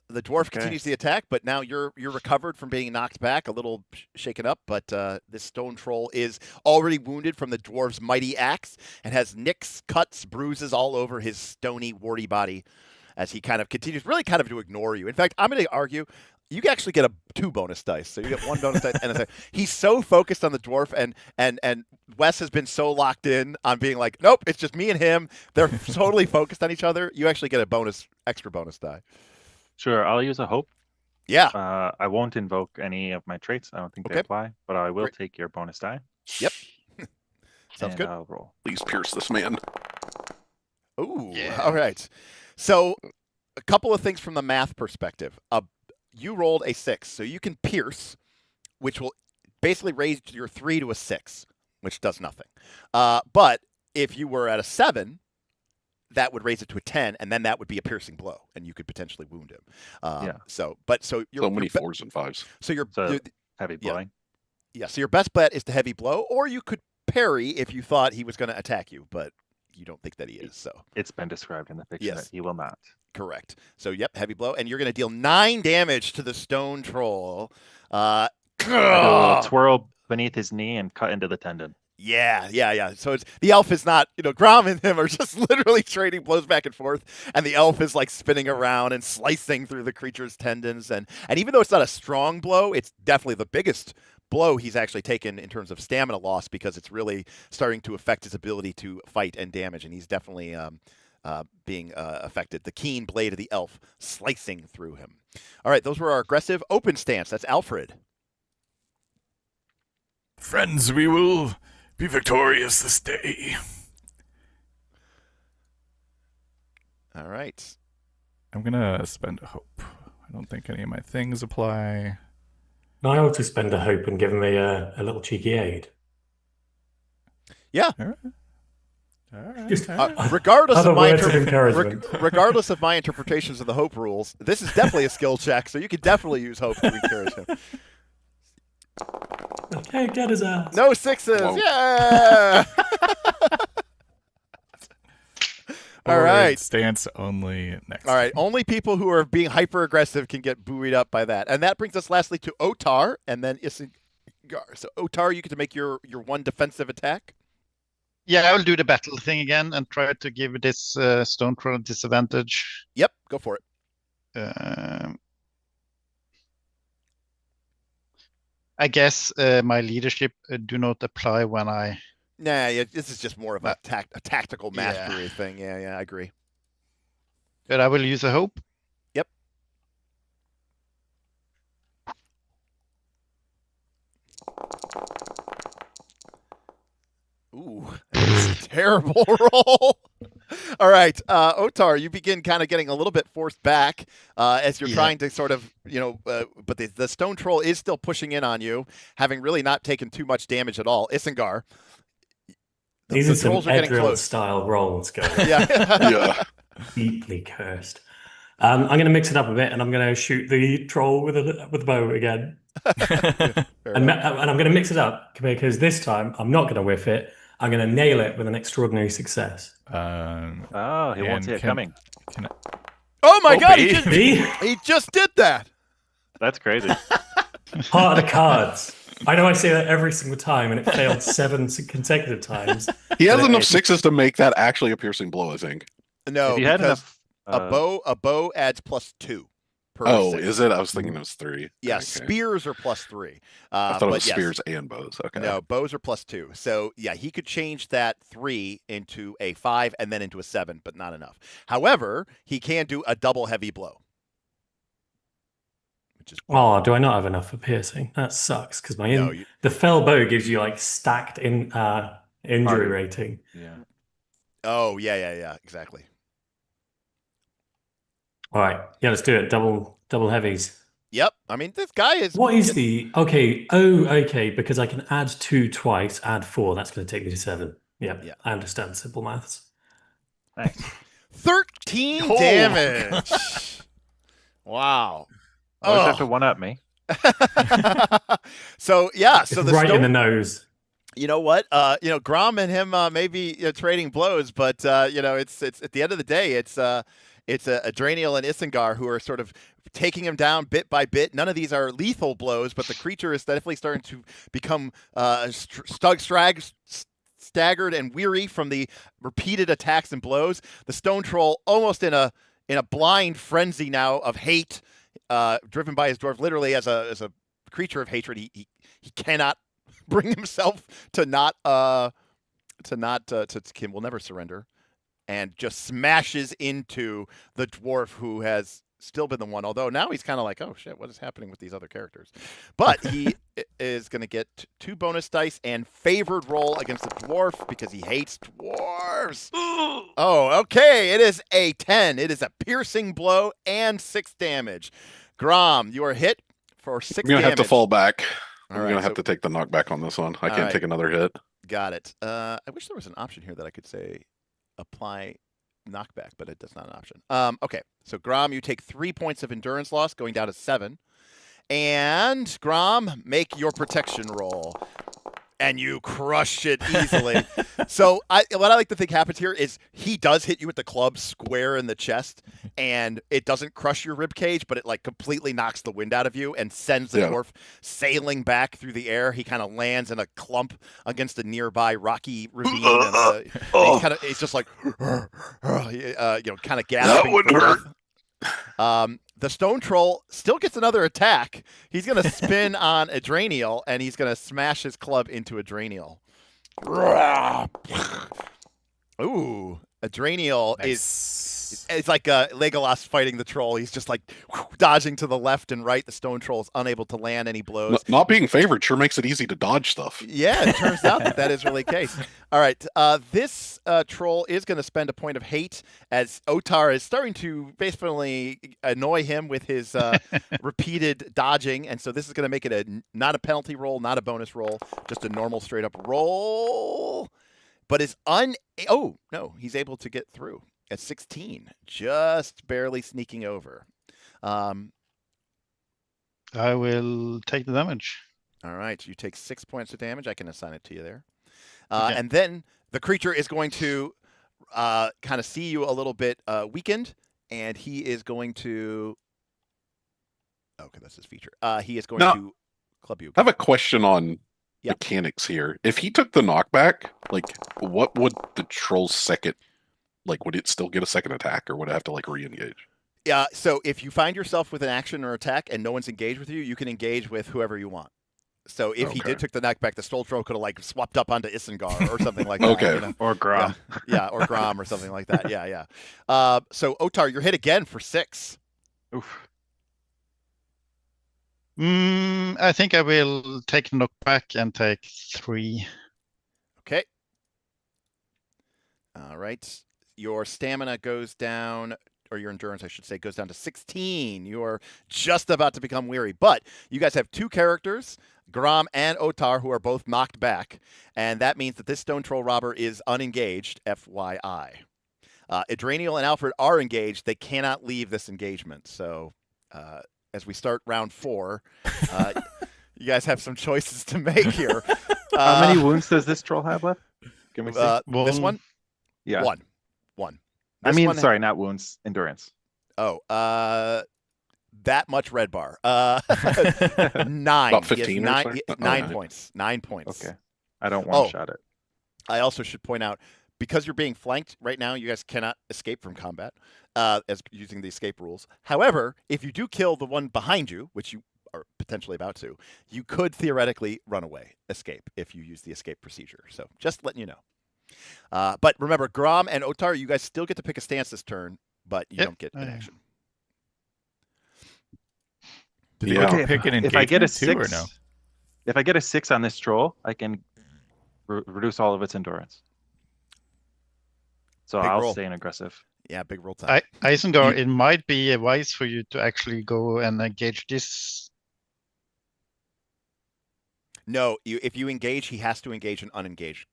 the dwarf continues the attack, but now you're recovered from being knocked back, a little shaken up. But this stone troll is already wounded from the dwarf's mighty axe and has nicks, cuts, bruises all over his stony, warty body as he kind of continues really kind of to ignore you. In fact, I'm going to argue you actually get 2 bonus dice. So you get 1 bonus dice and he's so focused on the dwarf and Wes has been so locked in on being like, nope, it's just me and him. They're totally focused on each other. You actually get a extra bonus die. Sure, I'll use a hope. Yeah. I won't invoke any of my traits. I don't think they apply, but I will take your bonus die. Yep. Sounds good. I'll roll. Please pierce this man. Ooh. Yeah. All right. So a couple of things from the math perspective. You rolled a 6, so you can pierce, which will basically raise your 3 to a 6, which does nothing. But if you were at a 7, that would raise it to a 10, and then that would be a piercing blow, and you could potentially wound him. So you're So many 4s and 5s. So you're heavy blowing. Yeah. So your best bet is to heavy blow, or you could parry if you thought he was going to attack you, but you don't think that he is. So it's been described in the fiction that he will not. Correct. So yep, heavy blow, and you're going to deal 9 damage to the stone troll. I do a twirl beneath his knee and cut into the tendon. Yeah. So it's the elf is not, Grom and him are just literally trading blows back and forth, and the elf is like spinning around and slicing through the creature's tendons, and even though it's not a strong blow, it's definitely the biggest blow he's actually taken in terms of stamina loss because it's really starting to affect his ability to fight and damage, and he's definitely being affected. The keen blade of the elf slicing through him. All right, those were our aggressive open stance. That's Alfred. Friends, we will be victorious this day. All right. I'm going to spend a hope. I don't think any of my things apply. I ought to spend a hope and give him a little cheeky aid. Yeah. All right. Regardless Other of my words of encouragement. regardless of my interpretations of the hope rules, this is definitely a skill check, so you could definitely use hope to encourage him. Okay, get his ass. No 6s. Whoa. Yeah. All right. Stance only next. All right. time. Only people who are being hyper aggressive can get buoyed up by that. And that brings us lastly to Otar and then Isengar. So Otar, you get to make your 1 defensive attack. Yeah, I will do the battle thing again and try to give this stone troll a disadvantage. Yep, go for it. I guess my leadership do not apply when I... Nah, yeah, this is just more of a tactical mastery thing. Yeah, I agree. But I will use a hope. Yep. Ooh, that's a terrible roll. All right, Otar, you begin kind of getting a little bit forced back as you're trying to sort of, but the stone troll is still pushing in on you, having really not taken too much damage at all. Isengar. These are some Edrill style rolls going. Yeah. Deeply cursed. I'm going to mix it up a bit, and I'm going to shoot the troll with a bow again. And I'm going to mix it up because this time I'm not going to whiff it. I'm going to nail it with an extraordinary success. He won't see it coming. Oh my God! He just did that. That's crazy. Part of the cards. I know I say that every single time, and it failed 7 consecutive times. He has enough 6s to make that actually a piercing blow, I think. No, had because enough, a bow adds +2 per. Oh, 6. is it? I was thinking it was 3. Yeah, Okay. spears are +3. I thought it was spears and bows. Okay. No, bows are +2. So yeah, he could change that 3 into a 5 and then into a 7, but not enough. However, he can do a double heavy blow. Oh, do I not have enough for piercing? That sucks because the fell bow gives you like stacked injury rating. Yeah. Oh, yeah, exactly. All right, yeah, let's do it. Double heavies. Yep. I mean, this guy is. What is the okay? Oh, okay, because I can add 2 twice, add 4. That's going to take me to 7. Yeah, I understand simple maths. Nice. 13 damage. Wow. Always have to one-up me. So the right in the nose. You know what? Grom and him may be trading blows, but it's at the end of the day, it's Adraniel and Isengard who are sort of taking him down bit by bit. None of these are lethal blows, but the creature is definitely starting to become staggered and weary from the repeated attacks and blows. The stone troll almost in a blind frenzy now of hate, driven by his dwarf, literally as a creature of hatred. He cannot bring himself to Kim will never surrender, and just smashes into the dwarf who has still been the one. Although now he's kind of like, oh shit, what is happening with these other characters? But he is going to get 2 bonus dice and favored roll against the dwarf because he hates dwarves. Oh, okay. It is a 10. It is a piercing blow and 6 damage. Grom, you are hit for 6 damage. You're going to have to fall back. All I'm right, going to have to take the knockback on this one. I can't take another hit. Got it. I wish there was an option here that I could say apply knockback, but it does not an option. Okay, so Grom, you take 3 points of endurance loss, going down to 7. And Grom, make your protection roll. And you crush it easily. So what I like to think happens here is he does hit you with the club square in the chest, and it doesn't crush your rib cage, but it like completely knocks the wind out of you and sends the dwarf sailing back through the air. He kind of lands in a clump against a nearby rocky ravine. And, he's just like, kind of gasping. That would hurt. The stone troll still gets another attack. He's going to spin on Adraniel, and he's going to smash his club into Adraniel. Ooh, Adraniel it's like Legolas fighting the troll. He's just like dodging to the left and right. The stone troll is unable to land any blows. Not being favored sure makes it easy to dodge stuff. Yeah, it turns out that is really the case. All right, this troll is going to spend a point of hate as Otar is starting to basically annoy him with his repeated dodging, and so this is going to make it not a penalty roll, not a bonus roll, just a normal straight up roll. But he's able to get through at 16, just barely sneaking over. I will take the damage. All right, you take 6 points of damage. I can assign it to you there. Okay. And then the creature is going to kind of see you a little bit weakened, and he is going to... Okay, that's his feature. He is going to club you. I have a question on mechanics here. If he took the knockback, like, what would the troll's second... Like, would it still get a second attack, or would it have to, like, re-engage? Yeah, so if you find yourself with an action or attack and no one's engaged with you, you can engage with whoever you want. So if he did took the knockback, the stone troll could have, like, swapped up onto Isengard or something like that. Okay. You know? Or Grom. Yeah, or Grom or something like that. Yeah. So, Otar, you're hit again for 6. Oof. I think I will take knockback and take 3. Okay. All right. Your stamina goes down, or your endurance, I should say, goes down to 16. You are just about to become weary. But you guys have 2 characters, Grom and Otar, who are both knocked back. And that means that this stone troll robber is unengaged, FYI. Adraniel and Alfred are engaged. They cannot leave this engagement. So as we start round 4, you guys have some choices to make here. How many wounds does this troll have left? Can we see? This one? Yeah. One. Sorry, not wounds, endurance. Oh, that much red bar. 9. About 15 9 9 points. 9 points. Okay. I don't one-shot it. I also should point out, because you're being flanked right now, you guys cannot escape from combat as using the escape rules. However, if you do kill the one behind you, which you are potentially about to, you could theoretically run away, escape, if you use the escape procedure. So just letting you know. But remember, Grom and Otar, you guys still get to pick a stance this turn, but you don't get an action. Did you get to pick an engagement if I get a too, 6, or no? If I get a 6 on this troll, I can reduce all of its endurance. So Big I'll roll. stay in aggressive. Yeah, big roll time. Isengard, it might be wise for you to actually go and engage this. No, if you engage, he has to engage and unengage.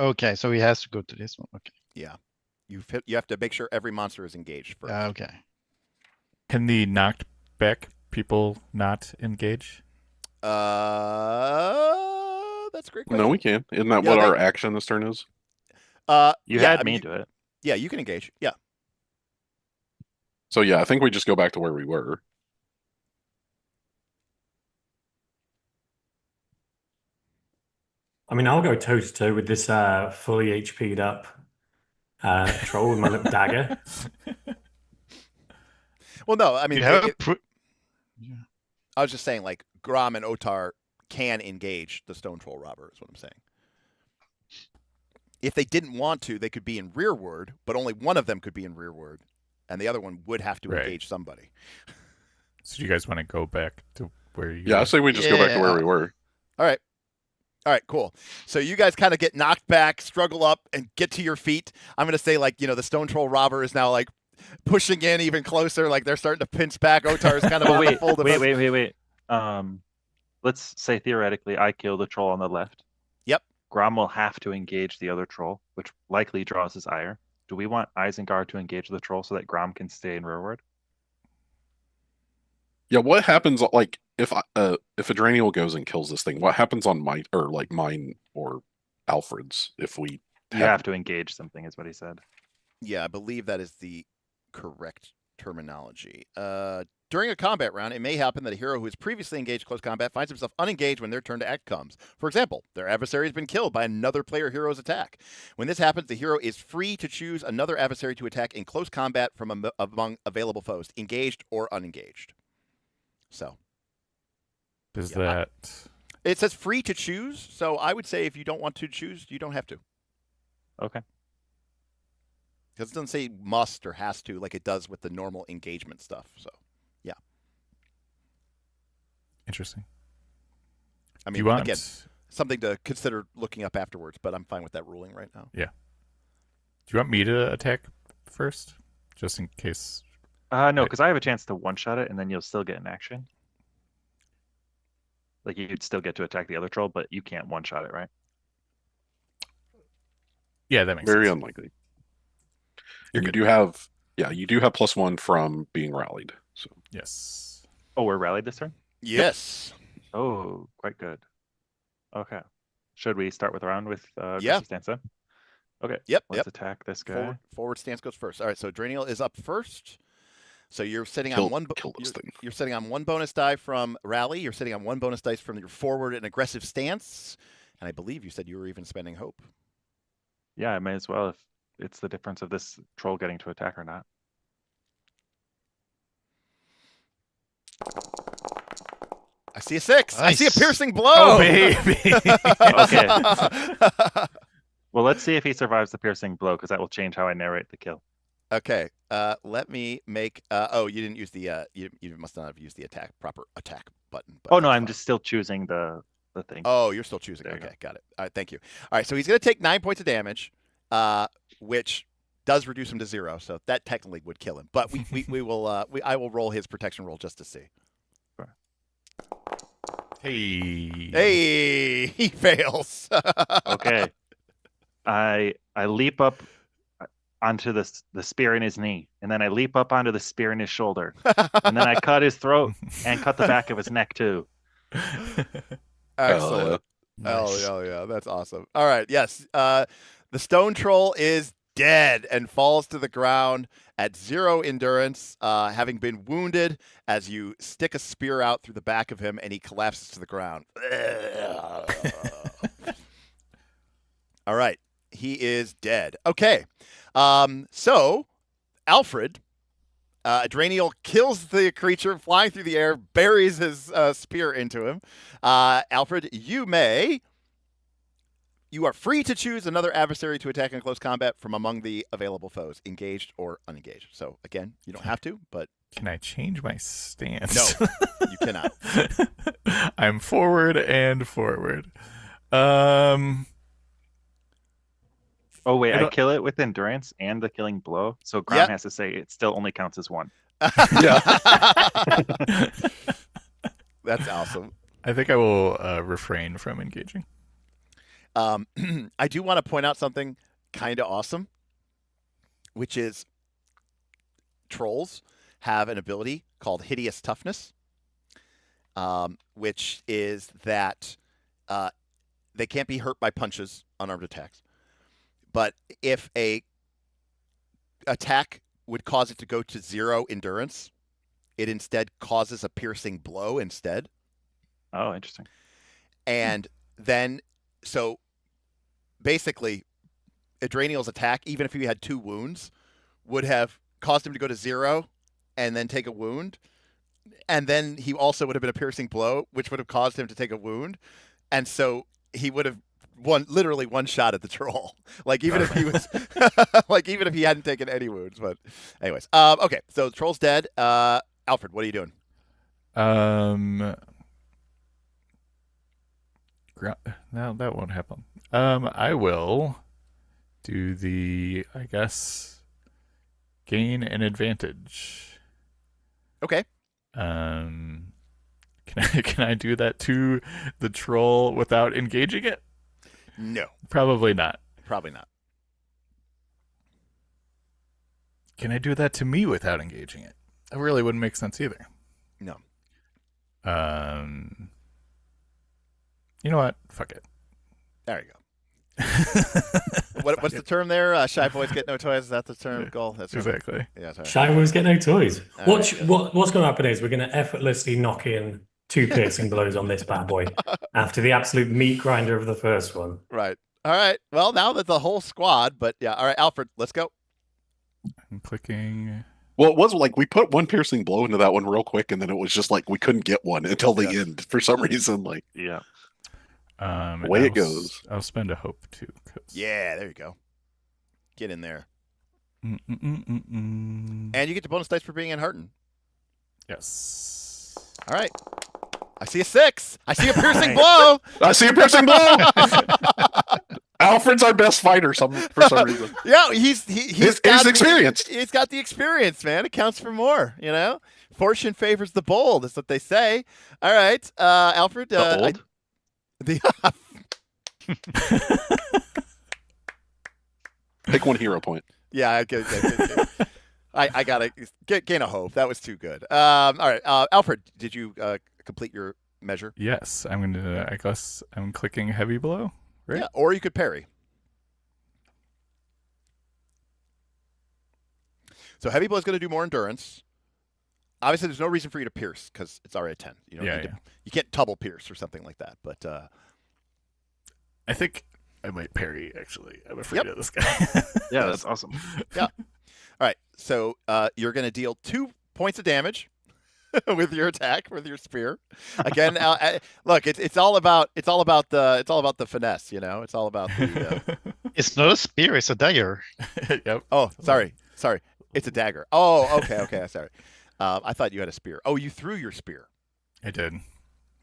Okay, so he has to go to this one. Okay. Yeah. You have to make sure every monster is engaged first. Okay. Can the knocked back people not engage? That's a great question. No, we can. Isn't that Yeah, what our action this turn is? You yeah, had I me mean, do it. Yeah, you can engage. Yeah. So yeah, I think we just go back to where we were. I mean, I'll go toe to toe with this fully HP'd up troll with my little dagger. Well, no, I mean, You have I was just saying, like, Grom and Otar can engage the Stone Troll Robber, is what I'm saying. If they didn't want to, they could be in rearward, but only one of them could be in rearward, and the other one would have to Right. engage somebody. So do you guys want to go back to where you? Yeah, I say we just go back to where we were. All right. All right, cool. So you guys kind of get knocked back, struggle up, and get to your feet. I'm going to say, like, the Stone Troll Robber is now, like, pushing in even closer. Like, they're starting to pinch back. Otar is kind of on the fold of Wait. Let's say theoretically I kill the troll on the left. Yep. Grom will have to engage the other troll, which likely draws his ire. Do we want Isengard to engage the troll so that Grom can stay in rearward? Yeah, what happens like if Adrenial goes and kills this thing? What happens on mine or Alfred's if we You have to engage something, is what he said. Yeah, I believe that is the correct terminology. During a combat round, it may happen that a hero who has previously engaged close combat finds himself unengaged when their turn to act comes. For example, their adversary has been killed by another player hero's attack. When this happens, the hero is free to choose another adversary to attack in close combat from among available foes, engaged or unengaged. So, Does yeah, that? it says free to choose, so I would say if you don't want to choose, you don't have to. Okay. Because it doesn't say must or has to like it does with the normal engagement stuff. So, yeah. Interesting. I Do mean, you want? again, something to consider looking up afterwards, but I'm fine with that ruling right now. Yeah. Do you want me to attack first, just in case? No, because I have a chance to one-shot it, and then you'll still get an action. Like, you'd still get to attack the other troll, but you can't one-shot it, right? Yeah, that makes very sense. unlikely. You do have +1 from being rallied. So Yes. Oh, we're rallied this turn? Yes. Oh, quite good. Okay. Should we start with a round with Yeah. aggressive stance then? Okay. Yep. Let's attack this guy. Forward stance goes first. All right. So Draniel is up first. So you're sitting kill on one. this thing. You're sitting on one bonus die from rally. You're sitting on one bonus dice from your forward and aggressive stance. And I believe you said you were even spending hope. Yeah, I may as well if it's the difference of this troll getting to attack or not. I see a 6. I see a Nice. piercing blow. Oh, baby. Okay. Well, let's see if he survives the piercing blow, because that will change how I narrate the kill. Okay. Let me make. Oh, you didn't use the. You must not have used the proper attack button. But Oh no, that's I'm fine. just still choosing the thing. Oh, you're still choosing. There you Okay, got it. All right, thank you. All right, so he's going to take 9 points of damage, which does reduce him to 0. So that technically would kill him. But we will. I will roll his protection roll just to see. Hey. Hey, he fails. Okay. I leap up onto the spear in his knee, and then I leap up onto the spear in his shoulder, and then I cut his throat and cut the back of his neck too. Excellent. Nice. Oh yeah, that's awesome. All right, yes. The stone troll is dead and falls to the ground at 0 endurance, having been wounded as you stick a spear out through the back of him, and he collapses to the ground. All right, he is dead. Okay, so Alfred. Draniel kills the creature flying through the air, buries his spear into him. Alfred, you are free to choose another adversary to attack in close combat from among the available foes, engaged or unengaged. So again, you don't have to, but Can I change my stance? no, you cannot. I'm forward and forward. Oh wait, I I don't- kill it with endurance and the killing blow, so Grom Yep. has to say it still only counts as one. That's awesome. I think I will refrain from engaging. I do want to point out something kind of awesome, which is trolls have an ability called Hideous Toughness, which is that they can't be hurt by punches, unarmed attacks. But if a attack would cause it to go to 0 endurance, it instead causes a piercing blow instead. Oh, interesting. And then, so basically, Adraniel's attack, even if he had 2 wounds, would have caused him to go to 0 and then take a wound. And then he also would have been a piercing blow, which would have caused him to take a wound. And so he would have literally one shot at the troll. Like even if he was, like even if he hadn't taken any wounds. But anyways, okay. So the troll's dead. Alfred, what are you doing? No, that won't happen. I will do the, I guess, gain an advantage. Okay. Can I do that to the troll without engaging it? No, Probably not. probably not. Can I do that to me without engaging it? That really wouldn't make sense either. No. You know what? Fuck it. There you go. What's the term there? Shy boys get no toys. Is that the term? Goal. That's right. Exactly. Yeah. Sorry. Shy boys get no toys. All What's going to happen is we're going to effortlessly knock in 2 piercing blows on this bad boy after the absolute meat grinder of the first one. Right. All right. Well, now that the whole squad, but yeah. All right, Alfred, let's go. I'm clicking. Well, it was like we put one piercing blow into that one real quick, and then it was just like we couldn't get one until the end for some reason. Like, Yeah. Way it goes. I'll spend a hope too. 'Cause... Yeah, there you go. Get in there. And And you get the bonus dice for being in Hearten. yes. All right. I see a 6. I see a piercing blow. I see a piercing blow. Alfred's our best fighter for some reason. Yeah, he's got experienced. He's got the experience, man. It counts for more, you know? Fortune favors the bold. That's what they say. All right, Alfred. The old? Take 1 hero point. Yeah, I gotta gain a hope. That was too good. All right, Alfred, did you complete your measure? Yes, I guess I'm clicking heavy blow, right? Yeah, or you could parry. So heavy blow is going to do more endurance. Obviously, there's no reason for you to pierce because it's already a 10. You don't need to, you can't double pierce or something like that. But I think I might parry. Actually, I'm afraid of this guy. Yeah, that's awesome. Yeah. All right. So you're going to deal 2 points of damage with your attack with your spear. Again, look, it's all about the finesse. You know, it's all about the. It's not a spear, it's a dagger. Yep. Oh, sorry. It's a dagger. Oh, okay. Sorry. I thought you had a spear. Oh, you threw your spear. I did.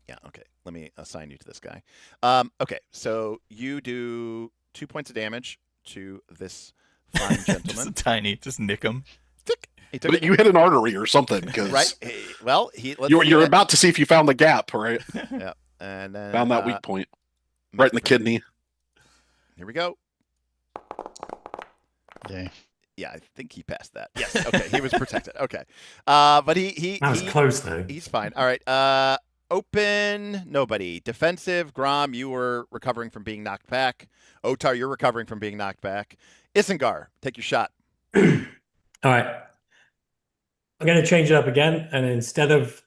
Yeah. Okay. Let me assign you to this guy. Okay. So you do 2 points of damage to this fine gentleman. just nick him. Tick. He took But it. you hit an artery or something, because Right. Hey, well, you're about to see if you found the gap, right? Yeah. And then Found that weak point right in the kidney. Here we go. Yeah. Yeah, I think he passed that. Yes. Okay. He was protected. Okay. But he That was close, though. he's fine. All right. Open, nobody. Defensive, Grom, you were recovering from being knocked back. Otar, you're recovering from being knocked back. Isengar, take your shot. All right. I'm going to change it up again, and instead of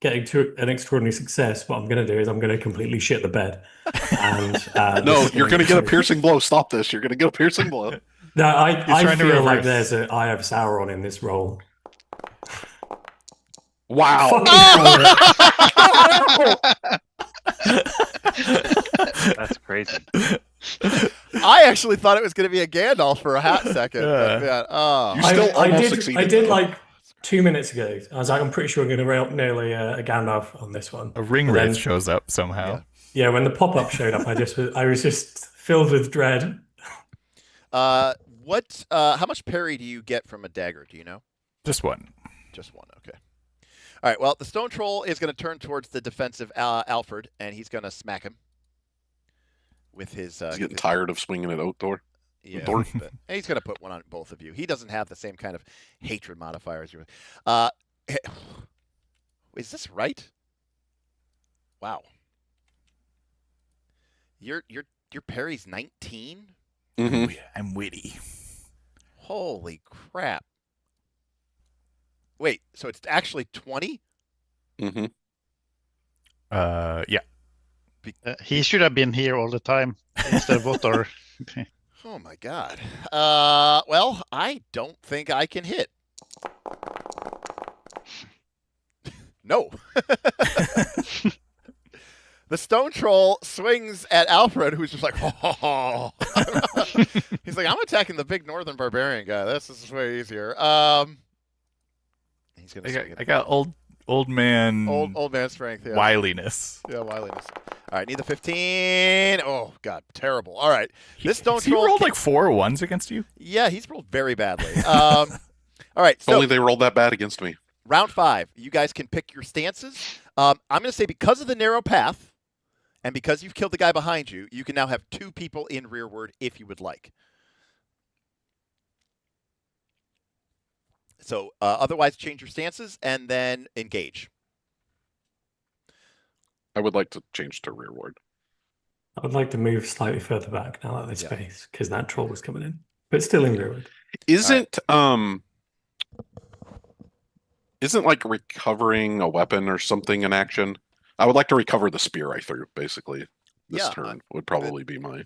getting to an extraordinary success, what I'm going to do is I'm going to completely shit the bed. And No, you're going to get a piercing blow. Stop this. You're going to get a piercing blow. No, I trying to feel like reverse. there's an Eye of Sauron in this role. Wow. That's crazy. I actually thought it was going to be a Gandalf for a hot second. But, Yeah. man, oh. You still almost I succeeded. did like 2 minutes ago. I was like, I'm pretty sure I'm going to nail a Gandalf on this one. A ring And wraith then- shows up somehow. Yeah, when the pop-up showed up, I was just filled with dread. What? How much parry do you get from a dagger? Do you know? Just one. Just one. Okay. All right. Well, the stone troll is going to turn towards the defensive Alfred, and he's going to smack him with his. He's getting tired of swinging at Othor. Yeah. Thor. He's going to put one on both of you. He doesn't have the same kind of hatred modifier as you. Is this right? Wow. Your parry's 19? Mm-hmm. I'm witty. Holy crap. Wait, so it's actually 20? Mm-hmm. Yeah. He should have been here all the time instead of Othor. Oh my god. Well, I don't think I can hit. No. The stone troll swings at Alfred, who's just like, oh. He's like, I'm attacking the big northern barbarian guy. This is way easier. He's gonna swing at I got old man old man strength. Yeah. wiliness. Yeah, wiliness. All right, need the 15. Oh god, terrible. All right, this stone He troll rolled like 4 1s against you. Yeah, he's rolled very badly. All right, If so only they rolled that bad against me. round 5. You guys can pick your stances. I'm going to say because of the narrow path, and because you've killed the guy behind you, you can now have 2 people in rearward if you would like. So otherwise, change your stances and then engage. I would like to change to rearward. I would like to move slightly further back now that there's Yeah. space, because that troll was coming in. But still in rearward. Isn't like recovering a weapon or something an action? I would like to recover the spear I threw, basically. This turn would probably be my.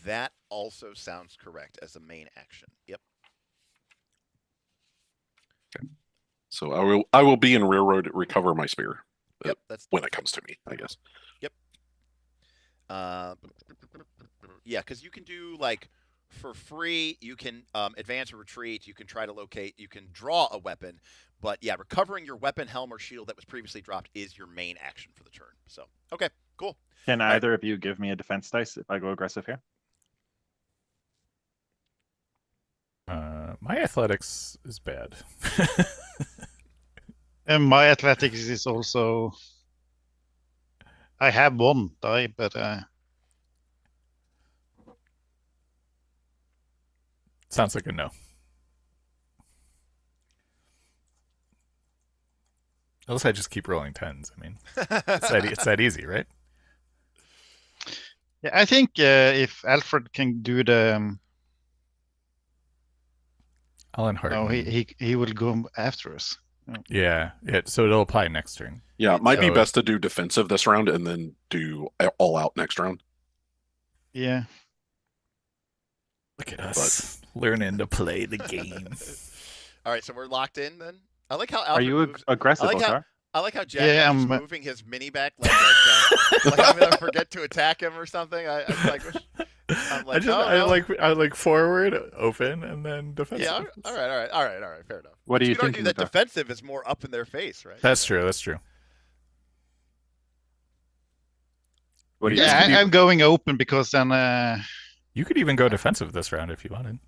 That also sounds correct as a main action. Yep. So I will be in rearward to recover my spear. Yep. That's when it comes to me, I guess. Yeah, because you can do like for free. You can advance or retreat. You can try to locate. You can draw a weapon. But yeah, recovering your weapon, helm, or shield that was previously dropped is your main action for the turn. So okay, cool. Can either of you give me a defense dice if I go aggressive here? My athletics is bad. And my athletics is also. I have 1 die, but Sounds like a no. Unless I just keep rolling 10s. I mean, it's that easy, right? yeah, I think if Alfred can do the. Alan Hart. No, he will go after us. Yeah. So it'll apply next turn. Yeah, it might be So- best to do defensive this round and then do all out next round. Yeah. Look at us learning to play the game. All right, so we're locked in then. I like how Are Alfred you moves. aggressive, I like how- Othar? I like how Jack Yeah, keeps I'm- moving his mini back like I'm gonna forget to attack him or something. I'm like, I like forward, open, and then defensive. yeah. All right. Fair enough. What are you You could argue thinking, that Othar? defensive is more up in their face, right? That's true. What do you Yeah, think? I'm going open because then. You could even go defensive this round if you wanted.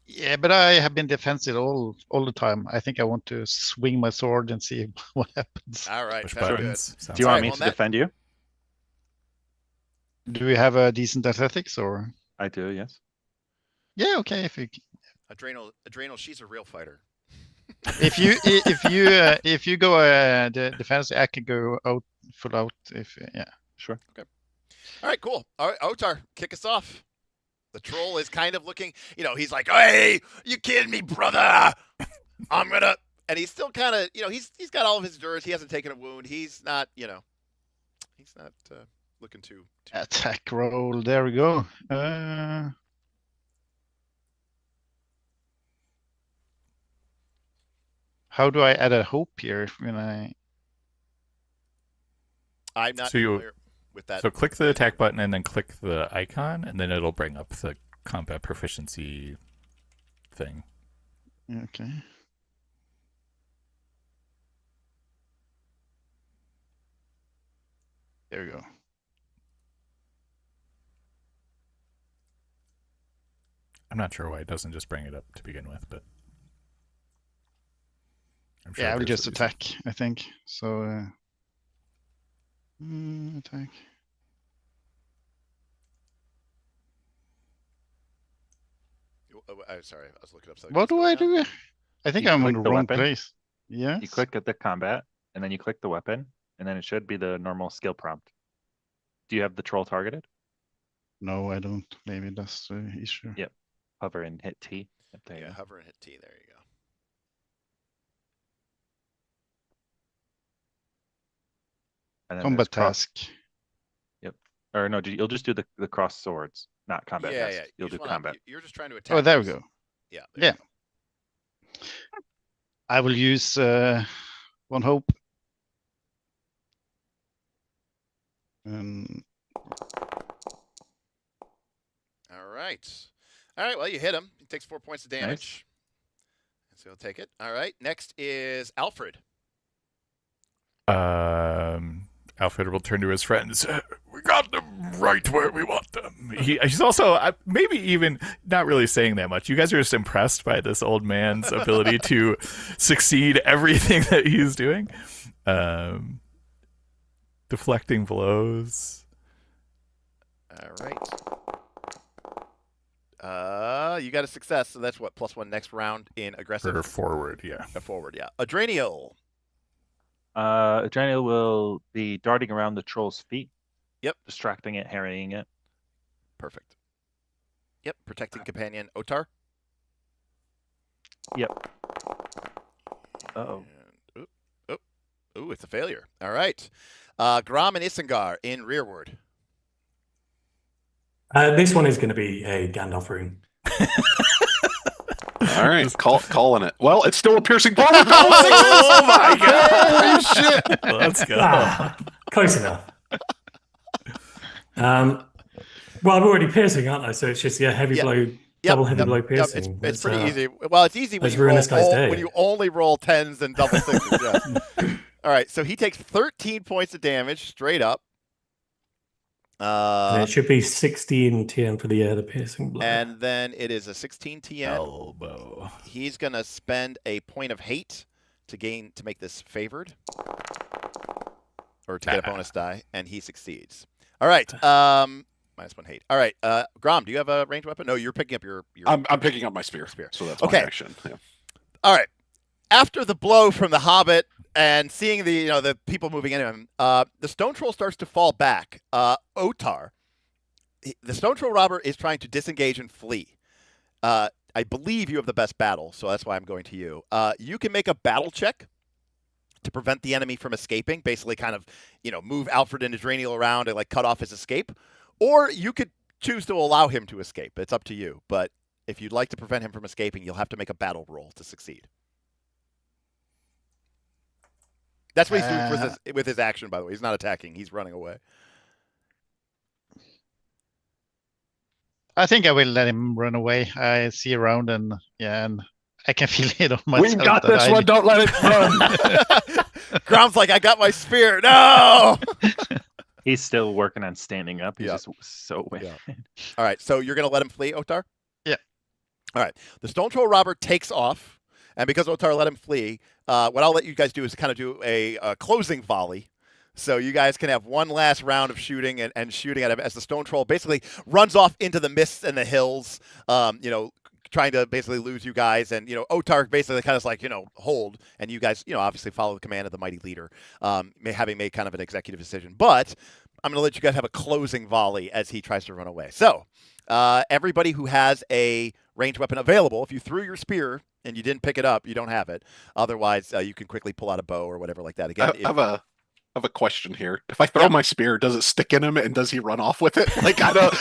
Yeah, but I have been defensive all the time. I think I want to swing my sword and see what happens. All right, Push sounds good. buttons. Sounds Do you want Alright, me well, to Matt- defend you? Do we have a decent athletics or? I do, yes. Yeah, okay. If you Adrenal, she's a real fighter. if you go the defense, I can go out full out. If yeah. Sure. All right, cool. All right, Otar, kick us off. The troll is kind of looking, he's like, hey, you kidding me, brother? I'm gonna, and he's still kind of, he's got all of his endurance. He hasn't taken a wound. He's not, he's not looking too. Attack roll. There we go. How do I add a hope here when I? I'm not So you- familiar with that. So click the attack button and then click the icon, and then it'll bring up the combat proficiency thing. Okay. There we go. I'm not sure why it doesn't just bring it up to begin with, but I'm sure Yeah, I will there's just a reason. attack, I think. So, attack. I'm sorry, I was looking up something. What do I do? I think You I'm in click the the wrong weapon. place. Yes. You click at the combat, and then you click the weapon, and then it should be the normal skill prompt. Do you have the troll targeted? No, I don't. Maybe that's the issue. Yep. Hover and hit T. Yep, there you Yeah, go. hover and hit T. There you go. And then Combat there's cross. task. Yep. Or no, you'll just do the cross swords, not combat Yeah, task. yeah. You'll do just wanna- combat. You're just trying to attack. Oh, there we this. go. Yeah. Yeah. I will use one hope. And All right. All right. Well, you hit him. He takes 4 points of damage. So he'll take it. All right. Next is Alfred. Alfred will turn to his friends. We got them right where we want them. He's also maybe even not really saying that much. You guys are just impressed by this old man's ability to succeed everything that he's doing. Deflecting blows. All right. You got a success, so that's what, +1 next round in aggressive. Or forward, yeah. Forward, yeah. Adraniel. Adrenal will be darting around the troll's feet. Yep. Distracting it, harrying it. Perfect. Yep. Protecting companion. Otar. Yep. Uh-oh. And, ooh, it's a failure. All right. Grom and Isengar in rearward. This one is going to be a Gandalf rune. All right, calling it. Well, it's still a piercing blow. Oh my Holy shit! Let's go. Close enough. Well, I'm already piercing, aren't I? So it's just heavy blow, double heavy blow piercing. It's pretty easy. Well, it's easy when let's you, ruin this guy's day. when you only roll 10s and double 6s. Yes. All right, so he takes 13 points of damage straight up. And it should be 16 TN for the piercing blow. And then it is a 16 TN. Elbow. He's going to spend a point of hate to make this favored. Or to get a bonus die, and he succeeds. All right. -1 hate. All right. Grom, do you have a ranged weapon? No, you're picking up your I'm picking up my spear. So that's Okay. my action. Yeah. All right. After the blow from the Hobbit and seeing the people moving into him, the Stone Troll starts to fall back. Otar, the Stone Troll robber, is trying to disengage and flee. I believe you have the best battle, so that's why I'm going to you. You can make a battle check to prevent the enemy from escaping. Basically, kind of move Alfred and Adraniel around and cut off his escape, or you could choose to allow him to escape. It's up to you. But if you'd like to prevent him from escaping, you'll have to make a battle roll to succeed. That's what he's doing with his action, by the way. He's not attacking. He's running away. I think I will let him run away. I see around and I can feel it on myself. We got this one. Don't let it run. Grom's like, I got my spear. No! He's still working on standing up. He's just so weird. Yeah. All right, so you're going to let him flee, Otar? Yeah. All right. The Stone Troll robber takes off, and because Otar let him flee, what I'll let you guys do is kind of do a closing volley. So you guys can have one last round of shooting and shooting at him as the Stone Troll basically runs off into the mists and the hills, trying to basically lose you guys. And, Otar basically kind of hold. And you guys, obviously follow the command of the mighty leader, having made kind of an executive decision. But I'm going to let you guys have a closing volley as he tries to run away. So everybody who has a ranged weapon available, if you threw your spear and you didn't pick it up, you don't have it. Otherwise, you can quickly pull out a bow or whatever like that. Again, I have a question here. If I throw my spear, does it stick in him and does he run off with it? I don't.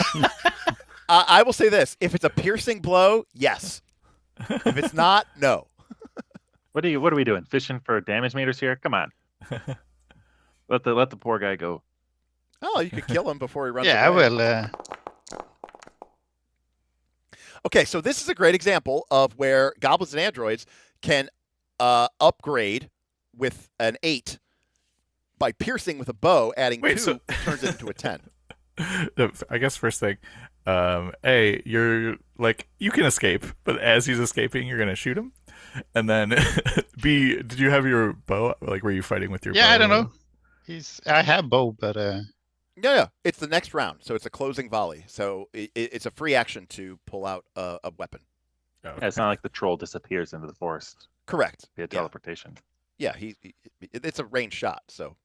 I will say this: if it's a piercing blow, yes. If it's not, no. What are we doing? Fishing for damage meters here? Come on. Let the poor guy go. Oh, you could kill him before he runs away. Yeah, I will. Okay, so this is a great example of where goblins and androids can upgrade with an 8 by piercing with a bow, adding 2 turns it into a 10. I guess first thing, A, you're like, you can escape, but as he's escaping, you're gonna shoot him. And then B, did you have your bow? Like, were you fighting with your bow? Yeah, I don't know. I have bow, but Yeah, it's the next round, so it's a closing volley. So it's a free action to pull out a weapon. Oh, Yeah, it's not like the troll disappears into the forest Correct. via teleportation. Yeah, it's a range shot, so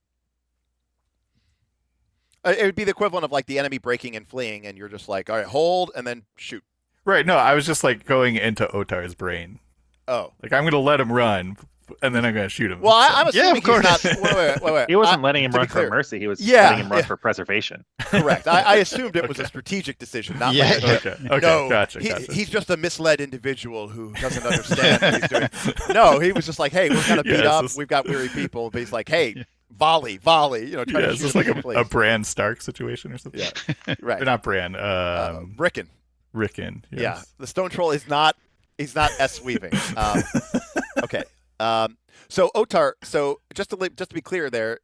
it would be the equivalent of like the enemy breaking and fleeing, and you're just like, all right, hold, and then shoot. Right. No, I was just like going into Otar's brain. Oh, Like, I'm gonna let him run, and then I'm gonna shoot him. well, I'm assuming of course. he's not. Wait. He wasn't letting him to be run for clear, mercy. He was Yeah, letting him run yeah. for preservation. Correct. I assumed it was a strategic decision, not Yeah. like a, Okay. no. Gotcha. He's just a misled individual who doesn't understand what he's doing. No, he was just like, hey, we're kind of Yeah, beat it's up. just- We've got weary people. But he's like, hey, volley. Yeah, Try to it's shoot just him like in a place. Bran Stark situation or something. Yeah, right. Or not Bran. Rickon. Rickon. Yes. Yeah, the stone troll is not. He's not S weaving. Okay. So Otar. So just to be clear, there,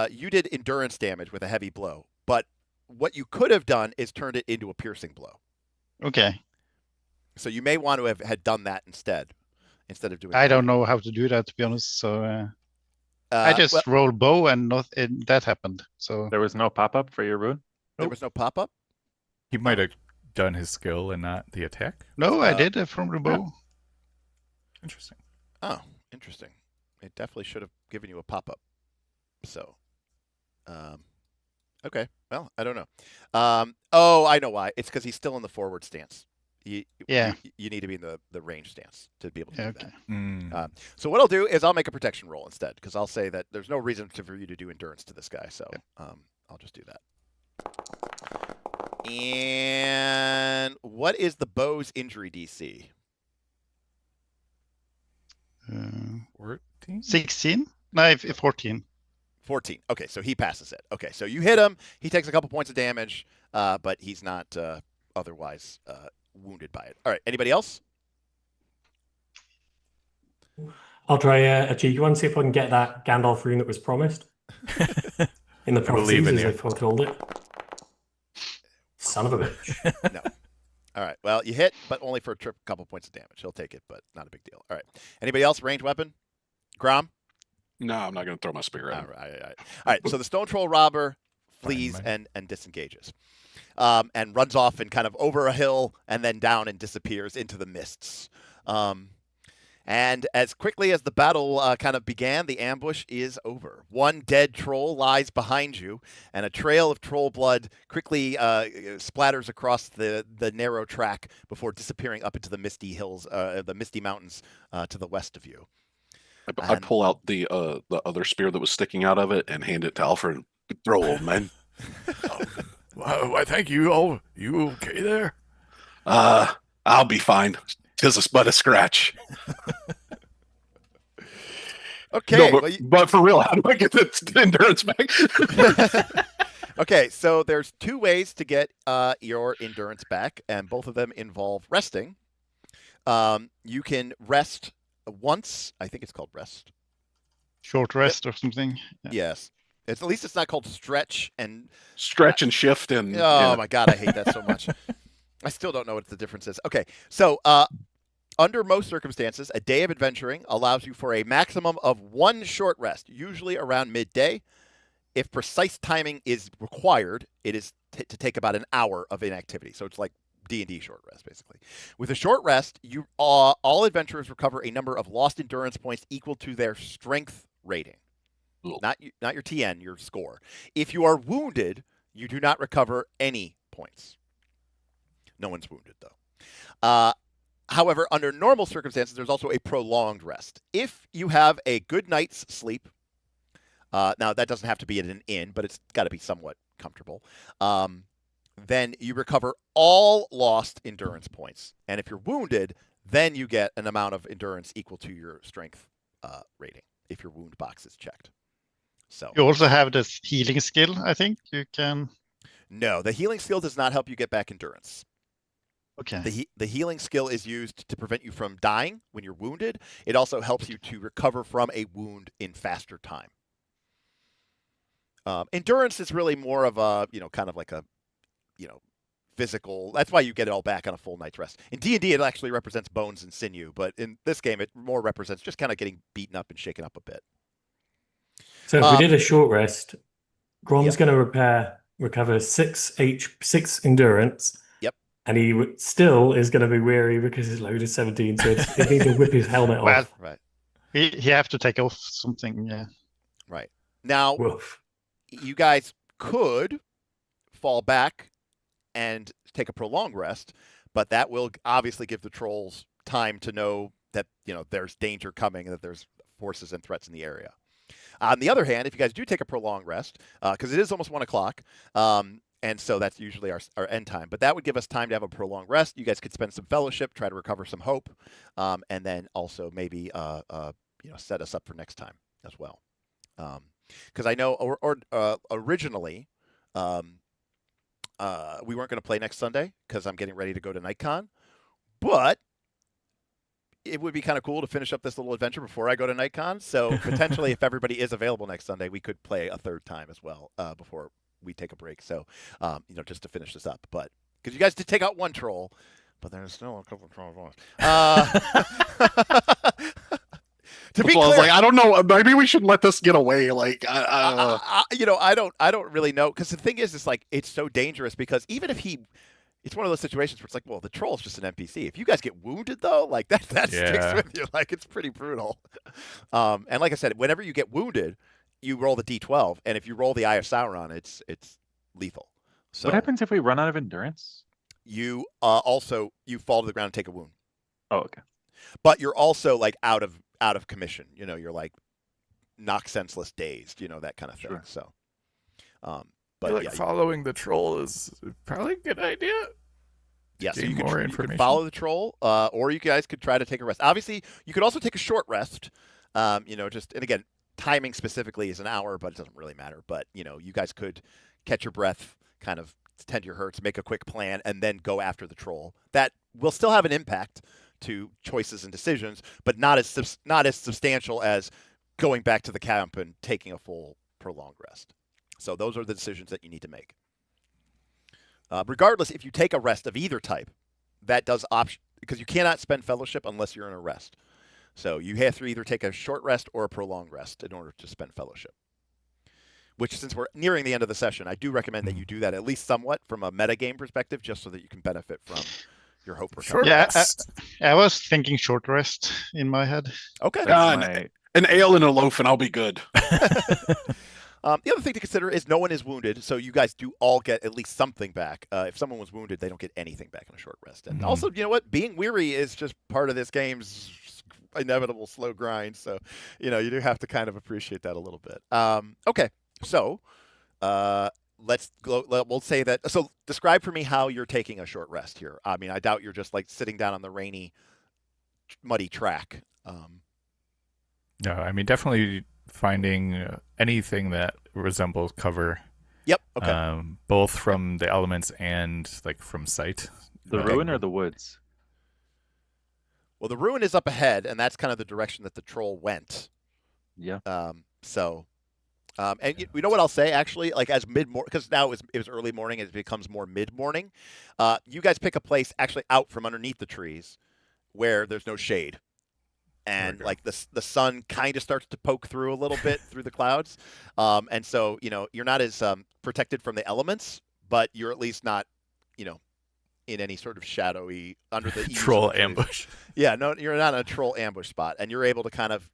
you did endurance damage with a heavy blow, but what you could have done is turned it into a piercing blow. okay. So you may want to have had done that instead of doing. I don't know how to do that, to be honest. So I just well, rolled bow and that happened. So There was no pop-up for your rune? there was no pop up. He might have done his skill and not the attack. no, I did from the bow. Interesting. Oh, interesting. It definitely should have given you a pop up. So, okay. Well, I don't know. Oh, I know why. It's because he's still in the forward stance. Yeah. You need to be in the range stance to be able to Yeah, do okay. that. So what I'll do is I'll make a protection roll instead, because I'll say that there's no reason for you to do endurance to this guy. So I'll just do that. And what is the bow's injury DC? 14? 16? No, 14. 14. Okay, so he passes it. Okay, so you hit him. He takes a couple points of damage, but he's not otherwise wounded by it. All right, anybody else? I'll try a cheeky one, see if I can get that Gandalf rune that was promised. In the believe prophecies, in as you. they foretold it. Son of a bitch. No. All right, well, you hit, but only for a couple points of damage. He'll take it, but not a big deal. All right. Anybody else? Ranged weapon? Grom? No, I'm not going to throw my spear at All him. right. All right, so the Stone Troll robber flees and disengages. And runs off and kind of over a hill and then down and disappears into the mists. And as quickly as the battle kind of began, the ambush is over. One dead troll lies behind you, and a trail of troll blood quickly splatters across the narrow track before disappearing up into the misty hills, the misty mountains to the west of you. I pull out the other spear that was sticking out of it and hand it to Alfred. Throw, old man. Why, thank you all. You okay there? I'll be fine. 'Tis but a scratch. Okay, No, well, but for real, how do I get the endurance back? Okay, so there's two ways to get your endurance back, and both of them involve resting. You can rest once. I think it's called rest. Short rest or something. Yeah. Yes. At least it's not called stretch and Stretch and shift and oh my god, I hate that so much. I still don't know what the difference is. Okay, so under most circumstances, a day of adventuring allows you for a maximum of one short rest, usually around midday. If precise timing is required, it is to take about an hour of inactivity. So it's like D&D short rest, basically. With a short rest, you all adventurers recover a number of lost endurance points equal to their strength rating. Not your TN, your score. If you are wounded, you do not recover any points. No one's wounded, though. However, under normal circumstances, there's also a prolonged rest. If you have a good night's sleep, now that doesn't have to be at an inn, but it's got to be somewhat comfortable, then you recover all lost endurance points. And if you're wounded, then you get an amount of endurance equal to your strength rating, if your wound box is checked. So You also have this healing skill, I think. You can. no, the healing skill does not help you get back endurance. Okay. The healing skill is used to prevent you from dying when you're wounded. It also helps you to recover from a wound in faster time. Endurance is really more of a, kind of like a, physical. That's why you get it all back on a full night's rest. In D&D, it actually represents bones and sinew, but in this game, it more represents just kind of getting beaten up and shaken up a bit. So if we did a short rest, Grom's Yep. going to recover 6 endurance. Yep. And he still is going to be weary because his load is 17, so he needs to whip his helmet Well, off. Right. He have to take off something. Yeah. Right. Now, Woof. you guys could fall back and take a prolonged rest, but that will obviously give the trolls time to know that, you know, there's danger coming and that there's forces and threats in the area. On the other hand, if you guys do take a prolonged rest, because it is almost 1 o'clock, and so that's usually our end time, but that would give us time to have a prolonged rest. You guys could spend some fellowship, try to recover some hope, and then also maybe set us up for next time as well. Because I know originally we weren't going to play next Sunday because I'm getting ready to go to NightCon, but it would be kind of cool to finish up this little adventure before I go to NightCon. So potentially, if everybody is available next Sunday, we could play a third time as well before we take a break. So, just to finish this up. But because you guys did take out one troll, but there's still a couple of trolls left. To be clear, I was like, I don't know. Maybe we should let this get away. Like, I don't really know, because the thing is, it's like it's so dangerous because even if it's one of those situations where it's like, well, the troll's just an NPC. If you guys get wounded though, like that sticks with you. Like it's pretty brutal. And like I said, whenever you get wounded, you roll the D12, and if you roll the Eye of Sauron, it's lethal. So what happens if we run out of endurance? you also fall to the ground and take a wound. Oh, okay. But you're also like out of commission. You're like knocked senseless, dazed. That kind of thing. Sure. So, But but yeah, following the troll is probably a good idea. yes, gain you could, more you could information. follow the troll, or you guys could try to take a rest. Obviously, you could also take a short rest. And again, timing specifically is an hour, but it doesn't really matter. But you guys could catch your breath, kind of tend your hurts, make a quick plan, and then go after the troll. That will still have an impact to choices and decisions, but not as substantial as going back to the camp and taking a full prolonged rest. So those are the decisions that you need to make. Regardless, if you take a rest of either type, that does option, because you cannot spend fellowship unless you're in a rest. So you have to either take a short rest or a prolonged rest in order to spend fellowship. Which, since we're nearing the end of the session, I do recommend that you do that at least somewhat from a metagame perspective, just so that you can benefit from your hope recovery. Short Yeah, rest. I was thinking short rest in my head. Okay. an ale and a loaf, and I'll be good. The other thing to consider is no one is wounded, so you guys do all get at least something back. If someone was wounded, they don't get anything back in a short rest. And also, you know what? Being weary is just part of this game's inevitable slow grind. So, you do have to kind of appreciate that a little bit. Okay, so let's go. We'll say that. So, describe for me how you're taking a short rest here. I mean, I doubt you're just like sitting down on the rainy, muddy track. No, I mean definitely finding anything that resembles cover. Yep. Okay. Both from the elements and like from sight. The ruin or the woods? Well, the ruin is up ahead, and that's kind of the direction that the troll went. Yeah. And you know what I'll say, actually, like as mid-morning, because now it was early morning, it becomes more mid-morning. You guys pick a place actually out from underneath the trees where there's no shade. And like the sun kind of starts to poke through a little bit through the clouds. And so, you're not as protected from the elements, but you're at least not, in any sort of shadowy under the eaves troll of the trees. ambush. Yeah, no, you're not in a troll ambush spot, and you're able to kind of,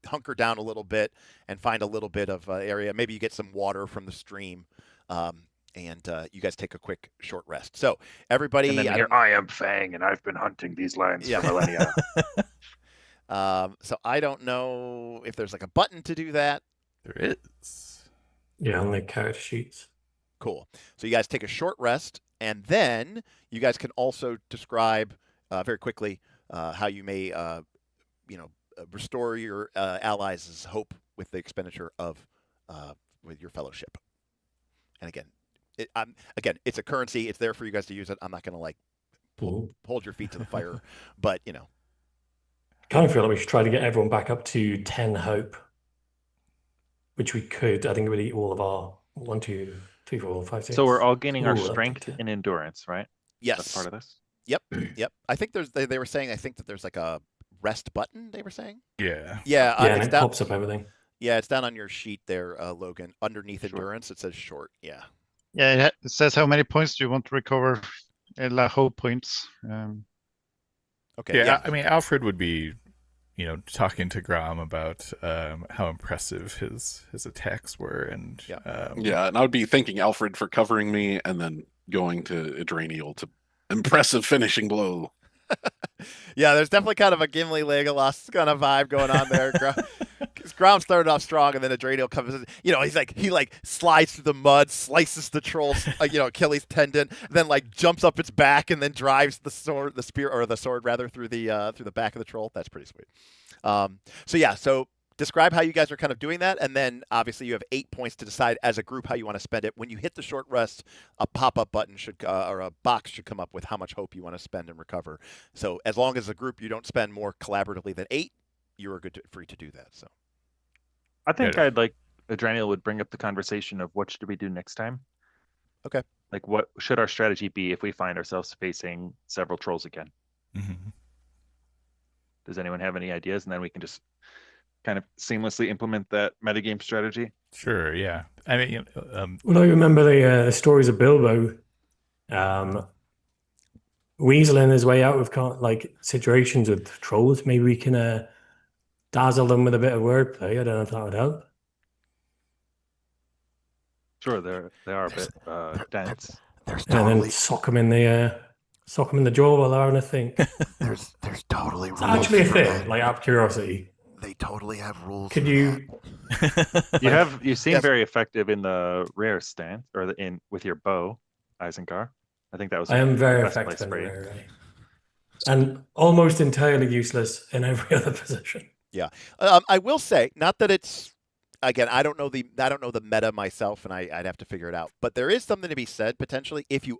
hunker down a little bit and find a little bit of area. Maybe you get some water from the stream, and you guys take a quick short rest. So everybody, And then here I am, Fang, and I've been hunting these lands for millennia. So I don't know if there's like a button to do that. There is. Yeah, on the character sheets. Cool. So you guys take a short rest, and then you guys can also describe very quickly how you may, restore your allies' hope with the expenditure of with your fellowship. And again, it's a currency. It's there for you guys to use it. I'm not going to like hold your feet to the fire, but Kind of feel like we should try to get everyone back up to 10 hope, which we could. I think it would eat all of our 1, 2, 3, 4, 5, 6. So we're all gaining our Ooh, that'd be strength good. and endurance, right? That's part Yes. of this. Yep. I think they were saying, I think that there's like a rest button, they were saying. Yeah. Yeah, Yeah, and it's it down, pops up everything. yeah, it's down on your sheet there, Logan. Underneath Short. endurance, it says short. Yeah. Yeah, it says how many points do you want to recover, like whole points. Okay. Yeah, I mean, Alfred would be, talking to Grom about how impressive his attacks were, and Yeah, and I would be thanking Alfred for covering me, and then going to Idraniel to impressive finishing blow. Yeah, there's definitely kind of a Gimli Legolas kind of vibe going on there. Grom started off strong, and then Adraniel comes in. He slides through the mud, slices the troll's Achilles tendon, then like jumps up its back, and then drives the sword rather through the back of the troll. That's pretty sweet. So describe how you guys are kind of doing that, and then obviously you have 8 points to decide as a group how you want to spend it. When you hit the short rest, a pop-up button or a box should come up with how much hope you want to spend and recover. So as long as a group you don't spend more collaboratively than 8, you are free to do that. So I think I'd like Adrenal would bring up the conversation of what should we do next time. Okay. Like, what should our strategy be if we find ourselves facing several trolls again? Mm-hmm. Does anyone have any ideas? And then we can just kind of seamlessly implement that metagame strategy. Sure. Yeah. I mean, Well, I remember the stories of Bilbo weaseling his way out of like situations with trolls. Maybe we can dazzle them with a bit of wordplay. I don't know if that would help. Sure, they are a bit dense. there's And then sock them in the jaw while they're having a think. there's totally It's actually a thing. Like, out of curiosity, They totally have rules. could you? You seem Yes. very effective in the rare stance or with your bow, Isengard. I think that was. I am very best effective place in for you. the rare, and almost entirely useless in every other position. I will say, not that it's again, I don't know the meta myself, and I'd have to figure it out. But there is something to be said potentially if you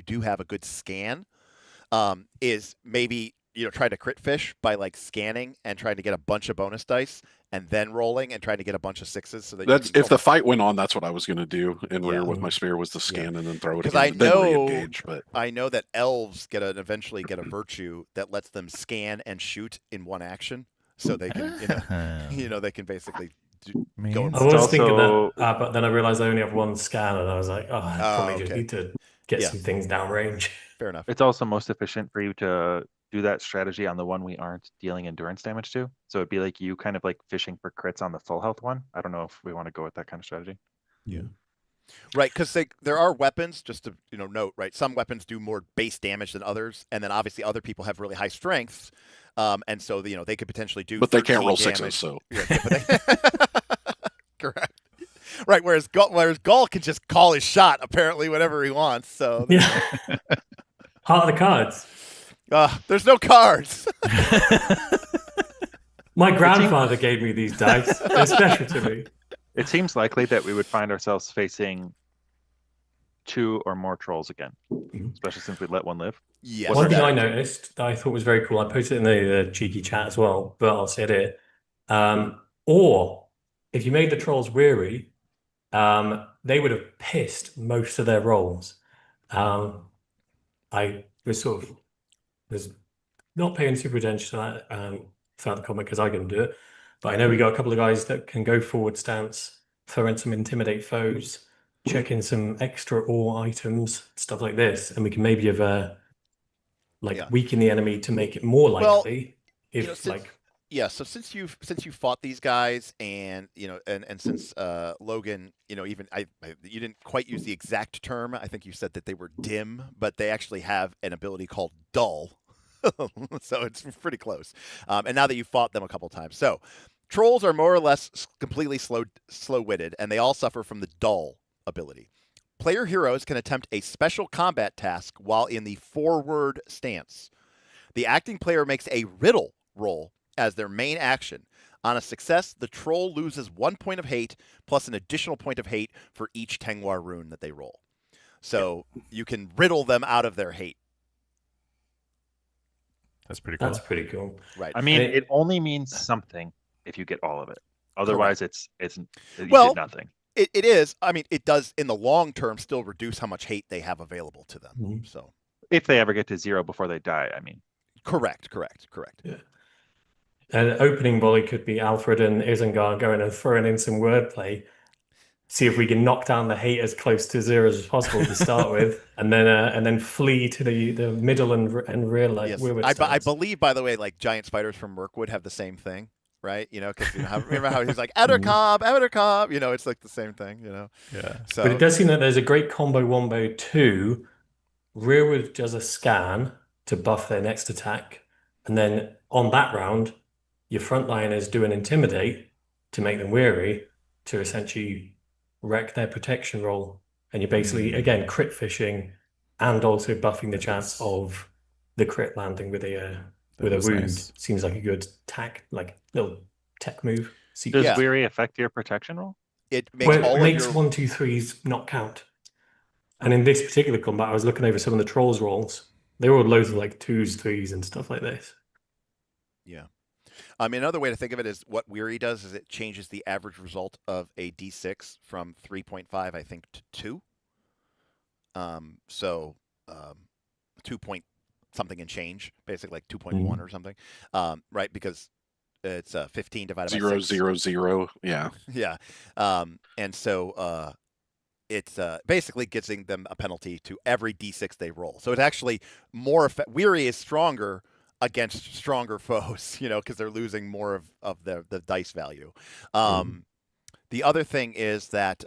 do have a good scan, is maybe try to crit fish by like scanning and trying to get a bunch of bonus dice and then rolling and trying to get a bunch of 6s so that That's if the fight went on. That's what I was going to do in rear with my spear, was to Yeah. scan and then throw it 'Cause again, I and then know- re-engage. But I know that elves eventually get a virtue that lets them scan and shoot in one action, so they can they can basically go. I was thinking also- that, but then I realized I only have one scan, and I was like, I probably just okay. need to get Yeah. some things downrange. Fair enough. It's also most efficient for you to do that strategy on the one we aren't dealing endurance damage to. So it'd be like you kind of like fishing for crits on the full health one. I don't know if we want to go with that kind of strategy. Right, because there are weapons, just to note, right? Some weapons do more base damage than others, and then obviously other people have really high strengths, and so they could potentially do. But they can't 13 roll damage. 6s, so Correct. Right, whereas Gaul can just call his shot apparently whenever he wants. So Yeah. Heart of the cards. there's no cards. My grandfather gave me these dice. They're special to me. It seems likely that we would find ourselves facing 2 or more trolls again, especially since we let one live. Yes. What's One our thing I strategy? noticed that I thought was very cool, I posted it in the cheeky chat as well, but I'll say it here. Or if you made the trolls weary, they would have pissed most of their rolls. I was not paying super attention to that throughout the comic because I couldn't do it. But I know we got a couple of guys that can go forward stance, throw in some intimidate foes, check in some extra ore items, stuff like this, and we can maybe have weaken the enemy to make it more likely. So since you fought these guys, and and since Logan, even you didn't quite use the exact term. I think you said that they were dim, but they actually have an ability called dull. So it's pretty close. And now that you've fought them a couple times, so trolls are more or less completely slow-witted, and they all suffer from the dull ability. Player heroes can attempt a special combat task while in the forward stance. The acting player makes a riddle roll as their main action. On a success, the troll loses 1 point of hate plus an additional point of hate for each Tengwar rune that they roll. So you can riddle them out of their hate. That's pretty cool. That's pretty cool. Right. I mean, And it only means something if you get all of it. Otherwise, you Well, did nothing. It is. I mean, it does in the long term still reduce how much hate they have available to them. Mhm. So If they ever get to 0 before they die, I mean. correct. Yeah. An opening volley could be Alfred and Isengard going and throwing in some wordplay. See if we can knock down the hate as close to 0 as possible to start with, and then flee to the middle and rear Yes, rearward I stands. believe, by the way, like giant spiders from Mirkwood have the same thing, right? You know, because remember how he's like Ettercobb, you know, it's like the same thing, you know. Yeah. So But it does seem that there's a great combo wombo too. Rearward does a scan to buff their next attack, and then on that round, your frontliners do an intimidate to make them weary to essentially wreck their protection roll, and you're basically again crit fishing and also buffing the chance of the crit landing with a wound. Nice. Seems like a good like little tech move. Does weary affect your protection roll? it makes all makes of your 1, 2, 3s not count. And in this particular combat, I was looking over some of the trolls rolls. They were loads of like 2s, 3s, and stuff like this. Yeah. I mean, another way to think of it is what Weary does is it changes the average result of a D6 from 3.5, I think, to 2. So 2 point something and change, basically like 2.1 or something, right? Because it's 15 divided by 6. 0, 0, 0. Yeah. Yeah. And so it's basically giving them a penalty to every D6 they roll. So it's actually more Weary is stronger against stronger foes, you know, because they're losing more of the dice value. The other thing is that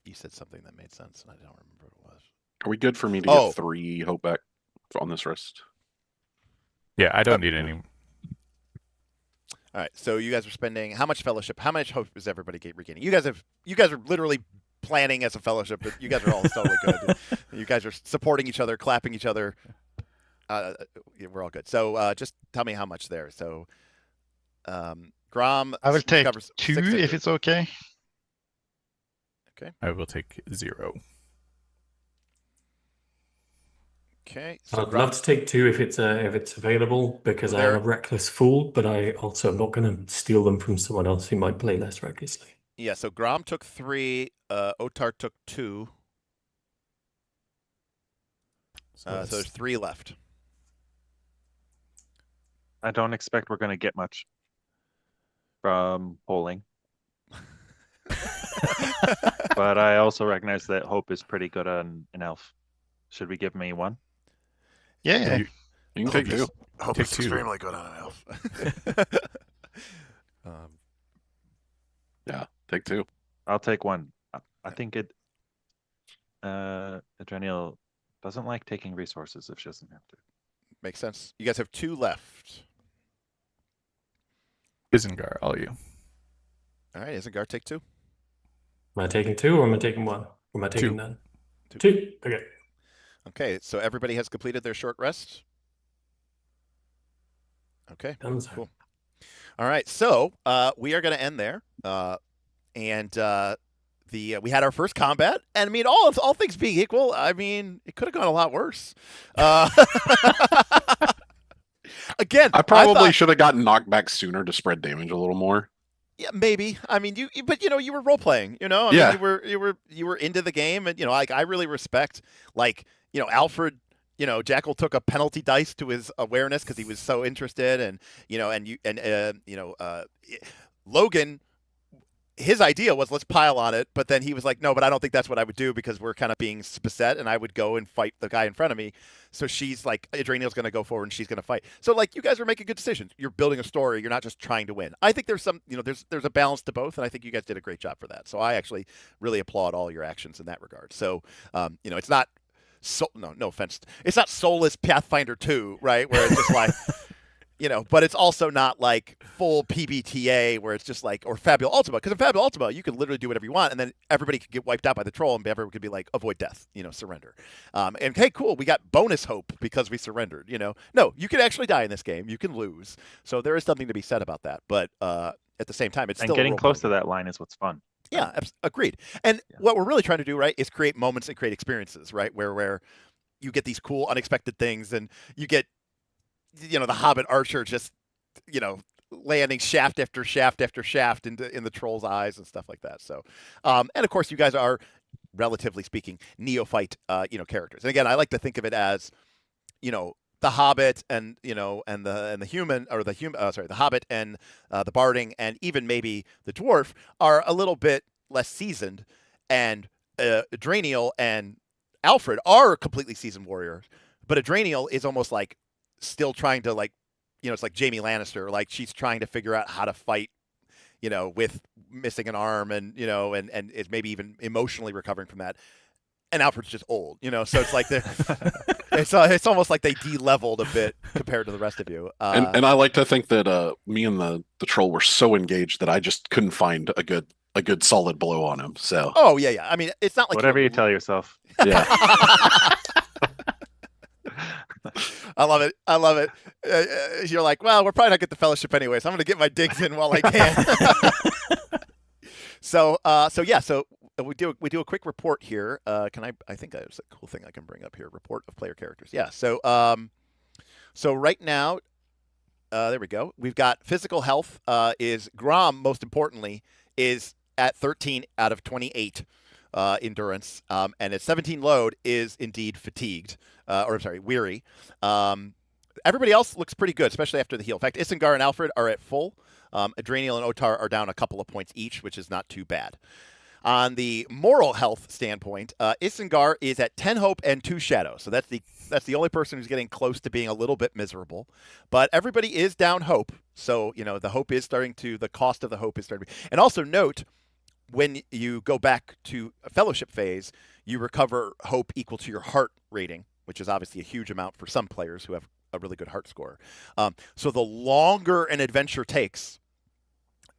you said something that made sense, and I don't remember what it was. Are we good for me to get 3 hope back on this wrist? Yeah, I don't need any. All right, so you guys are spending how much fellowship? How much hope is everybody regaining? You guys are literally planning as a fellowship, but you guys are all totally good. You guys are supporting each other, clapping each other. We're all good. So just tell me how much there. So Grom, I will take covers 2 6 if it's okay. Okay. I will take 0. Okay. So I'd love to take 2 if it's available, because I am a reckless fool, but I also am not going to steal them from someone else who might play less recklessly. Yeah, so Grom took 3, Otar took 2. So there's 3 left. I don't expect we're going to get much from polling. But I also recognize that hope is pretty good on an elf. Should we give me 1? Yeah. You can take 2. Hope Take is 2. extremely good on an elf. Yeah, take 2. I'll take 1. I think Adrenial doesn't like taking resources if she doesn't have to. Makes sense. You guys have 2 left. Isengard, all you. All right, Isengard, take 2. Am I taking 2 or am I taking 1? Or am I taking 2. none? 2. Okay. Okay, so everybody has completed their short rest. Okay, cool. All right, so we are going to end there, and we had our first combat, and I mean, all things being equal, I mean, it could have gone a lot worse. Again, I probably should have gotten knocked back sooner to spread damage a little more. Yeah, maybe. I mean, but you know, you were role playing. You know, I mean, you were into the game, and you know, like I really respect, like, you know, Alfred. You know, Jackal took a penalty dice to his awareness because he was so interested, and you know, Logan. His idea was let's pile on it, but then he was like, no, but I don't think that's what I would do because we're kind of being beset, and I would go and fight the guy in front of me. So she's like, Adrenial's going to go forward and she's going to fight. So like, you guys are making good decisions. You're building a story. You're not just trying to win. I think there's some, you know, there's a balance to both, and I think you guys did a great job for that. So I actually really applaud all your actions in that regard. So, you know, it's not no offense. It's not soulless Pathfinder 2, right? Where it's just like, you know, but it's also not like full PBTA where it's just like, or Fabula Ultima, because in Fabula Ultima, you can literally do whatever you want, and then everybody could get wiped out by the troll, and everyone could be like, avoid death, you know, surrender. And hey, cool, we got bonus hope because we surrendered, you know. No, you can actually die in this game. You can lose. So there is something to be said about that. But at the same time, it's still getting close to that line is what's fun. Yeah, agreed. And what we're really trying to do, right, is create moments and create experiences, right, where you get these cool, unexpected things, and you get, you know, the Hobbit archer just, you know, landing shaft after shaft after shaft in the troll's eyes and stuff like that. So, and of course, you guys are, relatively speaking, neophyte, characters. And again, I like to think of it as, the Hobbit and the human, or the Hobbit and the Barding and even maybe the dwarf are a little bit less seasoned, and Adraniel and Alfred are completely seasoned warriors, but Adraniel is almost like still trying to it's like Jaime Lannister, like she's trying to figure out how to fight, with missing an arm and and is maybe even emotionally recovering from that. And Alfred's just old, so it's like it's almost like they de-leveled a bit compared to the rest of you. And I like to think that me and the troll were so engaged that I just couldn't find a good solid blow on him. So oh yeah. I mean, it's not like whatever you tell yourself. yeah. I love it. You're like, well, we're probably not get the fellowship anyway, so I'm going to get my digs in while I can. So we do a quick report here. I think there's a cool thing I can bring up here. Report of player characters. Yeah. So right now, there we go. We've got physical health. Is Grom, most importantly, is at 13 out of 28 endurance, and its 17 load is indeed fatigued. Weary. Everybody else looks pretty good, especially after the heal. In fact, Isengard and Alfred are at full. Adraniel and Otar are down a couple of points each, which is not too bad. On the moral health standpoint, Isengard is at 10 hope and 2 shadow. So that's the only person who's getting close to being a little bit miserable. But everybody is down hope. So, the hope is the cost of the hope is starting to be. And also note, when you go back to a fellowship phase, you recover hope equal to your heart rating, which is obviously a huge amount for some players who have a really good heart score. So the longer an adventure takes,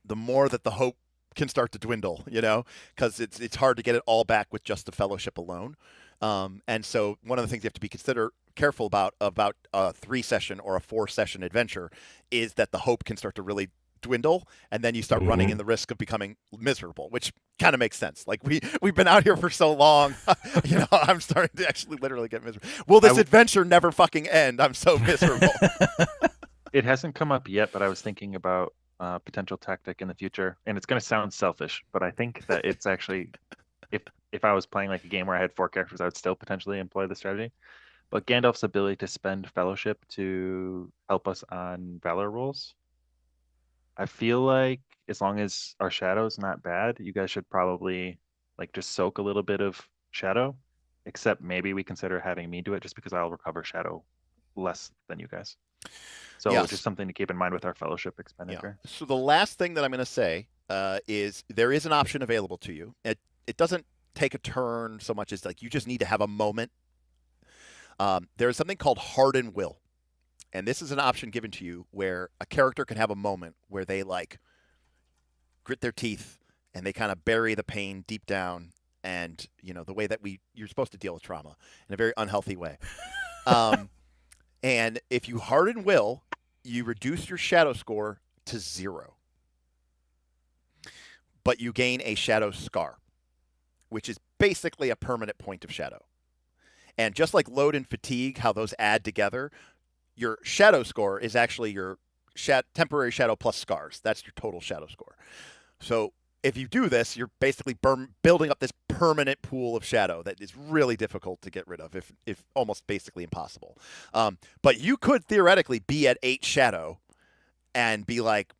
the more that the hope can start to dwindle, because it's hard to get it all back with just the fellowship alone. And so one of the things you have to be careful about a 3-session or a 4-session adventure is that the hope can start to really dwindle, and then you start running in the risk of becoming miserable, which kind of makes sense. Like we've been out here for so long, I'm starting to actually literally get miserable. Will this adventure never fucking end? I'm so miserable. It hasn't come up yet, but I was thinking about potential tactic in the future, and it's going to sound selfish, but I think that it's actually, if I was playing like a game where I had 4 characters, I would still potentially employ the strategy. But Gandalf's ability to spend fellowship to help us on valor rolls, I feel like as long as our shadow's not bad, you guys should probably just soak a little bit of shadow, except maybe we consider having me do it just because I'll recover shadow less than you guys. So yes. Just something to keep in mind with our fellowship expenditure. Yeah. So the last thing that I'm going to say is there is an option available to you. It doesn't take a turn so much as you just need to have a moment. There is something called Harden Will. And this is an option given to you where a character can have a moment where they grit their teeth and they kind of bury the pain deep down, and the way that you're supposed to deal with trauma in a very unhealthy way. And if you harden will, you reduce your shadow score to 0, but you gain a shadow scar, which is basically a permanent point of shadow. And just like load and fatigue, how those add together, your shadow score is actually your temporary shadow plus scars. That's your total shadow score. So if you do this, you're basically building up this permanent pool of shadow that is really difficult to get rid of, if almost basically impossible. But you could theoretically be at 8 shadow and be like,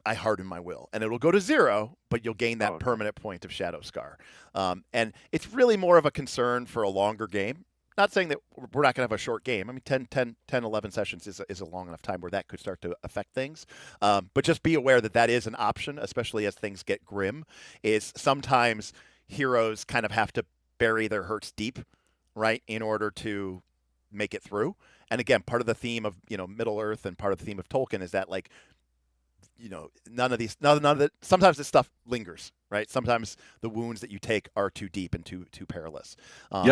I harden my will. And it'll go to 0, but you'll gain that permanent point of shadow scar. And it's really more of a concern for a longer game. Not saying that we're not going to have a short game. I mean, 10, 11 sessions is a long enough time where that could start to affect things. But just be aware that is an option, especially as things get grim, is sometimes heroes kind of have to bury their hurts deep, right, in order to make it through. And again, part of the theme of, Middle Earth and part of the theme of Tolkien is that, none of that, sometimes this stuff lingers, right? Sometimes the wounds that you take are too deep and too perilous.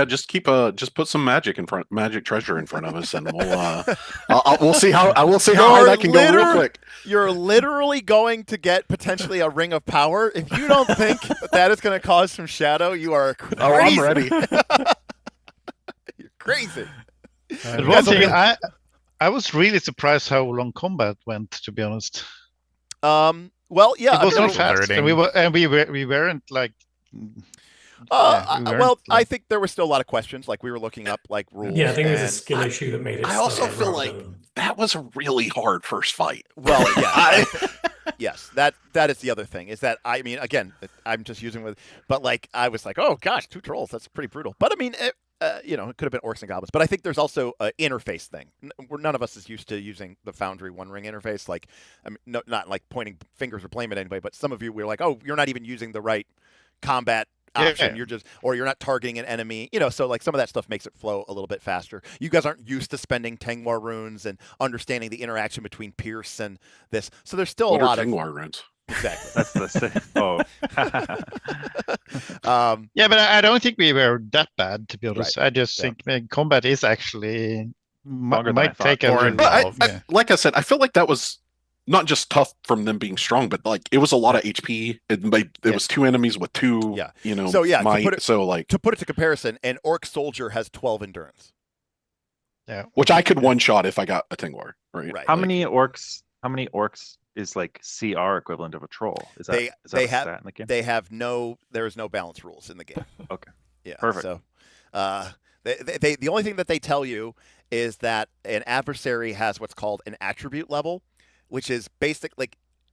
Just put some magic treasure in front of us, and we'll see how high that can go real quick. You're literally going to get potentially a ring of power. If you don't think that is going to cause some shadow, you are crazy. Oh, I'm ready. You're crazy. But one thing, I was really surprised how long combat went, to be honest. Well, yeah. It was I mean, not fast, and we weren't like. well, I think there were still a lot of questions. Like we were looking up like rules. Yeah, I think it was a and skill issue that made it. I also slower feel rather like than- that was a really hard first fight. Well, yeah. Yes, that is the other thing. Is that I mean, again, I'm just using with, but like I was like, oh gosh, 2 trolls. That's pretty brutal. But I mean, you know, it could have been orcs and goblins. But I think there's also an interface thing. None of us is used to using the Foundry One Ring interface. Like, I mean, not like pointing fingers or blaming anybody, but some of you were like, oh, you're not even using the right combat option. Yeah. You're just, or you're not targeting an enemy. You know, so like some of that stuff makes it flow a little bit faster. You guys aren't used to spending Tengwar runes and understanding the interaction between Pierce and this. So there's still What a are lot of Tengwar runes? exactly. That's the oh. Yeah, but I don't think we were that bad, to be honest. Right. I just think combat is actually Longer than I might thought. take a More little involved. while. But like I said, I feel like that was not just tough from them being strong, but like it was a lot of HP. It was 2 enemies with 2, Yeah. you know, So, yeah, might. So like, To put it to comparison, an orc soldier has 12 endurance. Yeah. which I could one shot if I got a Tengwar, right? Right. How many orcs is like CR equivalent of a troll? Is that They a have- stat in the game? They have there is no balance rules in the game. Okay. Yeah. Perfect. So, the only thing that they tell you is that an adversary has what's called an attribute level, which is basically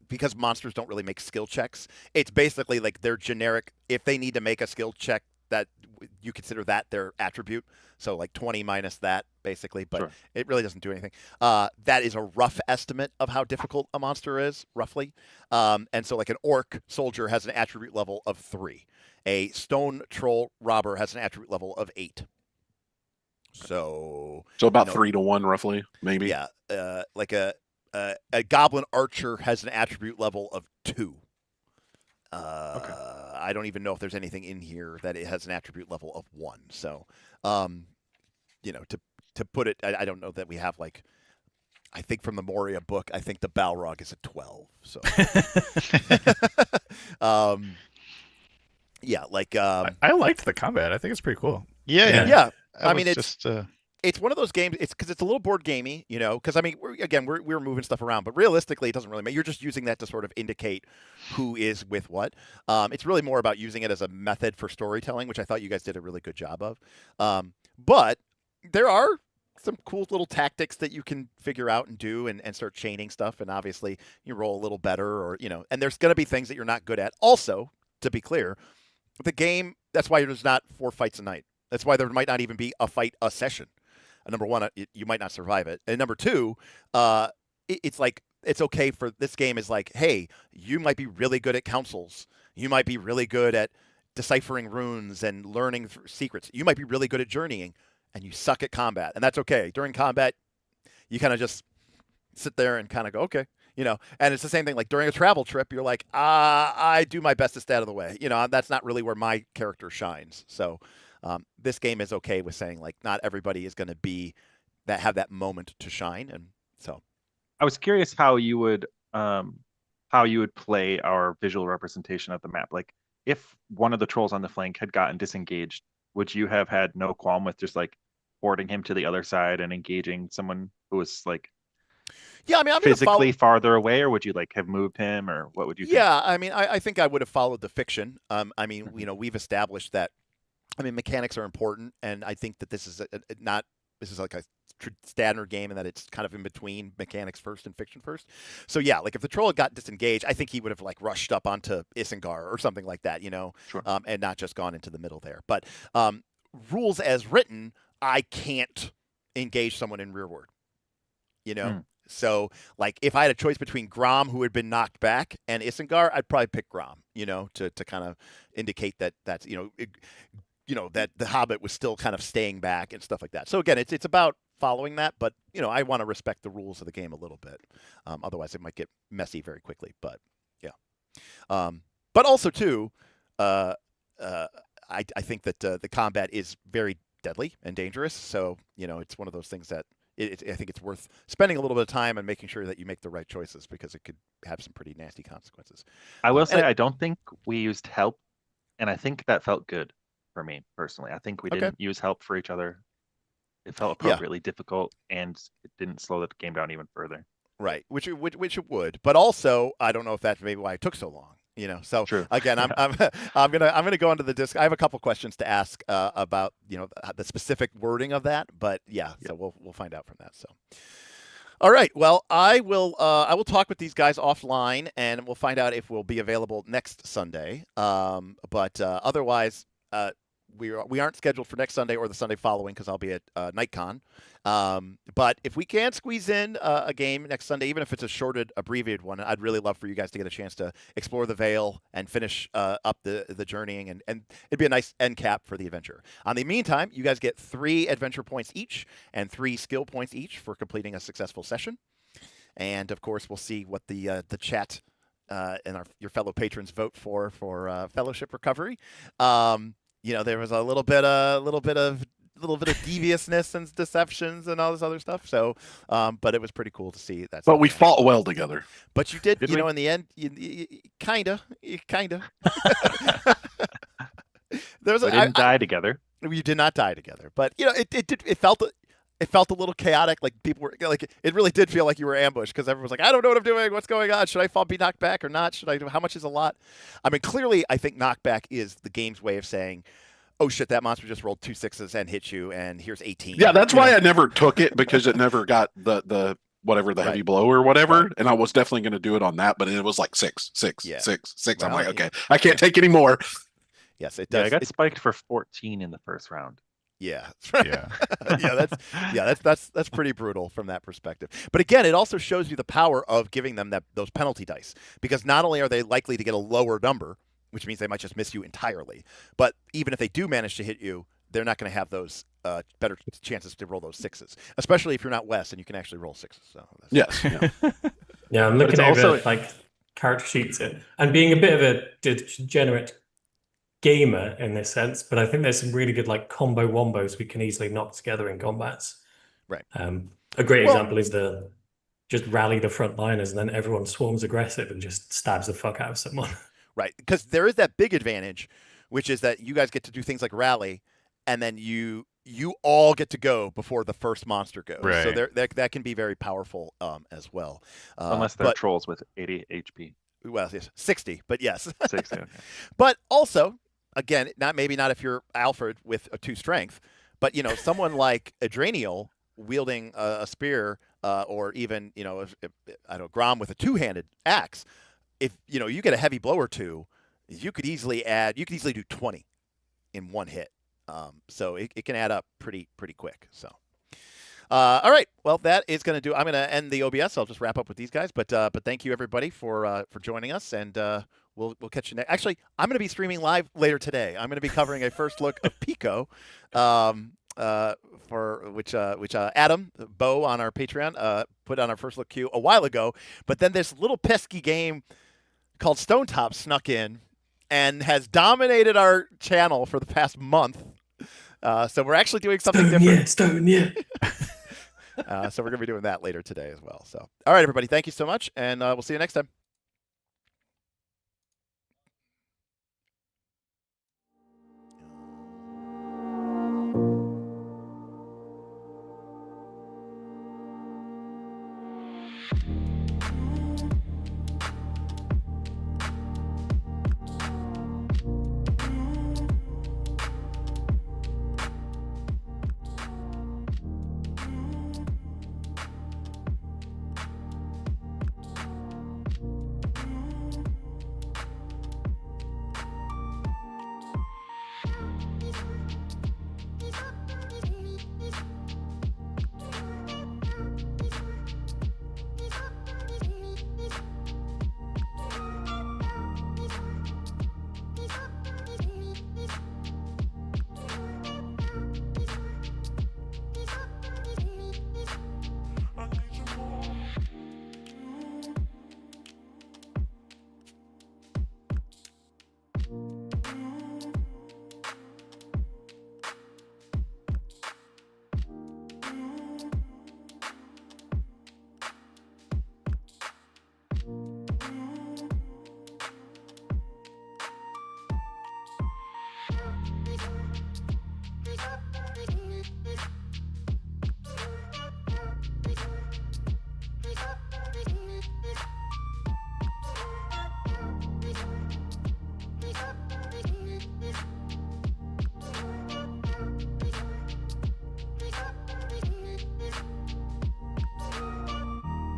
because monsters don't really make skill checks. It's basically like their generic. If they need to make a skill check, that you consider that their attribute. So like 20 minus that, basically, but Sure. it really doesn't do anything. That is a rough estimate of how difficult a monster is, roughly. And so like an orc soldier has an attribute level of 3. A stone troll robber has an attribute level of 8. So about you know, 3 to 1, roughly, maybe. yeah, like a goblin archer has an attribute level of 2. I don't even know if there's anything in here that it has an attribute level of 1. So, you know, to put it, I don't know that we have like. I think from the Moria book, I think the Balrog is a 12. So, yeah, like I liked the combat. I think it's pretty cool. Yeah. yeah. I I mean, was it's just it's one of those games. It's because it's a little board gamey, you know. Because I mean, we're moving stuff around, but realistically, it doesn't really matter. You're just using that to sort of indicate who is with what. It's really more about using it as a method for storytelling, which I thought you guys did a really good job of. But there are some cool little tactics that you can figure out and do and start chaining stuff. And obviously, you roll a little better, or you know. And there's going to be things that you're not good at. Also, to be clear, the game. That's why there's not 4 fights a night. That's why there might not even be a fight a session. Number one, you might not survive it. And number 2, it's like it's okay for this game is like, hey, you might be really good at councils. You might be really good at deciphering runes and learning secrets. You might be really good at journeying, and you suck at combat, and that's okay. During combat, you kind of just sit there and kind of go, okay, you know. And it's the same thing. Like during a travel trip, you're like, I do my best to stay out of the way. You know, that's not really where my character shines. So. This game is okay with saying like not everybody is going to be that have that moment to shine, and so I was curious how you would play our visual representation of the map. Like if one of the trolls on the flank had gotten disengaged, would you have had no qualm with just like boarding him to the other side and engaging someone who was like yeah, I mean, I'm physically farther away, or would you like have moved him, or what would you think? Yeah, I mean, I think I would have followed the fiction. I mean, you know, we've established that. I mean, mechanics are important, and I think that this is this is like a standard game, and that it's kind of in between mechanics first and fiction first. So yeah, like if the troll had got disengaged, I think he would have like rushed up onto Isengard or something like that, you know, Sure. And not just gone into the middle there. But rules as written, I can't engage someone in rearward, you know. So, like, if I had a choice between Grom, who had been knocked back, and Isengard, I'd probably pick Grom, you know, to kind of indicate that that's, you know, that the Hobbit was still kind of staying back and stuff like that. So again, it's about following that, but you know, I want to respect the rules of the game a little bit. Otherwise, it might get messy very quickly. But yeah, but also too, I think that the combat is very deadly and dangerous. So you know, it's one of those things that I think it's worth spending a little bit of time and making sure that you make the right choices, because it could have some pretty nasty consequences. I will say I don't think we used help, and I think that felt good for me personally. I think we didn't use help for each other. It felt appropriately difficult, and it didn't slow the game down even further. Right, which it would, but also I don't know if that's maybe why it took so long. So True. again, I'm gonna go into the disc. I have a couple questions to ask about the specific wording of that, but yeah, so we'll find out from that. So, all right, well, I will talk with these guys offline, and we'll find out if we'll be available next Sunday. But otherwise, we aren't scheduled for next Sunday or the Sunday following because I'll be at NightCon. But if we can squeeze in a game next Sunday, even if it's a shorted, abbreviated one, I'd really love for you guys to get a chance to explore the Vale and finish up the journeying, and it'd be a nice end cap for the adventure. On the meantime, you guys get 3 adventure points each and 3 skill points each for completing a successful session. And of course, we'll see what the chat and your fellow patrons vote for Fellowship Recovery. There was a little bit of deviousness and deceptions and all this other stuff. So, but it was pretty cool to see that. But we fought well together. But you did, Did in we? the end, you kinda. We didn't die together. You did not die together, but it felt a little chaotic. Like people were like, it really did feel like you were ambushed because everyone was like, I don't know what I'm doing. What's going on? Should I be knocked back or not? Should I do? How much is a lot? I mean, clearly, I think knockback is the game's way of saying, oh shit, that monster just rolled 2 6s and hit you, and here's 18. Yeah, that's why I never took it, because it never got the whatever, the heavy blow or whatever. Right. And I was definitely going to do it on that, but it was like 6, 6, Yeah. 6, 6. I'm Well, like, okay, I can't take any more. Yes, it does. Yeah, I got spiked for 14 in the first round. Yeah. Yeah. That's pretty brutal from that perspective. But again, it also shows you the power of giving them those penalty dice, because not only are they likely to get a lower number, which means they might just miss you entirely, but even if they do manage to hit you, they're not going to have those better chances to roll those 6s, especially if you're not Wes and you can actually roll 6s. So Yes. Yeah. Yeah, I'm looking it's over also- like character sheets and being a bit of a degenerate gamer in this sense, but I think there's some really good like combo wombos we can easily knock together in combats. Right. A great example is the just rally the front liners and then everyone swarms aggressive and just stabs the fuck out of someone. Right, because there is that big advantage, which is that you guys get to do things like rally, and then you all get to go before the first monster goes. Right. So that can be very powerful as well. Unless they're trolls with 80 HP. Well, yes, 60, but yes. 60, okay. But also, again, maybe not if you're Alfred with a 2 strength, but someone like Adraniel wielding a spear, or even Grom with a 2-handed axe. If you get a heavy blow or 2, you could easily do 20 in one hit. So it can add up pretty quick. So, all right. Well, that is going to do. I'm going to end the OBS. I'll just wrap up with these guys. But thank you everybody for joining us, and we'll catch you next. Actually, I'm going to be streaming live later today. I'm going to be covering a first look of Pico. For which Adam Bo on our Patreon put on our first look queue a while ago, but then this little pesky game called Stone Top snuck in and has dominated our channel for the past month. So we're actually doing something different. Yeah, Stone, yeah. So we're going to be doing that later today as well. So, all right, everybody, thank you so much, and we'll see you next time.